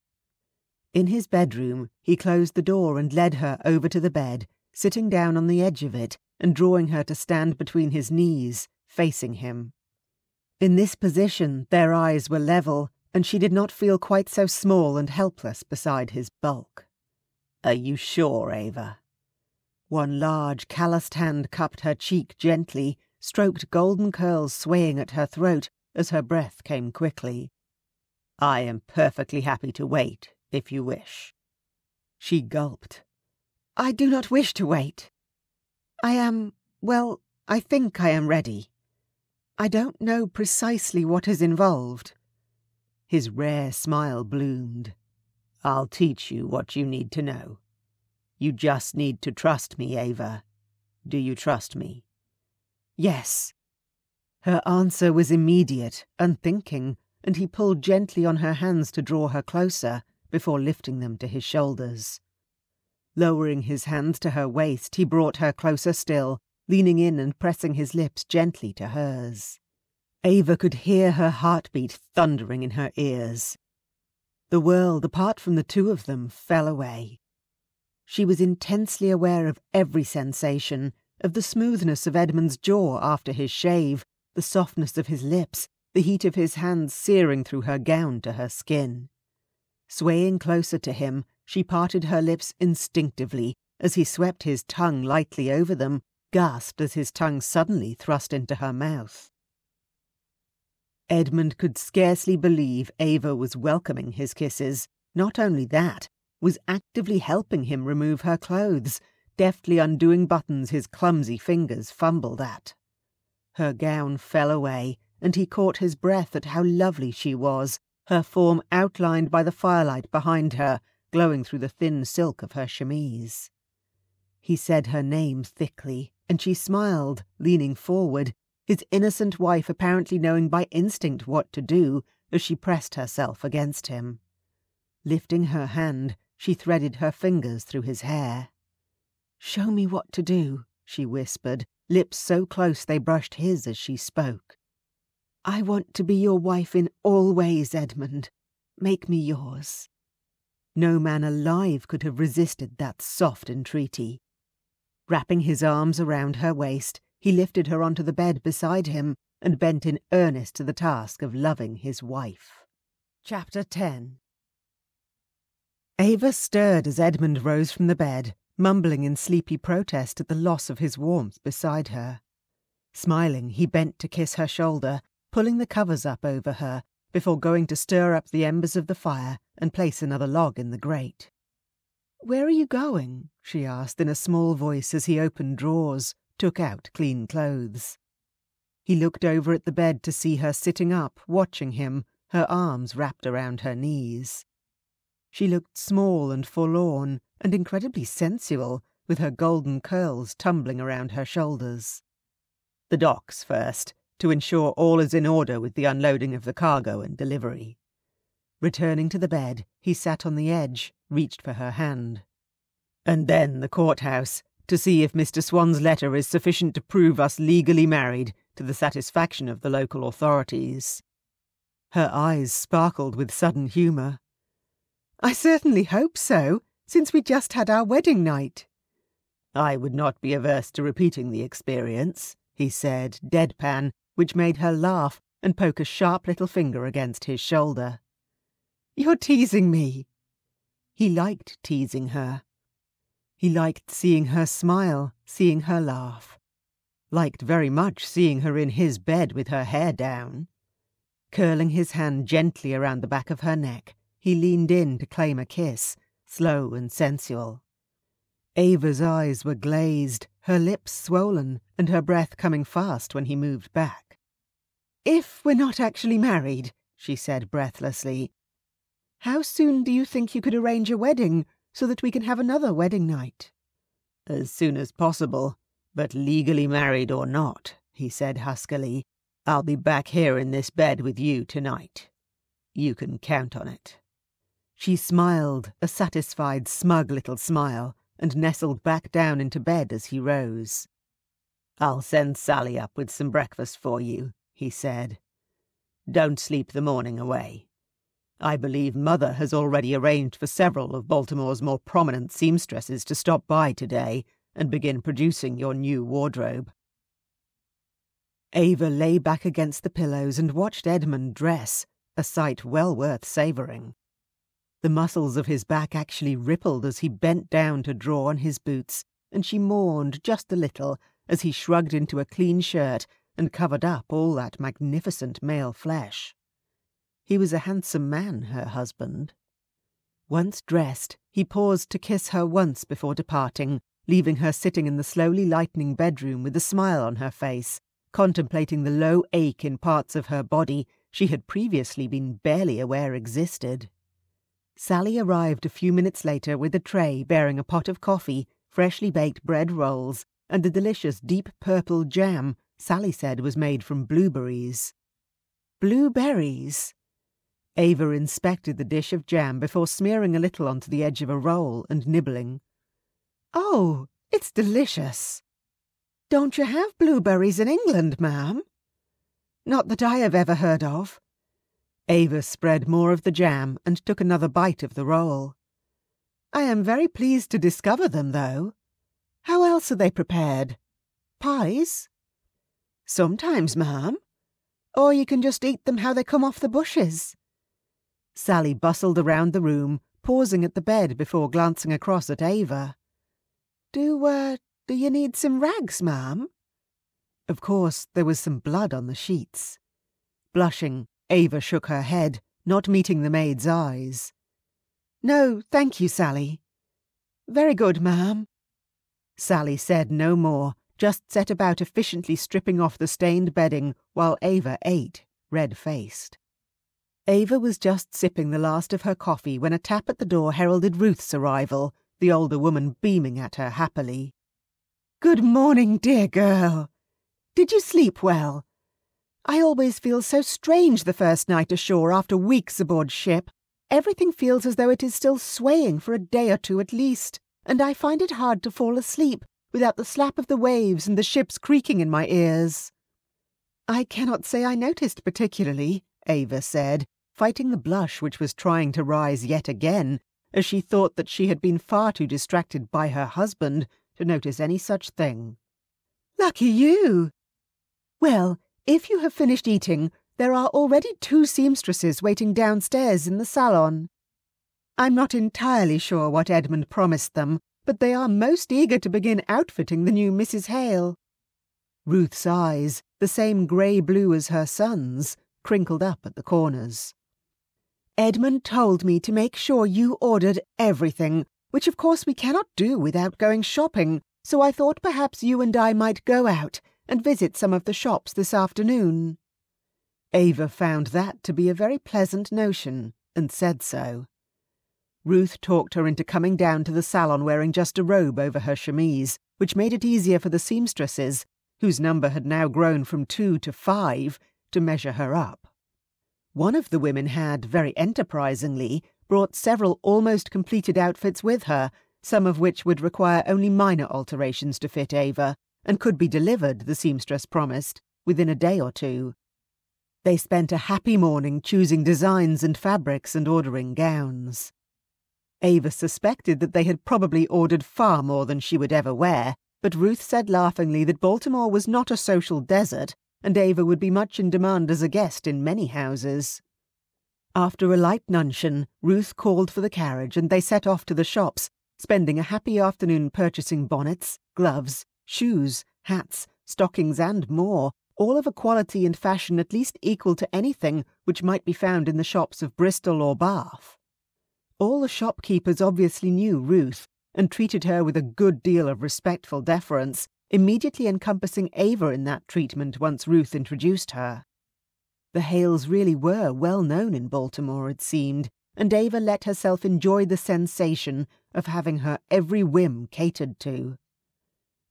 In his bedroom, he closed the door and led her over to the bed, sitting down on the edge of it and drawing her to stand between his knees, facing him. In this position, their eyes were level, and she did not feel quite so small and helpless beside his bulk. "Are you sure, Ava?" One large, calloused hand cupped her cheek gently, stroked golden curls swaying at her throat as her breath came quickly. "I am perfectly happy to wait, if you wish." She gulped. "I do not wish to wait. I think I am ready. I don't know precisely what is involved." His rare smile bloomed. "I'll teach you what you need to know. You just need to trust me, Ava. Do you trust me?" "Yes." Her answer was immediate, unthinking, and he pulled gently on her hands to draw her closer, before lifting them to his shoulders. Lowering his hands to her waist, he brought her closer still, leaning in and pressing his lips gently to hers. Ava could hear her heartbeat thundering in her ears. The world, apart from the two of them, fell away. She was intensely aware of every sensation, of the smoothness of Edmund's jaw after his shave, the softness of his lips, the heat of his hands searing through her gown to her skin. Swaying closer to him, she parted her lips instinctively as he swept his tongue lightly over them, gasped as his tongue suddenly thrust into her mouth. Edmund could scarcely believe Ava was welcoming his kisses. Not only that, was actively helping him remove her clothes, deftly undoing buttons his clumsy fingers fumbled at. Her gown fell away, and he caught his breath at how lovely she was, her form outlined by the firelight behind her, glowing through the thin silk of her chemise. He said her name thickly, and she smiled, leaning forward, his innocent wife apparently knowing by instinct what to do as she pressed herself against him. Lifting her hand, she threaded her fingers through his hair. "Show me what to do," she whispered, lips so close they brushed his as she spoke. "I want to be your wife in all ways, Edmund. Make me yours." No man alive could have resisted that soft entreaty. Wrapping his arms around her waist, he lifted her onto the bed beside him and bent in earnest to the task of loving his wife. Chapter 10. Ava stirred as Edmund rose from the bed, mumbling in sleepy protest at the loss of his warmth beside her. Smiling, he bent to kiss her shoulder, pulling the covers up over her, before going to stir up the embers of the fire and place another log in the grate. "Where are you going?" she asked in a small voice as he opened drawers, took out clean clothes. He looked over at the bed to see her sitting up, watching him, her arms wrapped around her knees. She looked small and forlorn, and incredibly sensual, with her golden curls tumbling around her shoulders. "The docks first, to ensure all is in order with the unloading of the cargo and delivery." Returning to the bed, he sat on the edge, reached for her hand. "And then the courthouse, to see if Mr. Swan's letter is sufficient to prove us legally married to the satisfaction of the local authorities." Her eyes sparkled with sudden humour. "I certainly hope so. since we just had our wedding night." "I would not be averse to repeating the experience," he said, deadpan, which made her laugh and poke a sharp little finger against his shoulder. "You're teasing me." He liked teasing her. He liked seeing her smile, seeing her laugh. Liked very much seeing her in his bed with her hair down. Curling his hand gently around the back of her neck, he leaned in to claim a kiss, slow and sensual. Ava's eyes were glazed, her lips swollen, and her breath coming fast when he moved back. "If we're not actually married," she said breathlessly, "how soon do you think you could arrange a wedding so that we can have another wedding night?" "As soon as possible, but legally married or not," he said huskily, "I'll be back here in this bed with you tonight. You can count on it." She smiled, a satisfied, smug little smile, and nestled back down into bed as he rose. "I'll send Sally up with some breakfast for you," he said. "Don't sleep the morning away. I believe Mother has already arranged for several of Baltimore's more prominent seamstresses to stop by today and begin producing your new wardrobe." Ava lay back against the pillows and watched Edmund dress, a sight well worth savouring. The muscles of his back actually rippled as he bent down to draw on his boots, and she mourned just a little as he shrugged into a clean shirt and covered up all that magnificent male flesh. He was a handsome man, her husband. Once dressed, he paused to kiss her once before departing, leaving her sitting in the slowly lightening bedroom with a smile on her face, contemplating the low ache in parts of her body she had previously been barely aware existed. Sally arrived a few minutes later with a tray bearing a pot of coffee, freshly baked bread rolls, and the delicious deep purple jam Sally said was made from blueberries. "Blueberries?" Ava inspected the dish of jam before smearing a little onto the edge of a roll and nibbling. "Oh, it's delicious. Don't you have blueberries in England, ma'am?" "Not that I have ever heard of." Ava spread more of the jam and took another bite of the roll. "I am very pleased to discover them, though. How else are they prepared? Pies?" "Sometimes, ma'am. Or you can just eat them how they come off the bushes." Sally bustled around the room, pausing at the bed before glancing across at Ava. Do you need some rags, ma'am?" Of course, there was some blood on the sheets. Blushing, Ava shook her head, not meeting the maid's eyes. "No, thank you, Sally." "Very good, ma'am." Sally said no more, just set about efficiently stripping off the stained bedding while Ava ate, red-faced. Ava was just sipping the last of her coffee when a tap at the door heralded Ruth's arrival, the older woman beaming at her happily. "Good morning, dear girl. Did you sleep well? I always feel so strange the first night ashore after weeks aboard ship. Everything feels as though it is still swaying for a day or two at least, and I find it hard to fall asleep without the slap of the waves and the ship's creaking in my ears." "I cannot say I noticed particularly," Ava said, fighting the blush which was trying to rise yet again, as she thought that she had been far too distracted by her husband to notice any such thing. "Lucky you! Well, if you have finished eating, there are already 2 seamstresses waiting downstairs in the salon. I'm not entirely sure what Edmund promised them, but they are most eager to begin outfitting the new Mrs. Hale." Ruth's eyes, the same grey-blue as her son's, crinkled up at the corners. "Edmund told me to make sure you ordered everything, which of course we cannot do without going shopping, so I thought perhaps you and I might go out and visit some of the shops this afternoon." Ava found that to be a very pleasant notion, and said so. Ruth talked her into coming down to the salon wearing just a robe over her chemise, which made it easier for the seamstresses, whose number had now grown from 2 to 5, to measure her up. One of the women had, very enterprisingly, brought several almost completed outfits with her, some of which would require only minor alterations to fit Ava, and could be delivered, the seamstress promised, within a day or 2. They spent a happy morning choosing designs and fabrics and ordering gowns. Ava suspected that they had probably ordered far more than she would ever wear, but Ruth said laughingly that Baltimore was not a social desert, and Ava would be much in demand as a guest in many houses. After a light luncheon, Ruth called for the carriage and they set off to the shops, spending a happy afternoon purchasing bonnets, gloves, shoes, hats, stockings and more, all of a quality and fashion at least equal to anything which might be found in the shops of Bristol or Bath. All the shopkeepers obviously knew Ruth, and treated her with a good deal of respectful deference, immediately encompassing Ava in that treatment once Ruth introduced her. The Hales really were well known in Baltimore, it seemed, and Ava let herself enjoy the sensation of having her every whim catered to.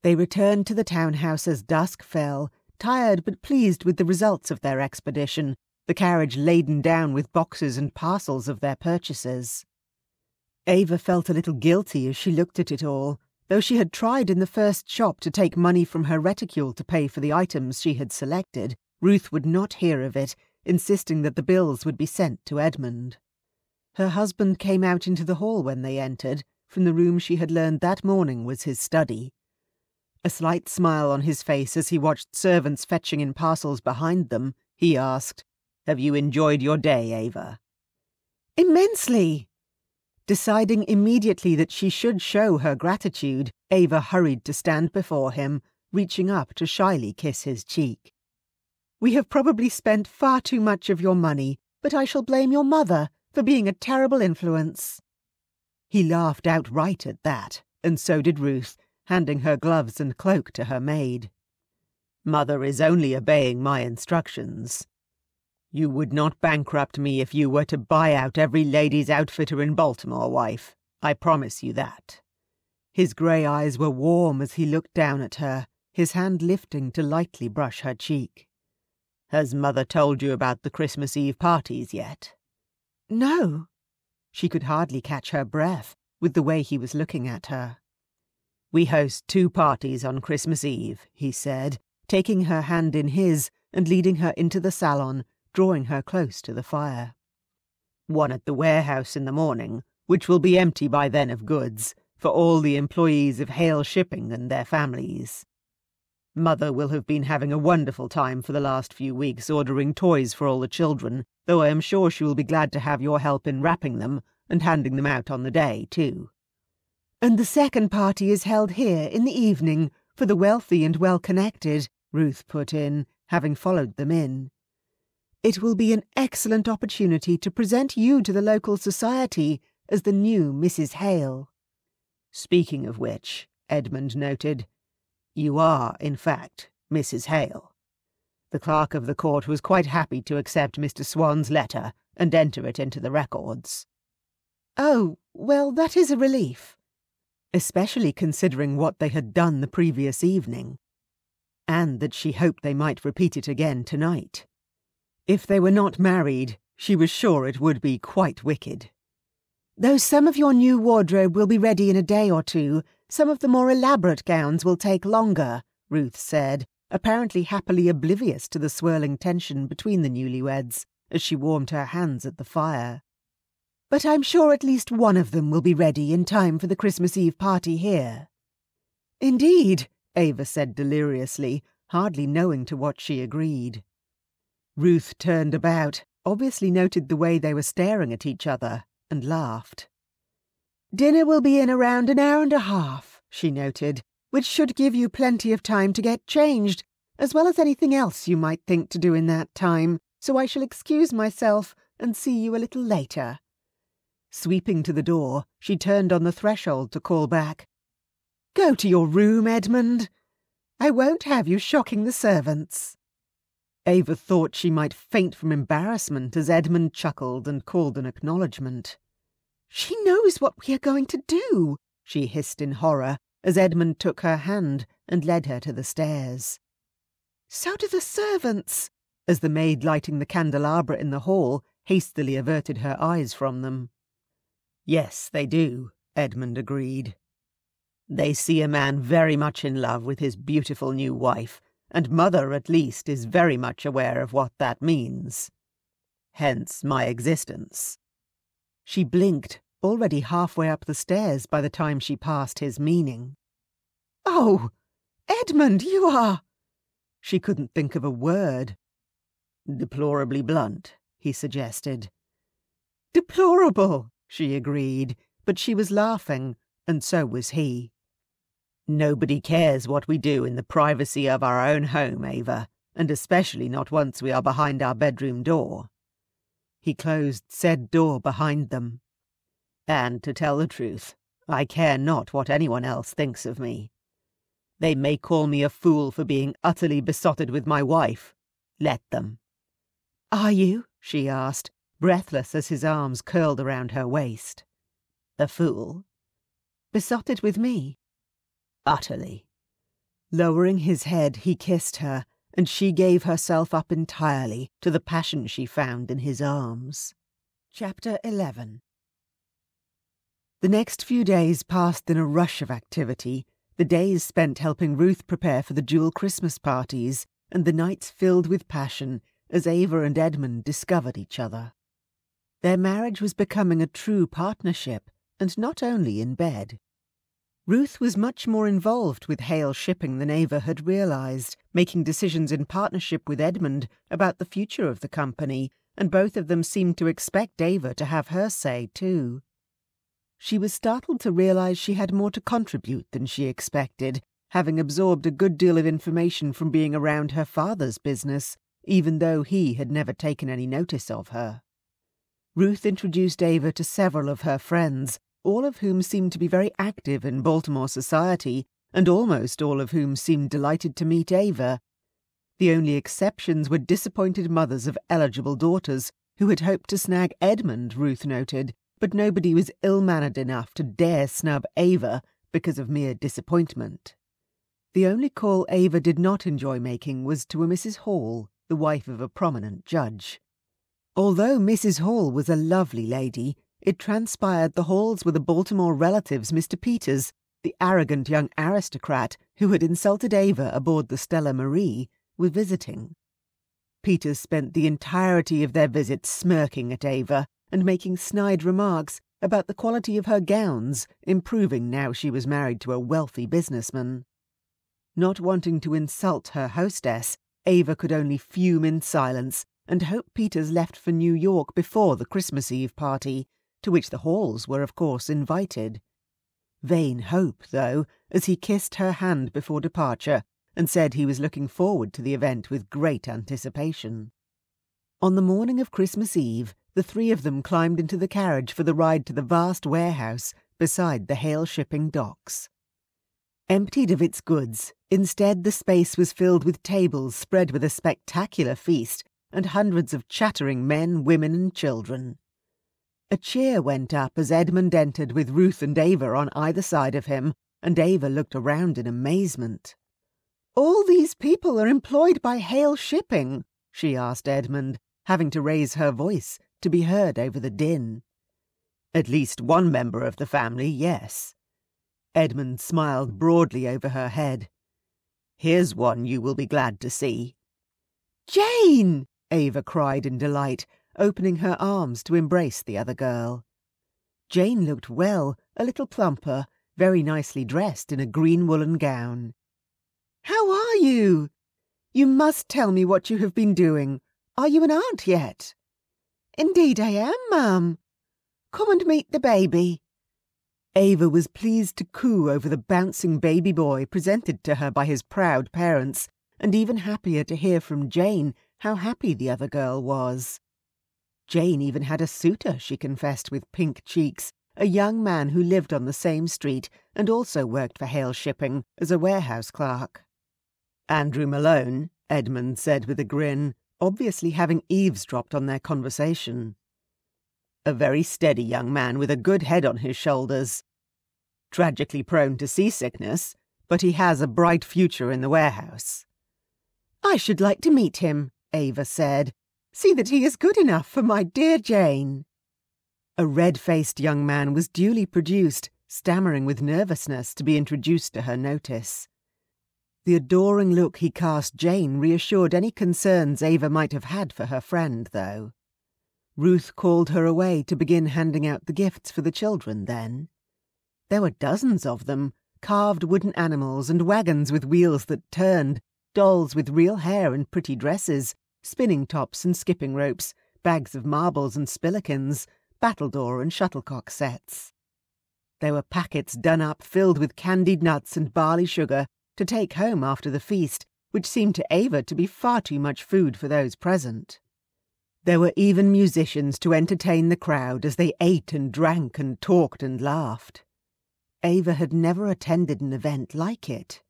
They returned to the townhouse as dusk fell, tired but pleased with the results of their expedition, the carriage laden down with boxes and parcels of their purchases. Ava felt a little guilty as she looked at it all, though she had tried in the first shop to take money from her reticule to pay for the items she had selected. Ruth would not hear of it, insisting that the bills would be sent to Edmund. Her husband came out into the hall when they entered, from the room she had learned that morning was his study. A slight smile on his face as he watched servants fetching in parcels behind them, he asked, "Have you enjoyed your day, Ava?" "Immensely!" Deciding immediately that she should show her gratitude, Ava hurried to stand before him, reaching up to shyly kiss his cheek. "We have probably spent far too much of your money, but I shall blame your mother for being a terrible influence." He laughed outright at that, and so did Ruth, handing her gloves and cloak to her maid. "Mother is only obeying my instructions. You would not bankrupt me if you were to buy out every ladies' outfitter in Baltimore, wife. I promise you that." His grey eyes were warm as he looked down at her, his hand lifting to lightly brush her cheek. "Has Mother told you about the Christmas Eve parties yet?" "No." She could hardly catch her breath with the way he was looking at her. "We host 2 parties on Christmas Eve," he said, taking her hand in his and leading her into the salon, drawing her close to the fire. "One at the warehouse in the morning, which will be empty by then of goods, for all the employees of Hale Shipping and their families. Mother will have been having a wonderful time for the last few weeks ordering toys for all the children, though I am sure she will be glad to have your help in wrapping them and handing them out on the day, too." "And the second party is held here in the evening for the wealthy and well-connected," Ruth put in, having followed them in. "It will be an excellent opportunity to present you to the local society as the new Mrs. Hale." "Speaking of which," Edmund noted, "you are, in fact, Mrs. Hale." The clerk of the court was quite happy to accept Mr. Swan's letter and enter it into the records. "Oh, well, that is a relief." Especially considering what they had done the previous evening, and that she hoped they might repeat it again tonight. If they were not married, she was sure it would be quite wicked. "Though some of your new wardrobe will be ready in a day or two, some of the more elaborate gowns will take longer," Ruth said, apparently happily oblivious to the swirling tension between the newlyweds as she warmed her hands at the fire. "But I'm sure at least one of them will be ready in time for the Christmas Eve party here." "Indeed," Ava said deliriously, hardly knowing to what she agreed. Ruth turned about, obviously noted the way they were staring at each other, and laughed. "Dinner will be in around an hour and a half," she noted, "which should give you plenty of time to get changed, as well as anything else you might think to do in that time, so I shall excuse myself and see you a little later." Sweeping to the door, she turned on the threshold to call back, "Go to your room, Edmund. I won't have you shocking the servants." Ava thought she might faint from embarrassment as Edmund chuckled and called an acknowledgement. "She knows what we are going to do," she hissed in horror as Edmund took her hand and led her to the stairs. "So do the servants," as the maid lighting the candelabra in the hall hastily averted her eyes from them. "Yes, they do," Edmund agreed. "They see a man very much in love with his beautiful new wife, and Mother, at least, is very much aware of what that means. Hence my existence." She blinked, already halfway up the stairs by the time she passed his meaning. "Oh, Edmund, you are—" She couldn't think of a word. "Deplorably blunt," he suggested. "Deplorable," she agreed, but she was laughing, and so was he. "Nobody cares what we do in the privacy of our own home, Ava, and especially not once we are behind our bedroom door." He closed said door behind them. "And to tell the truth, I care not what anyone else thinks of me. They may call me a fool for being utterly besotted with my wife. Let them." "Are you?" she asked, breathless as his arms curled around her waist. "A fool?" "Besotted with me?" "Utterly." Lowering his head, he kissed her, and she gave herself up entirely to the passion she found in his arms. Chapter 11. The next few days passed in a rush of activity, the days spent helping Ruth prepare for the dual Christmas parties, and the nights filled with passion as Ava and Edmund discovered each other. Their marriage was becoming a true partnership, and not only in bed. Ruth was much more involved with Hale shipping than Ava had realized, making decisions in partnership with Edmund about the future of the company, and both of them seemed to expect Ava to have her say too. She was startled to realize she had more to contribute than she expected, having absorbed a good deal of information from being around her father's business, even though he had never taken any notice of her. Ruth introduced Ava to several of her friends, all of whom seemed to be very active in Baltimore society, and almost all of whom seemed delighted to meet Ava. The only exceptions were disappointed mothers of eligible daughters who had hoped to snag Edmund, Ruth noted, but nobody was ill-mannered enough to dare snub Ava because of mere disappointment. The only call Ava did not enjoy making was to a Mrs. Hall, the wife of a prominent judge. Although Mrs. Hall was a lovely lady, it transpired the Halls were the Baltimore relatives Mr. Peters, the arrogant young aristocrat who had insulted Ava aboard the Stella Marie, were visiting. Peters spent the entirety of their visit smirking at Ava and making snide remarks about the quality of her gowns, improving now she was married to a wealthy businessman. Not wanting to insult her hostess, Ava could only fume in silence and hope Peters left for New York before the Christmas Eve party, to which the Halls were of course invited. Vain hope, though, as he kissed her hand before departure and said he was looking forward to the event with great anticipation. On the morning of Christmas Eve, the three of them climbed into the carriage for the ride to the vast warehouse beside the Hale shipping docks. Emptied of its goods, instead the space was filled with tables spread with a spectacular feast and hundreds of chattering men, women, and children. A cheer went up as Edmund entered with Ruth and Ava on either side of him, and Ava looked around in amazement. "All these people are employed by Hale Shipping?" she asked Edmund, having to raise her voice to be heard over the din. "At least one member of the family, yes." Edmund smiled broadly over her head. "Here's one you will be glad to see." "Jane!" Ava cried in delight, opening her arms to embrace the other girl. Jane looked well, a little plumper, very nicely dressed in a green woolen gown. "How are you? You must tell me what you have been doing. Are you an aunt yet?" "Indeed I am, ma'am. Come and meet the baby." Ava was pleased to coo over the bouncing baby boy presented to her by his proud parents, and even happier to hear from Jane how happy the other girl was. Jane even had a suitor, she confessed with pink cheeks, a young man who lived on the same street and also worked for Hale Shipping as a warehouse clerk. "Andrew Malone," Edmund said with a grin, obviously having eavesdropped on their conversation. "A very steady young man with a good head on his shoulders. Tragically prone to seasickness, but he has a bright future in the warehouse." "I should like to meet him," Ava said. "See that he is good enough for my dear Jane." A red-faced young man was duly produced, stammering with nervousness to be introduced to her notice. The adoring look he cast Jane reassured any concerns Ava might have had for her friend, though. Ruth called her away to begin handing out the gifts for the children then. There were dozens of them, carved wooden animals and wagons with wheels that turned, dolls with real hair and pretty dresses, spinning tops and skipping ropes, bags of marbles and spillikins, battledore and shuttlecock sets. There were packets done up filled with candied nuts and barley sugar to take home after the feast, which seemed to Ava to be far too much food for those present. There were even musicians to entertain the crowd as they ate and drank and talked and laughed. Ava had never attended an event like it.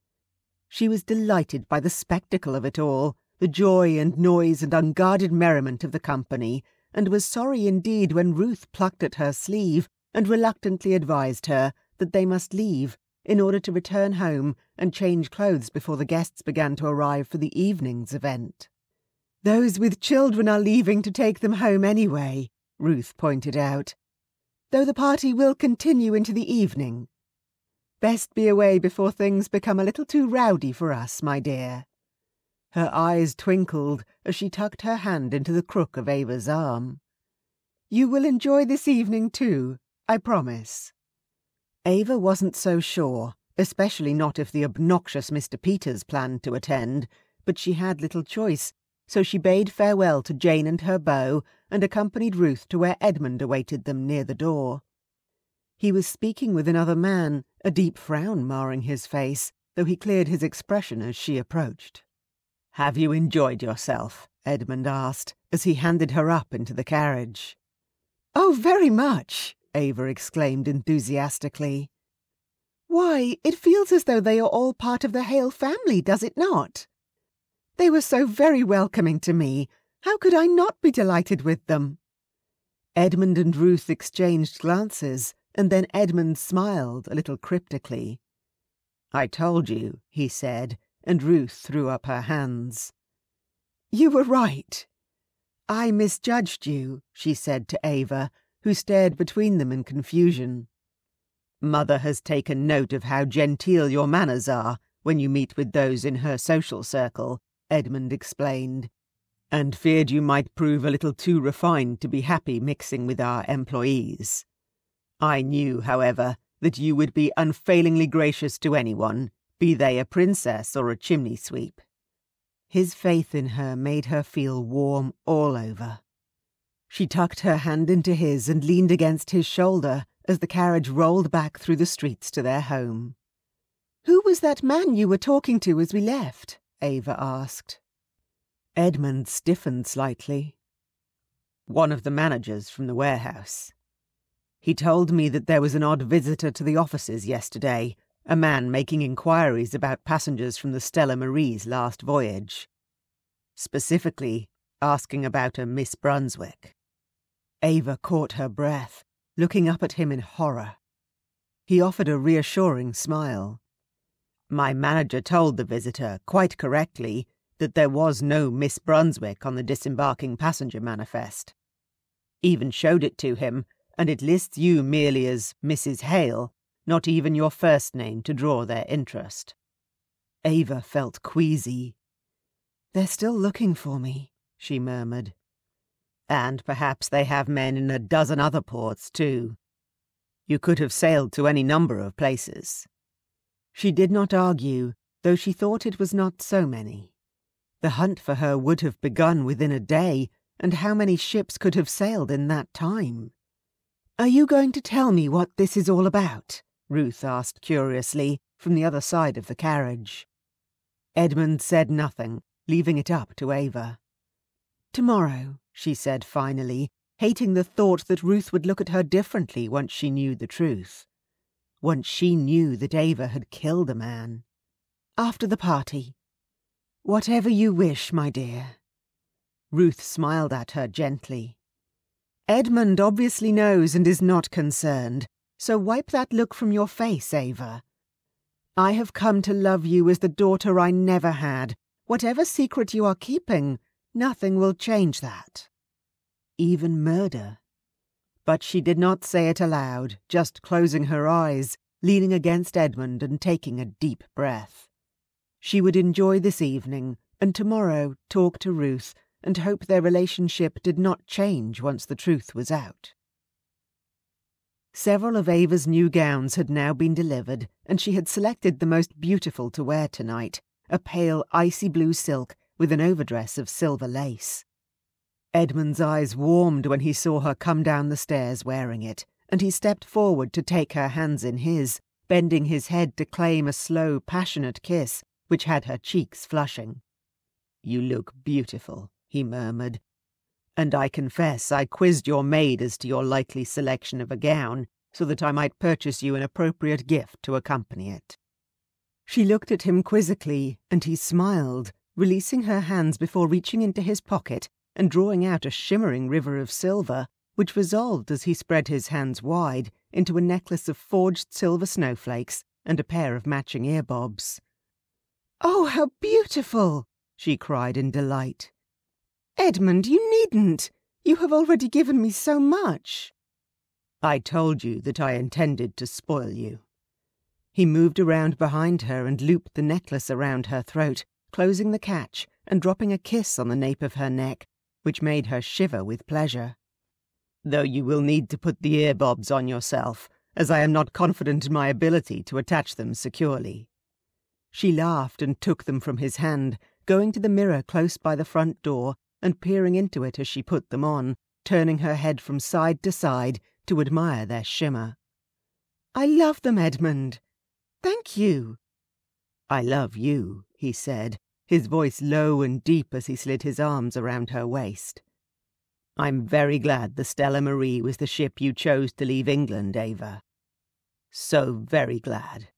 She was delighted by the spectacle of it all, the joy and noise and unguarded merriment of the company, and was sorry indeed when Ruth plucked at her sleeve and reluctantly advised her that they must leave in order to return home and change clothes before the guests began to arrive for the evening's event. "Those with children are leaving to take them home anyway," Ruth pointed out, "though the party will continue into the evening. Best be away before things become a little too rowdy for us, my dear." Her eyes twinkled as she tucked her hand into the crook of Ava's arm. "You will enjoy this evening too, I promise." Ava wasn't so sure, especially not if the obnoxious Mr. Peters planned to attend, but she had little choice, so she bade farewell to Jane and her beau and accompanied Ruth to where Edmund awaited them near the door. He was speaking with another man, a deep frown marring his face, though he cleared his expression as she approached. "Have you enjoyed yourself?" Edmund asked, as he handed her up into the carriage. "Oh, very much!" Ava exclaimed enthusiastically. "Why, it feels as though they are all part of the Hale family, does it not? They were so very welcoming to me. How could I not be delighted with them?" Edmund and Ruth exchanged glances, and then Edmund smiled a little cryptically. "I told you," he said, and Ruth threw up her hands. "You were right. I misjudged you," she said to Ava, who stared between them in confusion. "Mother has taken note of how genteel your manners are when you meet with those in her social circle," Edmund explained, "and feared you might prove a little too refined to be happy mixing with our employees. I knew, however, that you would be unfailingly gracious to anyone, be they a princess or a chimney sweep." His faith in her made her feel warm all over. She tucked her hand into his and leaned against his shoulder as the carriage rolled back through the streets to their home. "Who was that man you were talking to as we left?" Ava asked. Edmund stiffened slightly. "One of the managers from the warehouse. He told me that there was an odd visitor to the offices yesterday, a man making inquiries about passengers from the Stella Marie's last voyage. Specifically, asking about a Miss Brunswick." Ava caught her breath, looking up at him in horror. He offered a reassuring smile. "My manager told the visitor, quite correctly, that there was no Miss Brunswick on the disembarking passenger manifest. Even showed it to him, and it lists you merely as Mrs. Hale, not even your first name to draw their interest." Ava felt queasy. "They're still looking for me," she murmured. "And perhaps they have men in a dozen other ports, too. You could have sailed to any number of places." She did not argue, though she thought it was not so many. The hunt for her would have begun within a day, and how many ships could have sailed in that time? "Are you going to tell me what this is all about?" Ruth asked curiously, from the other side of the carriage. Edmund said nothing, leaving it up to Ava. "Tomorrow," she said finally, hating the thought that Ruth would look at her differently once she knew the truth. Once she knew that Ava had killed a man. "After the party." "Whatever you wish, my dear." Ruth smiled at her gently. "Edmund obviously knows and is not concerned, so wipe that look from your face, Ava. I have come to love you as the daughter I never had. Whatever secret you are keeping, nothing will change that. Even murder." But she did not say it aloud, just closing her eyes, leaning against Edmund and taking a deep breath. She would enjoy this evening, and tomorrow talk to Ruth, and hope their relationship did not change once the truth was out. Several of Ava's new gowns had now been delivered, and she had selected the most beautiful to wear tonight, a pale icy blue silk with an overdress of silver lace. Edmund's eyes warmed when he saw her come down the stairs wearing it, and he stepped forward to take her hands in his, bending his head to claim a slow, passionate kiss which had her cheeks flushing. "You look beautiful," he murmured, "and I confess I quizzed your maid as to your likely selection of a gown, so that I might purchase you an appropriate gift to accompany it." She looked at him quizzically, and he smiled, releasing her hands before reaching into his pocket and drawing out a shimmering river of silver, which resolved as he spread his hands wide into a necklace of forged silver snowflakes and a pair of matching earbobs. "Oh, how beautiful!" she cried in delight. "Edmund, you needn't. You have already given me so much." "I told you that I intended to spoil you." He moved around behind her and looped the necklace around her throat, closing the catch and dropping a kiss on the nape of her neck, which made her shiver with pleasure. "Though you will need to put the earbobs on yourself, as I am not confident in my ability to attach them securely." She laughed and took them from his hand, going to the mirror close by the front door and peering into it as she put them on, turning her head from side to side to admire their shimmer. "I love them, Edmund. Thank you." "I love you," he said, his voice low and deep as he slid his arms around her waist. "I'm very glad the Stella Marie was the ship you chose to leave England, Ava. So very glad."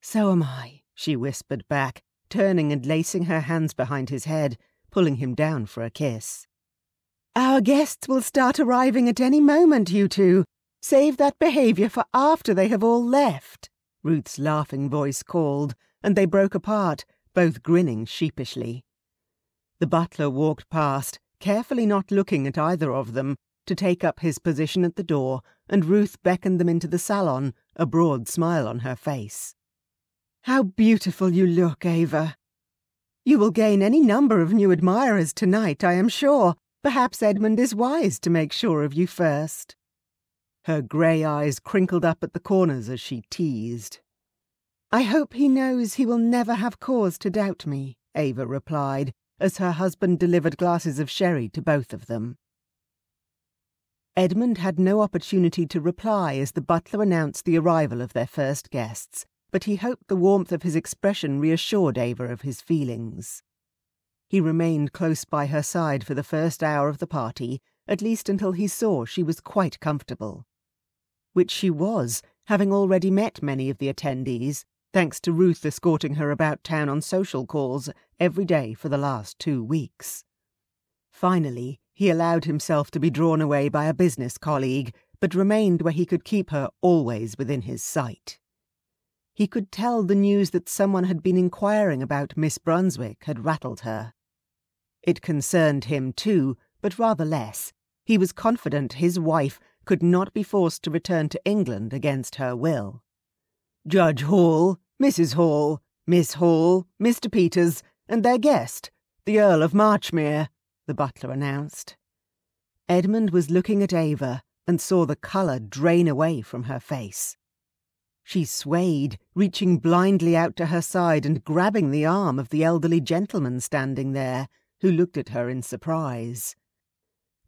"So am I," she whispered back, turning and lacing her hands behind his head, pulling him down for a kiss. "Our guests will start arriving at any moment, you two. Save that behaviour for after they have all left," Ruth's laughing voice called, and they broke apart, both grinning sheepishly. The butler walked past, carefully not looking at either of them, to take up his position at the door, and Ruth beckoned them into the salon, a broad smile on her face. "How beautiful you look, Ava. You will gain any number of new admirers tonight, I am sure. Perhaps Edmund is wise to make sure of you first." Her grey eyes crinkled up at the corners as she teased. "I hope he knows he will never have cause to doubt me," Ava replied, as her husband delivered glasses of sherry to both of them. Edmund had no opportunity to reply as the butler announced the arrival of their first guests, but he hoped the warmth of his expression reassured Ava of his feelings. He remained close by her side for the first hour of the party, at least until he saw she was quite comfortable. Which she was, having already met many of the attendees, thanks to Ruth escorting her about town on social calls every day for the last 2 weeks. Finally, he allowed himself to be drawn away by a business colleague, but remained where he could keep her always within his sight. He could tell the news that someone had been inquiring about Miss Brunswick had rattled her. It concerned him too, but rather less. He was confident his wife could not be forced to return to England against her will. Judge Hall, Mrs. Hall, Miss Hall, Mr. Peters, and their guest, the Earl of Marchmere, the butler announced. Edmund was looking at Ava and saw the colour drain away from her face. She swayed, reaching blindly out to her side and grabbing the arm of the elderly gentleman standing there, who looked at her in surprise.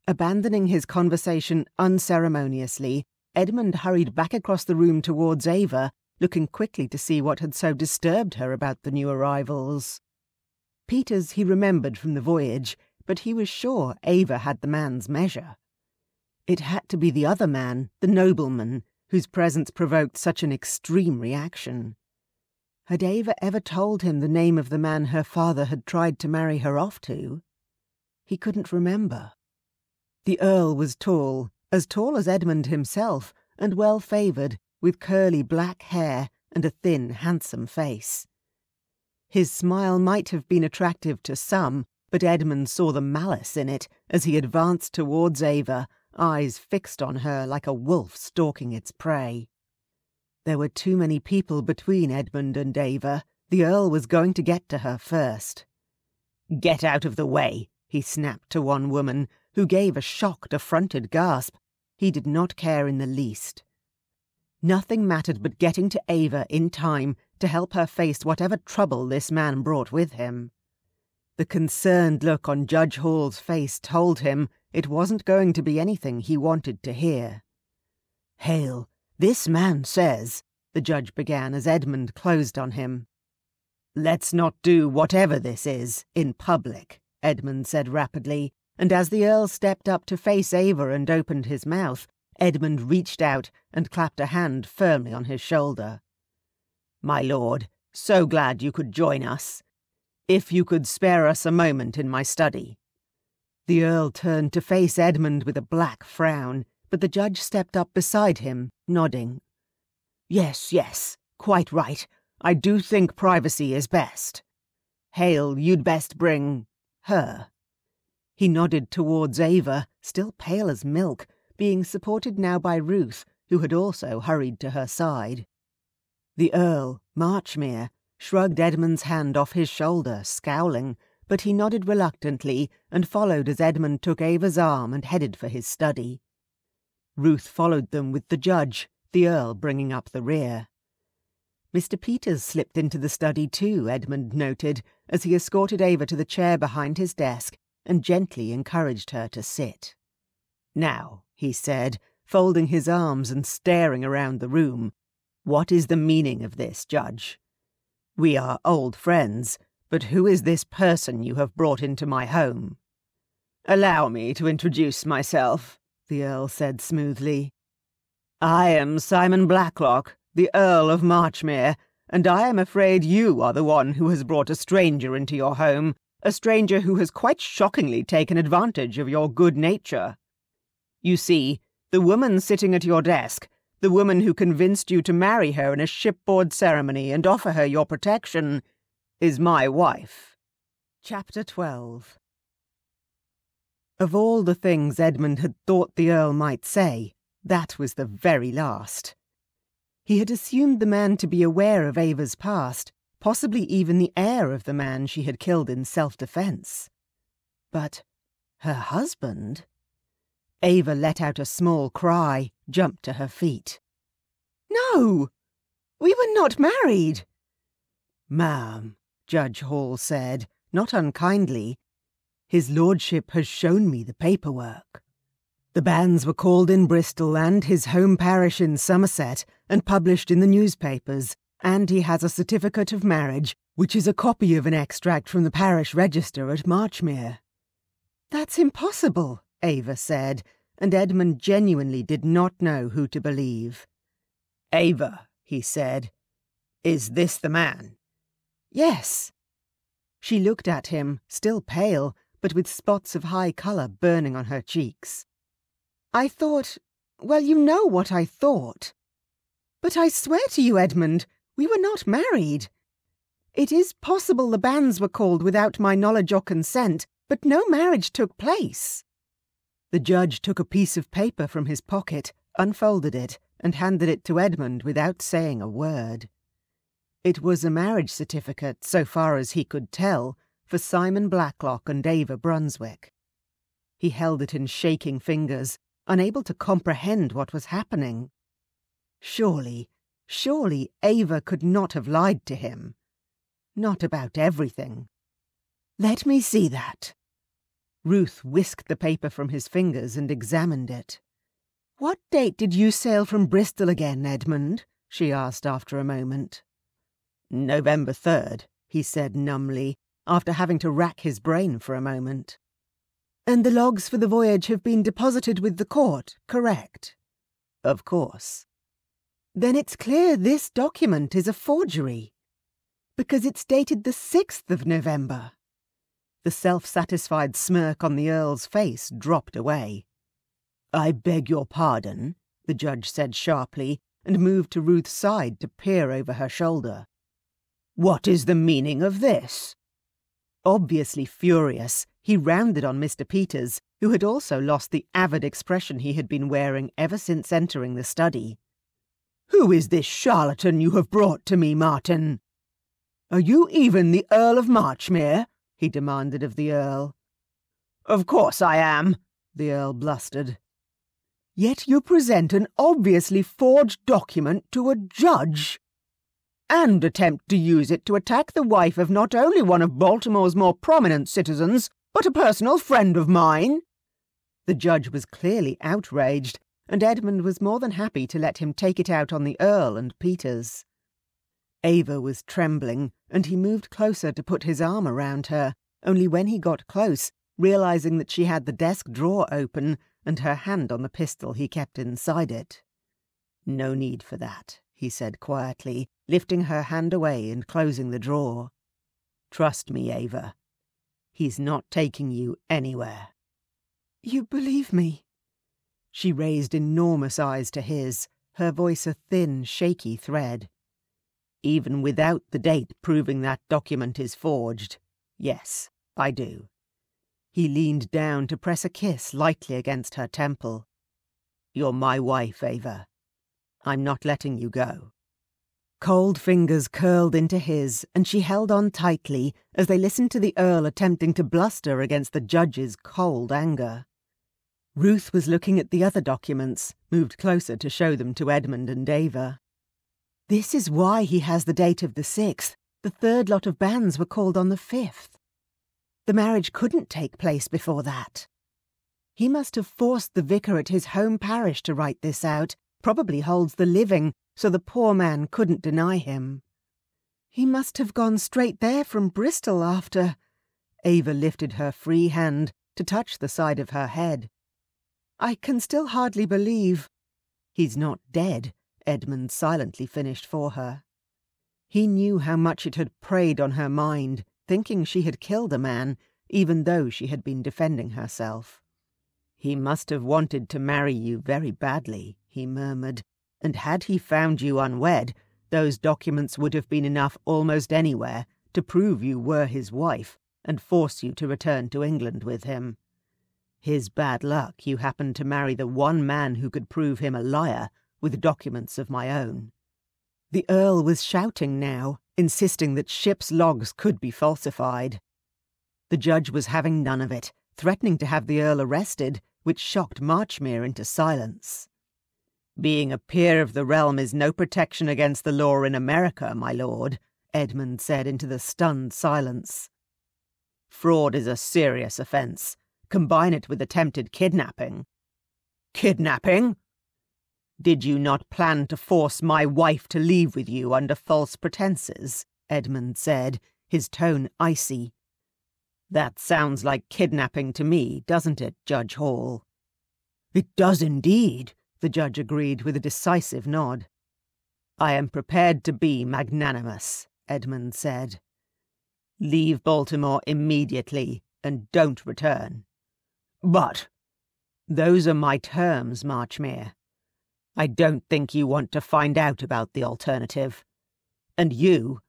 Abandoning his conversation unceremoniously, Edmund hurried back across the room towards Ava, looking quickly to see what had so disturbed her about the new arrivals. Peters he remembered from the voyage, but he was sure Ava had the man's measure. It had to be the other man, the nobleman, whose presence provoked such an extreme reaction. Had Ava ever told him the name of the man her father had tried to marry her off to? He couldn't remember. The Earl was tall as Edmund himself, and well-favoured, with curly black hair and a thin, handsome face. His smile might have been attractive to some, but Edmund saw the malice in it as he advanced towards Ava, eyes fixed on her like a wolf stalking its prey. There were too many people between Edmund and Ava. The Earl was going to get to her first. "Get out of the way," he snapped to one woman, who gave a shocked, affronted gasp. He did not care in the least. Nothing mattered but getting to Ava in time to help her face whatever trouble this man brought with him. The concerned look on Judge Hall's face told him it wasn't going to be anything he wanted to hear. "Hale, this man says," the judge began as Edmund closed on him. "Let's not do whatever this is in public," Edmund said rapidly, and as the Earl stepped up to face Ava and opened his mouth, Edmund reached out and clapped a hand firmly on his shoulder. "My lord, so glad you could join us. If you could spare us a moment in my study." The Earl turned to face Edmund with a black frown, but the judge stepped up beside him, nodding. Yes, quite right. I do think privacy is best. Hale, you'd best bring her." He nodded towards Ava, still pale as milk, being supported now by Ruth, who had also hurried to her side. The Earl, Marchmere, shrugged Edmund's hand off his shoulder, scowling, but he nodded reluctantly and followed as Edmund took Ava's arm and headed for his study. Ruth followed them with the judge, the Earl bringing up the rear. Mr. Peters slipped into the study too, Edmund noted, as he escorted Ava to the chair behind his desk and gently encouraged her to sit. "Now," he said, folding his arms and staring around the room, "what is the meaning of this, Judge? We are old friends, but who is this person you have brought into my home?" "Allow me to introduce myself," the Earl said smoothly. "I am Simon Blacklock, the Earl of Marchmere, and I am afraid you are the one who has brought a stranger into your home, a stranger who has quite shockingly taken advantage of your good nature. You see, the woman sitting at your desk, the woman who convinced you to marry her in a shipboard ceremony and offer her your protection, is my wife." Chapter 12. Of all the things Edmund had thought the Earl might say, that was the very last. He had assumed the man to be aware of Ava's past, possibly even the heir of the man she had killed in self-defense. But her husband? Ava let out a small cry, jumped to her feet. "No! We were not married!" "Ma'am," Judge Hall said, not unkindly, "his lordship has shown me the paperwork. The banns were called in Bristol and his home parish in Somerset and published in the newspapers, and he has a certificate of marriage, which is a copy of an extract from the parish register at Marchmere." "That's impossible," Ava said, and Edmund genuinely did not know who to believe. "Ava," he said, "is this the man?" "Yes." She looked at him, still pale, but with spots of high colour burning on her cheeks. "I thought... well, you know what I thought. But I swear to you, Edmund, we were not married. It is possible the banns were called without my knowledge or consent, but no marriage took place." The judge took a piece of paper from his pocket, unfolded it, and handed it to Edmund without saying a word. It was a marriage certificate, so far as he could tell, for Simon Blacklock and Ava Brunswick. He held it in shaking fingers, unable to comprehend what was happening. Surely Ava could not have lied to him. Not about everything. "Let me see that." Ruth whisked the paper from his fingers and examined it. "What date did you sail from Bristol again, Edmund?" she asked after a moment. "November 3rd, he said numbly, after having to rack his brain for a moment. "And the logs for the voyage have been deposited with the court, correct?" "Of course." "Then it's clear this document is a forgery, because it's dated the 6th of November. The self-satisfied smirk on the Earl's face dropped away. "I beg your pardon," the judge said sharply, and moved to Ruth's side to peer over her shoulder. "What is the meaning of this?" Obviously furious, he rounded on Mr. Peters, who had also lost the avid expression he had been wearing ever since entering the study. "Who is this charlatan you have brought to me, Martin? Are you even the Earl of Marchmere?" he demanded of the Earl. "Of course I am," the Earl blustered. "Yet you present an obviously forged document to a judge, and attempt to use it to attack the wife of not only one of Baltimore's more prominent citizens, but a personal friend of mine." The judge was clearly outraged, and Edmund was more than happy to let him take it out on the Earl and Peters. Ava was trembling, and he moved closer to put his arm around her, only when he got close, realizing that she had the desk drawer open and her hand on the pistol he kept inside it. "No need for that," he said quietly, lifting her hand away and closing the drawer. "Trust me, Ava. He's not taking you anywhere." "You believe me?" She raised enormous eyes to his, her voice a thin, shaky thread. "Even without the date proving that document is forged, yes, I do." He leaned down to press a kiss lightly against her temple. "You're my wife, Ava. I'm not letting you go." Cold fingers curled into his, and she held on tightly as they listened to the Earl attempting to bluster against the judge's cold anger. Ruth was looking at the other documents, moved closer to show them to Edmund and Ava. "This is why he has the date of the 6th. The third lot of banns were called on the 5th. The marriage couldn't take place before that. He must have forced the vicar at his home parish to write this out, probably holds the living, so the poor man couldn't deny him. He must have gone straight there from Bristol after—" Ava lifted her free hand to touch the side of her head. "I can still hardly believe—" "He's not dead," Edmund silently finished for her. He knew how much it had preyed on her mind, thinking she had killed a man, even though she had been defending herself. "He must have wanted to marry you very badly," he murmured, "and had he found you unwed, those documents would have been enough almost anywhere to prove you were his wife and force you to return to England with him. His bad luck you happened to marry the one man who could prove him a liar with documents of my own." The Earl was shouting now, insisting that ship's logs could be falsified. The judge was having none of it, threatening to have the Earl arrested, which shocked Marchmere into silence. "Being a peer of the realm is no protection against the law in America, my lord," Edmund said into the stunned silence. "Fraud is a serious offence. Combine it with attempted kidnapping." "Kidnapping?" "Did you not plan to force my wife to leave with you under false pretenses?" Edmund said, his tone icy. "That sounds like kidnapping to me, doesn't it, Judge Hall?" "It does indeed," the judge agreed with a decisive nod. "I am prepared to be magnanimous," Edmund said. "Leave Baltimore immediately and don't return." "But—" "Those are my terms, Marchmere. I don't think you want to find out about the alternative. And you—"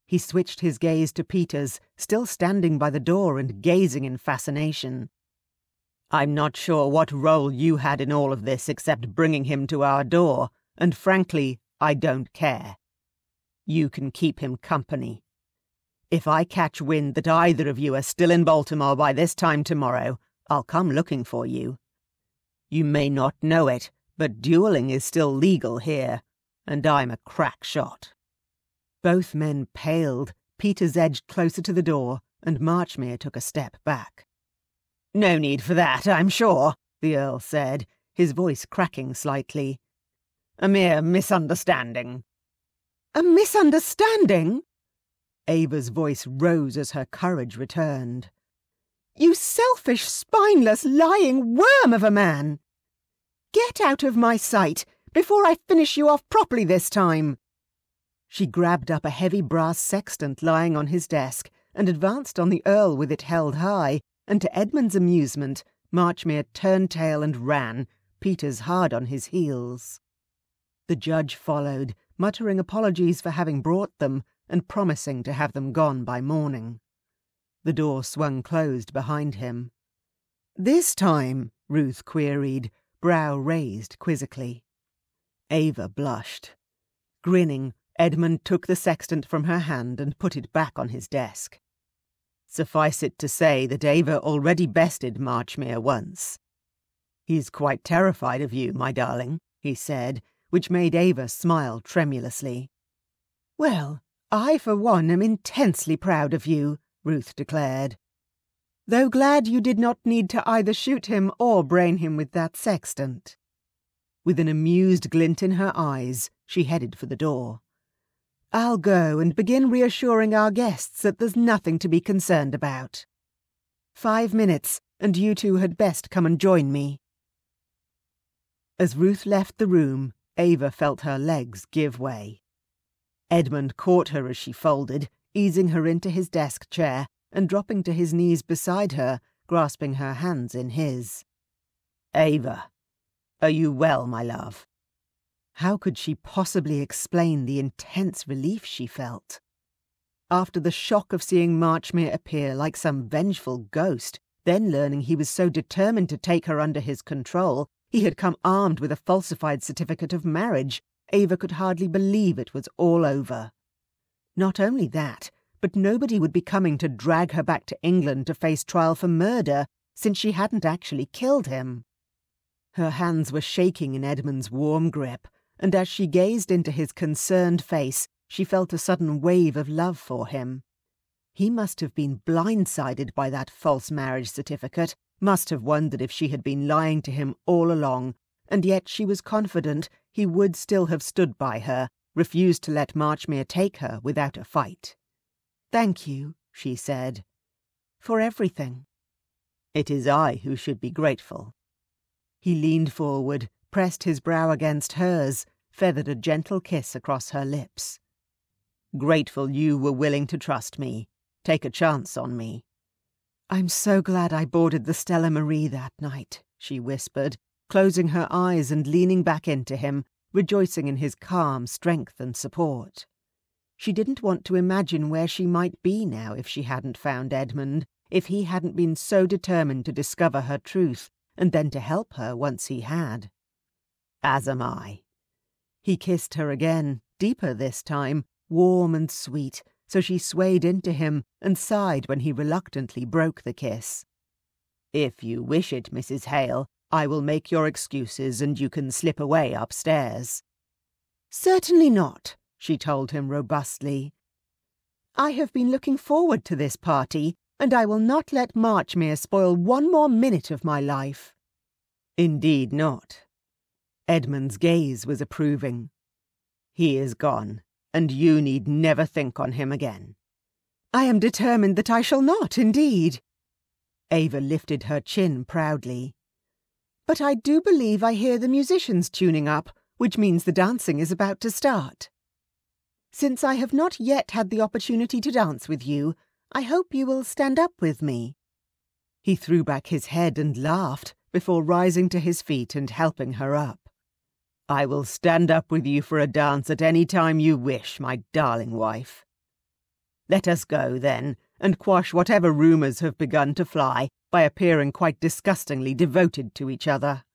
He switched his gaze to Peters, still standing by the door and gazing in fascination. "I'm not sure what role you had in all of this except bringing him to our door, and frankly, I don't care. You can keep him company. If I catch wind that either of you are still in Baltimore by this time tomorrow, I'll come looking for you. You may not know it, but dueling is still legal here, and I'm a crack shot." Both men paled. Peters edged closer to the door, and Marchmere took a step back. "No need for that, I'm sure," the Earl said, his voice cracking slightly. "A mere misunderstanding." "A misunderstanding?" Ava's voice rose as her courage returned. "You selfish, spineless, lying worm of a man! Get out of my sight before I finish you off properly this time." She grabbed up a heavy brass sextant lying on his desk and advanced on the Earl with it held high, and to Edmund's amusement, Marchmere turned tail and ran, Peters hard on his heels. The judge followed, muttering apologies for having brought them and promising to have them gone by morning. The door swung closed behind him. "This time?" Ruth queried, brow raised quizzically. Ava blushed. Grinning, Edmund took the sextant from her hand and put it back on his desk. Suffice it to say that Ava already bested Marchmere once. "He's quite terrified of you, my darling," he said, which made Ava smile tremulously. "Well, I for one am intensely proud of you," Ruth declared. "Though glad you did not need to either shoot him or brain him with that sextant." With an amused glint in her eyes, she headed for the door. "I'll go and begin reassuring our guests that there's nothing to be concerned about. 5 minutes, and you two had best come and join me." As Ruth left the room, Ava felt her legs give way. Edmund caught her as she folded, easing her into his desk chair and dropping to his knees beside her, grasping her hands in his. "Ava, are you well, my love?" How could she possibly explain the intense relief she felt? After the shock of seeing Marchmere appear like some vengeful ghost, then learning he was so determined to take her under his control, he had come armed with a falsified certificate of marriage, Ava could hardly believe it was all over. Not only that, but nobody would be coming to drag her back to England to face trial for murder, since she hadn't actually killed him. Her hands were shaking in Edmund's warm grip, and as she gazed into his concerned face, she felt a sudden wave of love for him. He must have been blindsided by that false marriage certificate, must have wondered if she had been lying to him all along, and yet she was confident he would still have stood by her, refused to let Marchmere take her without a fight. "Thank you," she said, "for everything." "It is I who should be grateful." He leaned forward, pressed his brow against hers, feathered a gentle kiss across her lips. "Grateful you were willing to trust me, take a chance on me." "I'm so glad I boarded the Stella Marie that night," she whispered, closing her eyes and leaning back into him, rejoicing in his calm strength and support. She didn't want to imagine where she might be now if she hadn't found Edmund, if he hadn't been so determined to discover her truth, and then to help her once he had. "As am I." He kissed her again, deeper this time, warm and sweet, so she swayed into him and sighed when he reluctantly broke the kiss. "If you wish it, Mrs. Hale, I will make your excuses and you can slip away upstairs." "Certainly not," she told him robustly. "I have been looking forward to this party, and I will not let Marchmere spoil one more minute of my life." "Indeed not." Edmund's gaze was approving. "He is gone, and you need never think on him again." "I am determined that I shall not, indeed." Ava lifted her chin proudly. "But I do believe I hear the musicians tuning up, which means the dancing is about to start. Since I have not yet had the opportunity to dance with you, I hope you will stand up with me." He threw back his head and laughed before rising to his feet and helping her up. "I will stand up with you for a dance at any time you wish, my darling wife. Let us go, then, and quash whatever rumours have begun to fly by appearing quite disgustingly devoted to each other."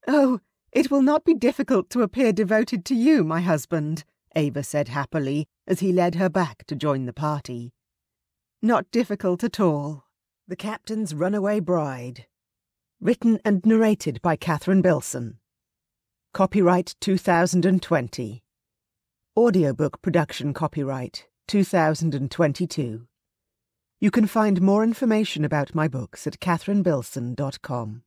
"Oh, it will not be difficult to appear devoted to you, my husband," Ava said happily, as he led her back to join the party. "Not difficult at all." The Captain's Runaway Bride. Written and narrated by Catherine Bilson. Copyright 2020. Audiobook production copyright 2022. You can find more information about my books at catherinebilson.com.